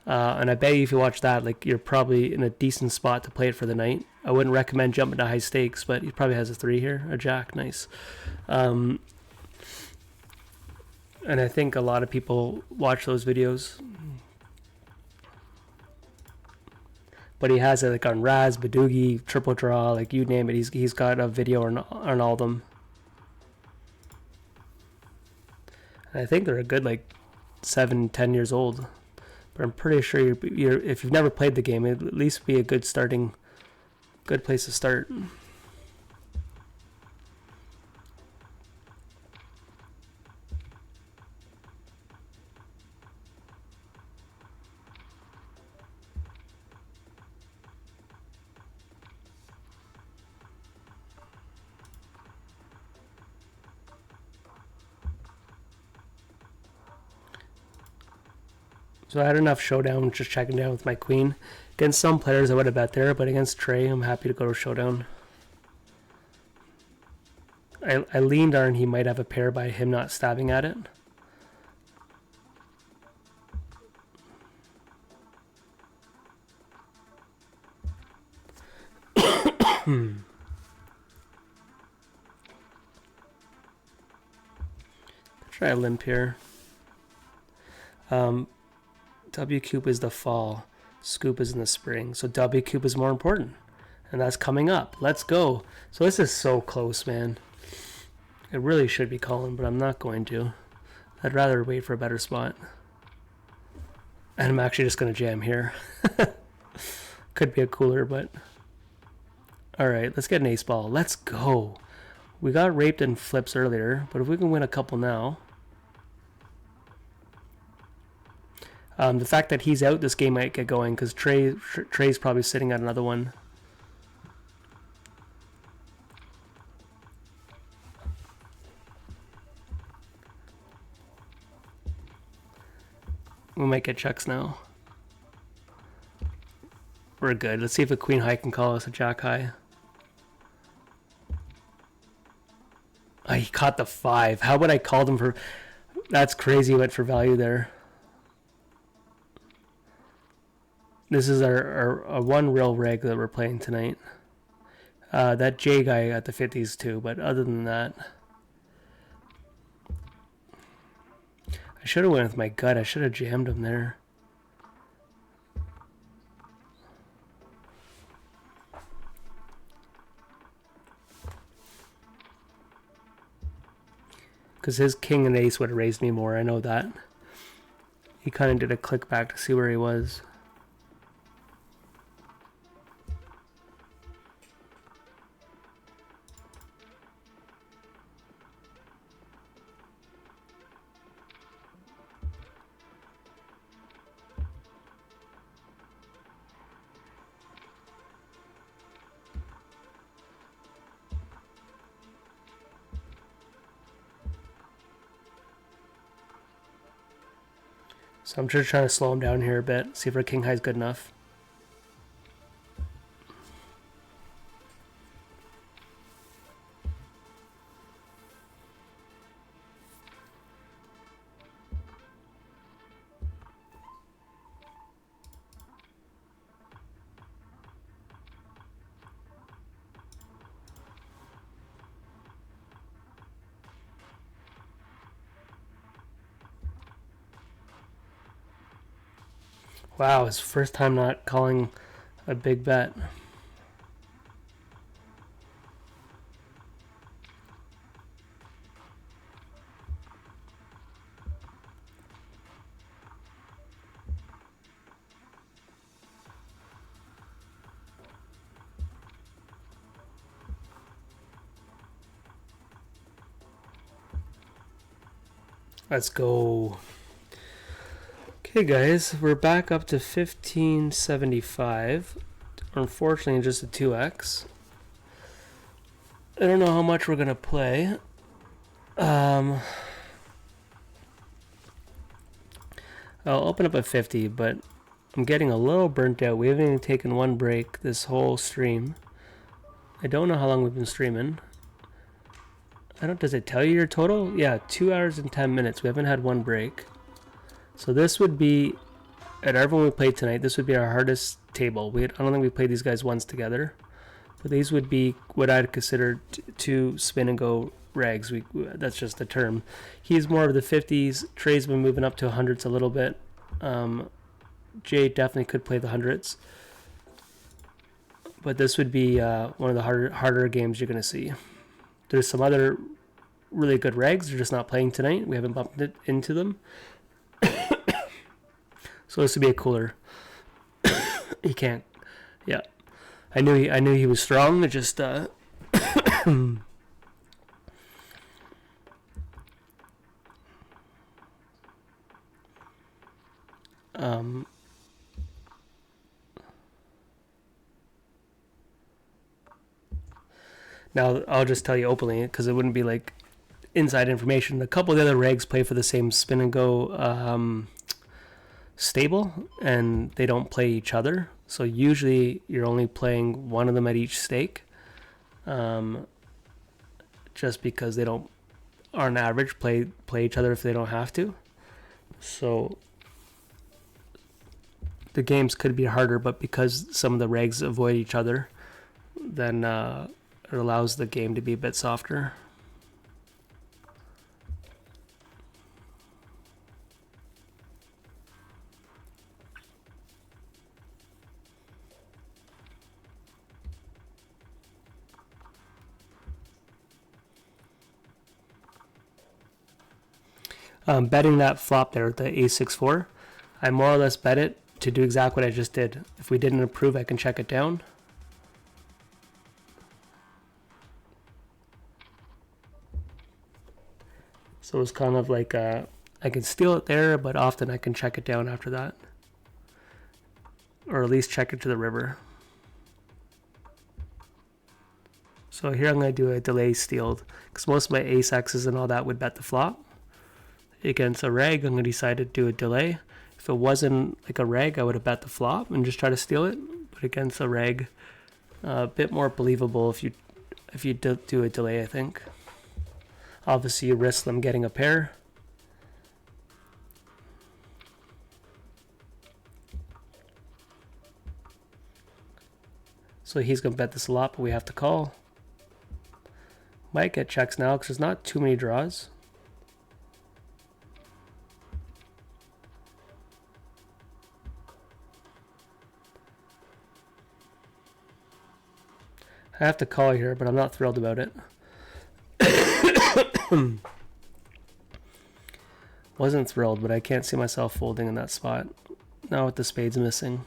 And I bet you if you watch that, like you're probably in a decent spot to play it for the night. I wouldn't recommend jumping to high stakes, but he probably has a 3 here, a jack, nice. And I think a lot of people watch those videos. But he has it like on Raz, Badoogie, Triple Draw, like you name it. He's got a video on all of them. And I think they're a good like 7-10 years old. But I'm pretty sure you're if you've never played the game, it'd at least be a good place to start. So I had enough showdown, just checking down with my queen. Against some players I would have bet there, but against Trey, I'm happy to go to showdown. I leaned on he might have a pair by him not stabbing at it. Try a limp here. W Coop is the fall. Scoop is in the spring. So W Coop is more important. And that's coming up. Let's go. So this is so close, man. I really should be calling, but I'm not going to. I'd rather wait for a better spot. And I'm actually just going to jam here. Could be a cooler, but... Alright, let's get an ace ball. Let's go. We got raped in flips earlier, but if we can win a couple now... the fact that he's out, this game might get going, because Trey's probably sitting at another one. We might get checks now. We're good. Let's see if a queen high can call us a jack high. Oh, he caught the 5. How would I call him for... That's crazy, went for value there. This is our one real reg that we're playing tonight. That J guy at the 50s too, but other than that... I should have went with my gut. I should have jammed him there. Because his king and ace would have raised me more, I know that. He kind of did a click back to see where he was. So I'm just trying to slow him down here a bit, see if our king high is good enough. Wow, his first time not calling a big bet. Let's go. Okay guys, we're back up to 1575. Unfortunately just a 2x. I don't know how much we're gonna play. I'll open up at 50, but I'm getting a little burnt out. We haven't even taken one break this whole stream. I don't know how long we've been streaming. Does it tell you your total? Yeah, 2 hours and 10 minutes. We haven't had one break. So this would be, at everyone we played tonight, this would be our hardest table. I don't think we played these guys once together. But these would be what I'd consider two spin and go regs. That's just the term. He's more of the 50s. Trey's been moving up to 100s a little bit. Jay definitely could play the 100s. But this would be one of the harder games you're going to see. There's some other really good regs. They're just not playing tonight. We haven't bumped it into them. So this would be a cooler. He can't. Yeah, I knew he was strong. It just Now I'll just tell you openly because it wouldn't be like inside information. A couple of the other regs play for the same spin and go stable, and they don't play each other. So usually you're only playing one of them at each stake, just because they don't, on average, play each other if they don't have to. So the games could be harder, but because some of the regs avoid each other, then it allows the game to be a bit softer. Betting that flop there with the a6-4, I more or less bet it to do exactly what I just did. If we didn't approve, I can check it down. So it's kind of like I can steal it there, but often I can check it down after that. Or at least check it to the river. So here I'm going to do a delay stealed, because most of my ace X's and all that would bet the flop. Against a reg, I'm going to decide to do a delay. If it wasn't like a reg, I would have bet the flop and just try to steal it. But against a reg, a bit more believable if you do a delay, I think. Obviously, you risk them getting a pair. So he's going to bet this a lot, but we have to call. Might get checks now because there's not too many draws. I have to call here, but I'm not thrilled about it. Wasn't thrilled, but I can't see myself folding in that spot. Now with the spades missing.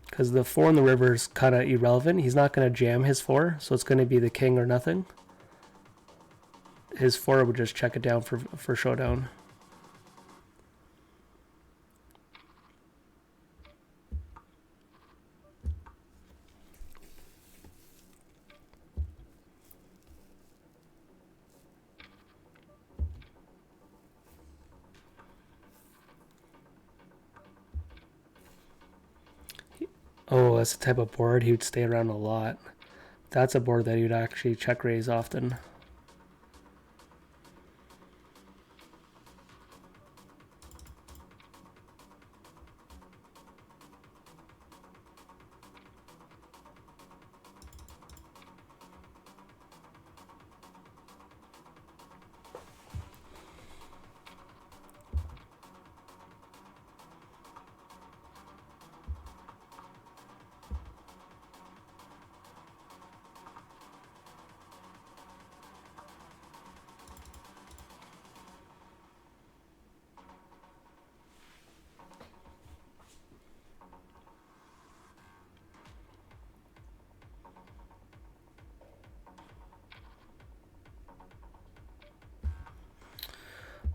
Because the 4 in the river is kind of irrelevant. He's not going to jam his 4, so it's going to be the king or nothing. His 4 would just check it down for showdown. Oh, that's the type of board he would stay around a lot. That's a board that he would actually check raise often.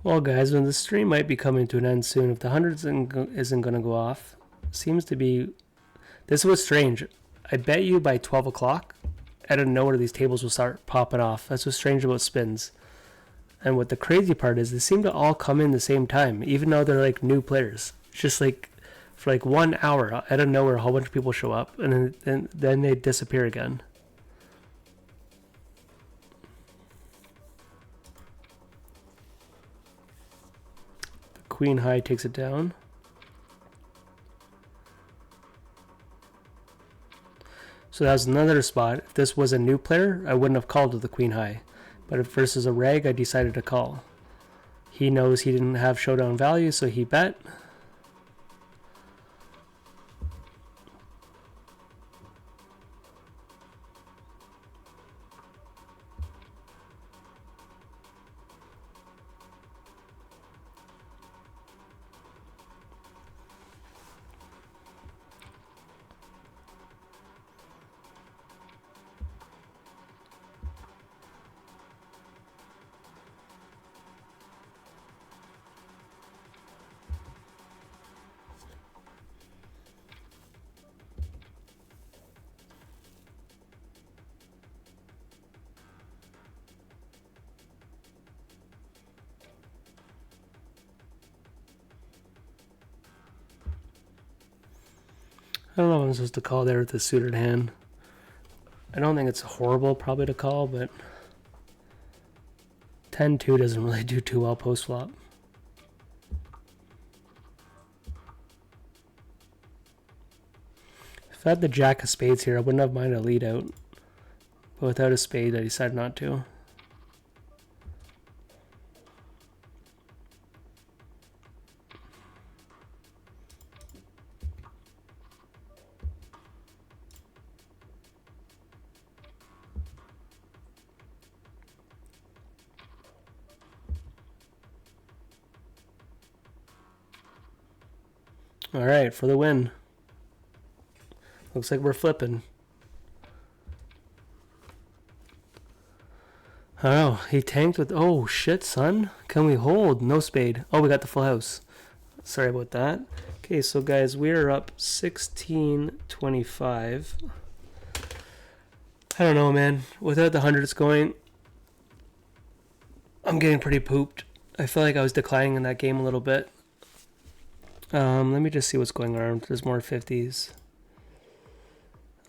Well, guys, when the stream might be coming to an end soon, if the hundreds isn't going to go off, seems to be... This was strange. I bet you by 12 o'clock, out of nowhere, these tables will start popping off. That's what's strange about spins. And what the crazy part is, they seem to all come in the same time, even though they're like new players. It's just like, for like 1 hour, out of nowhere, a whole bunch of people show up, and then they disappear again. Queen high takes it down. So that was another spot. If this was a new player, I wouldn't have called with the queen high. But if versus a reg, I decided to call. He knows he didn't have showdown value, so he bet. I don't know if I'm supposed to call there with the suited hand. I don't think it's horrible probably to call, but 10-2 doesn't really do too well post-flop. If I had the jack of spades here, I wouldn't have minded a lead out. But without a spade, I decided not to. All right, for the win. Looks like we're flipping. Oh, he tanked with... Oh, shit, son. Can we hold? No spade. Oh, we got the full house. Sorry about that. Okay, so guys, we are up 16-25. I don't know, man. Without the hundreds going, I'm getting pretty pooped. I feel like I was declining in that game a little bit. Let me just see what's going on. There's more 50s.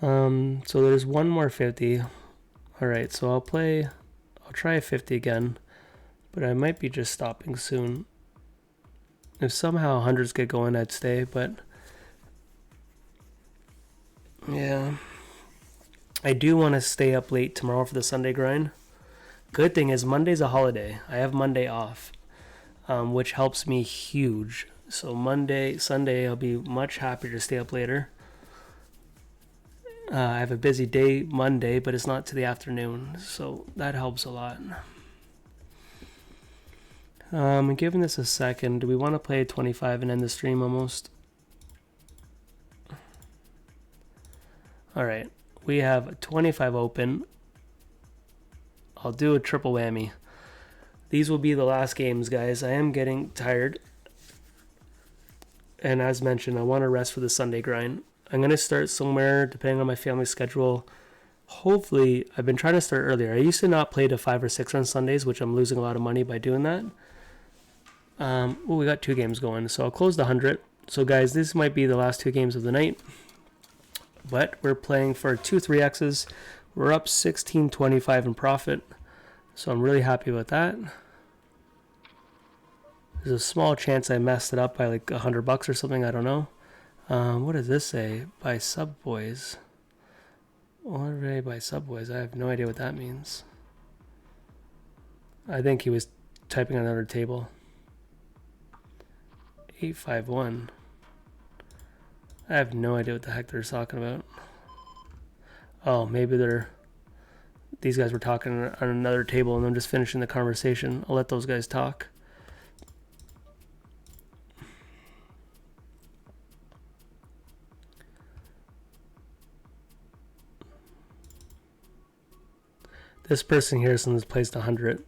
So there's one more 50. Alright, so I'll try a 50 again. But I might be just stopping soon. If somehow hundreds get going, I'd stay, but... Yeah. I do want to stay up late tomorrow for the Sunday grind. Good thing is Monday's a holiday. I have Monday off, which helps me huge. So Sunday, I'll be much happier to stay up later. I have a busy day Monday, but it's not to the afternoon, so that helps a lot. Giving this a second. Do we want to play 25 and end the stream almost? Alright, we have 25 open. I'll do a triple whammy. These will be the last games, guys. I am getting tired. And as mentioned, I want to rest for the Sunday grind. I'm going to start somewhere, depending on my family schedule. Hopefully, I've been trying to start earlier. I used to not play to 5 or 6 on Sundays, which I'm losing a lot of money by doing that. We got 2 games going, so I'll close the 100. So guys, this might be the last 2 games of the night. But we're playing for 2 3Xs. We're up 16-25 in profit. So I'm really happy with that. There's a small chance I messed it up by like $100 or something. I don't know. What does this say? By Subboys. Already by Subboys. I have no idea what that means. I think he was typing on another table. 851. I have no idea what the heck they're talking about. Oh, maybe these guys were talking on another table and I'm just finishing the conversation. I'll let those guys talk. This person here has placed 100,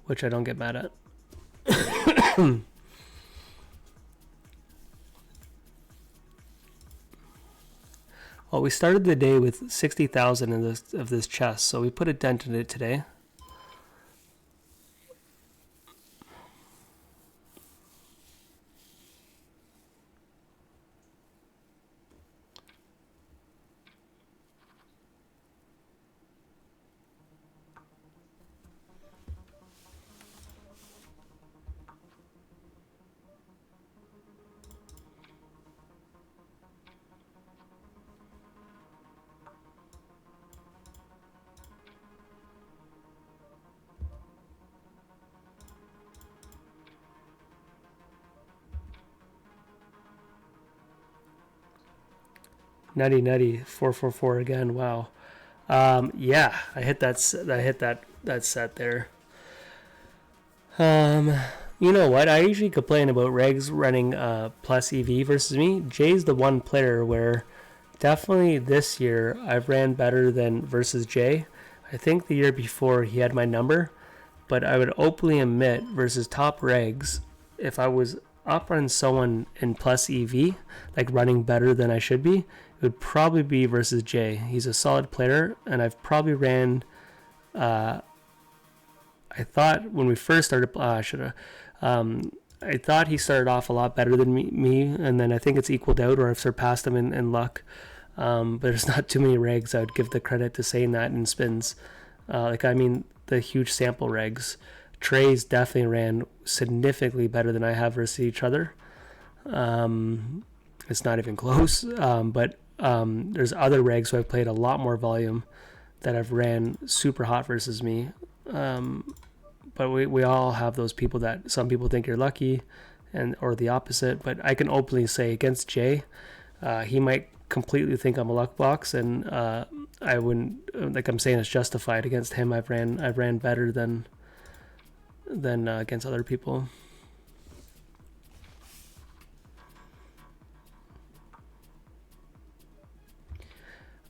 which I don't get mad at. Well, we started the day with 60,000 of this chest, so we put a dent in it today. Nutty 444 again. Wow. Yeah, I hit that set there. You know what? I usually complain about regs running plus EV versus me. Jay's the one player where definitely this year I've ran better than versus Jay. I think the year before he had my number, but I would openly admit versus top regs, if I was up on someone in plus EV, like running better than I should be, it would probably be versus Jay. He's a solid player, and I've probably ran... I thought when we first started... I thought he started off a lot better than me, and then I think it's equaled out, or I've surpassed him in luck. But there's not too many regs I would give the credit to saying that in spins. The huge sample regs. Trey's definitely ran significantly better than I have versus each other. It's not even close. But there's other regs who I've played a lot more volume that have ran super hot versus me. But we all have those people that some people think you're lucky, or the opposite. But I can openly say against Jay, he might completely think I'm a luck box, and I wouldn't, like I'm saying, it's justified. Against him, I've ran better than against other people.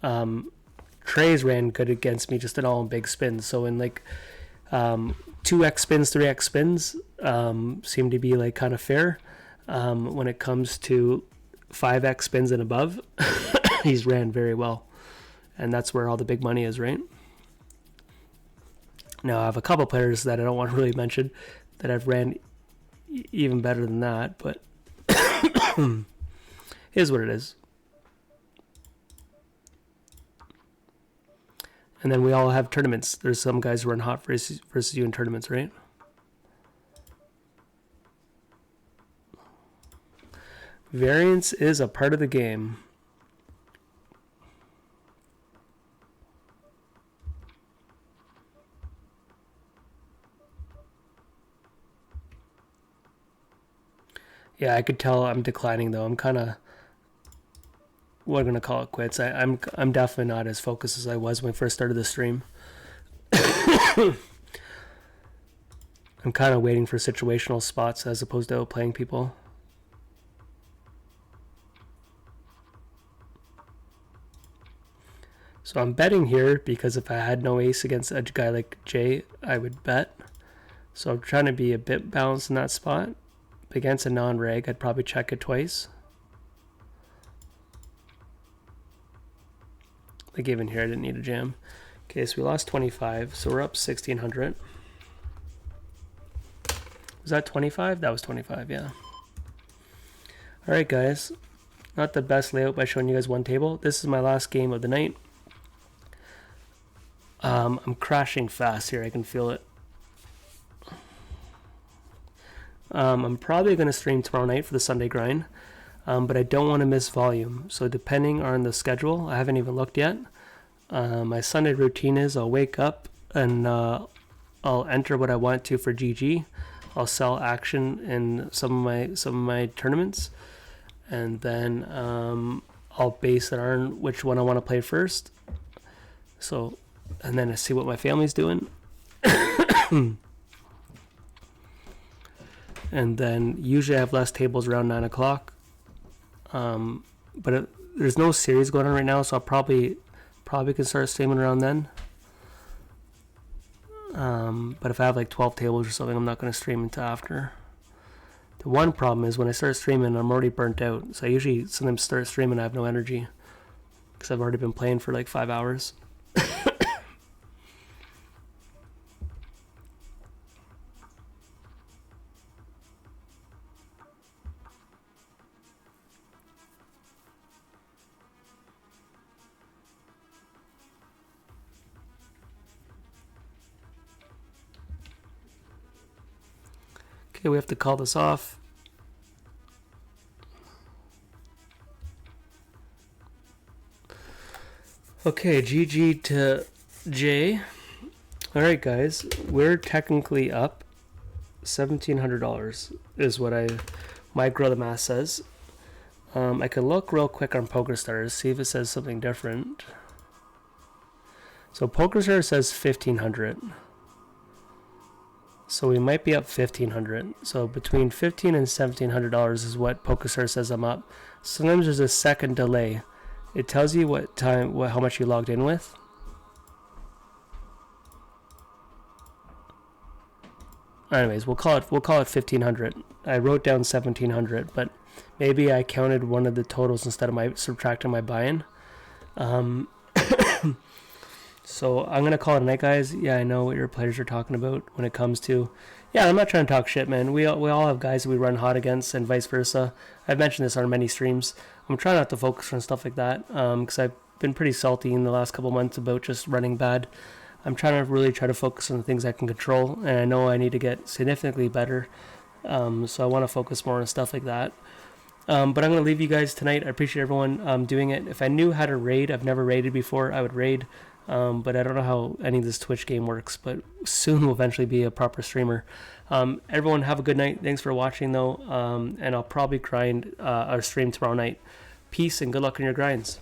Trays ran good against me just in all in big spins. So in like 2x spins, 3x spins seem to be like kind of fair. When it comes to 5x spins and above, he's ran very well. And that's where all the big money is, right? Now, I have a couple players that I don't want to really mention that I've ran even better than that, but is what it is. And then we all have tournaments. There's some guys who run hot versus you in tournaments, right? Variance is a part of the game. Yeah, I could tell I'm declining though. I'm kind of, we're gonna call it quits. I'm definitely not as focused as I was when I first started the stream. I'm kind of waiting for situational spots as opposed to outplaying people. So I'm betting here because if I had no ace against a guy like Jay, I would bet. So I'm trying to be a bit balanced in that spot. Against a non-reg, I'd probably check it twice. Like even here, I didn't need a jam. Okay, so we lost 25, so we're up 1,600. Was that 25? That was 25, yeah. All right, guys. Not the best layout by showing you guys one table. This is my last game of the night. I'm crashing fast here. I can feel it. I'm probably going to stream tomorrow night for the Sunday grind, but I don't want to miss volume. So depending on the schedule, I haven't even looked yet. My Sunday routine is I'll wake up and I'll enter what I want to for GG. I'll sell action in some of my tournaments, and then I'll base it on which one I want to play first. So, and then I see what my family's doing. And then usually I have less tables around 9 o'clock. But there's no series going on right now, so I'll probably can start streaming around then. But if I have like 12 tables or something, I'm not going to stream until after. The one problem is when I start streaming, I'm already burnt out. So I usually sometimes start streaming, I have no energy because I've already been playing for like 5 hours. Okay, we have to call this off. Okay, GG to Jay. Alright guys, we're technically up $1,700 is what my Grow the Math says. I can look real quick on PokerStars, see if it says something different. So PokerStars says 1,500. So we might be up 1,500. So between $1,500 and $1,700 is what PokerStars says I'm up. Sometimes there's a second delay. It tells you what time, how much you logged in with. Anyways, we'll call it 1,500. I wrote down 1,700, but maybe I counted one of the totals instead of subtracting my buy-in. So I'm gonna call it a night, guys. Yeah, I know what your players are talking about when it comes to. Yeah, I'm not trying to talk shit, man. We all have guys that we run hot against, and vice versa. I've mentioned this on many streams. I'm trying not to focus on stuff like that, because I've been pretty salty in the last couple months about just running bad. I'm trying to really focus on the things I can control, and I know I need to get significantly better. So I want to focus more on stuff like that. But I'm going to leave you guys tonight. I appreciate everyone doing it. If I knew how to raid, I've never raided before, I would raid. But I don't know how any of this Twitch game works, but soon we'll eventually be a proper streamer. Everyone have a good night. Thanks for watching though. And I'll probably grind or stream tomorrow night. Peace and good luck in your grinds.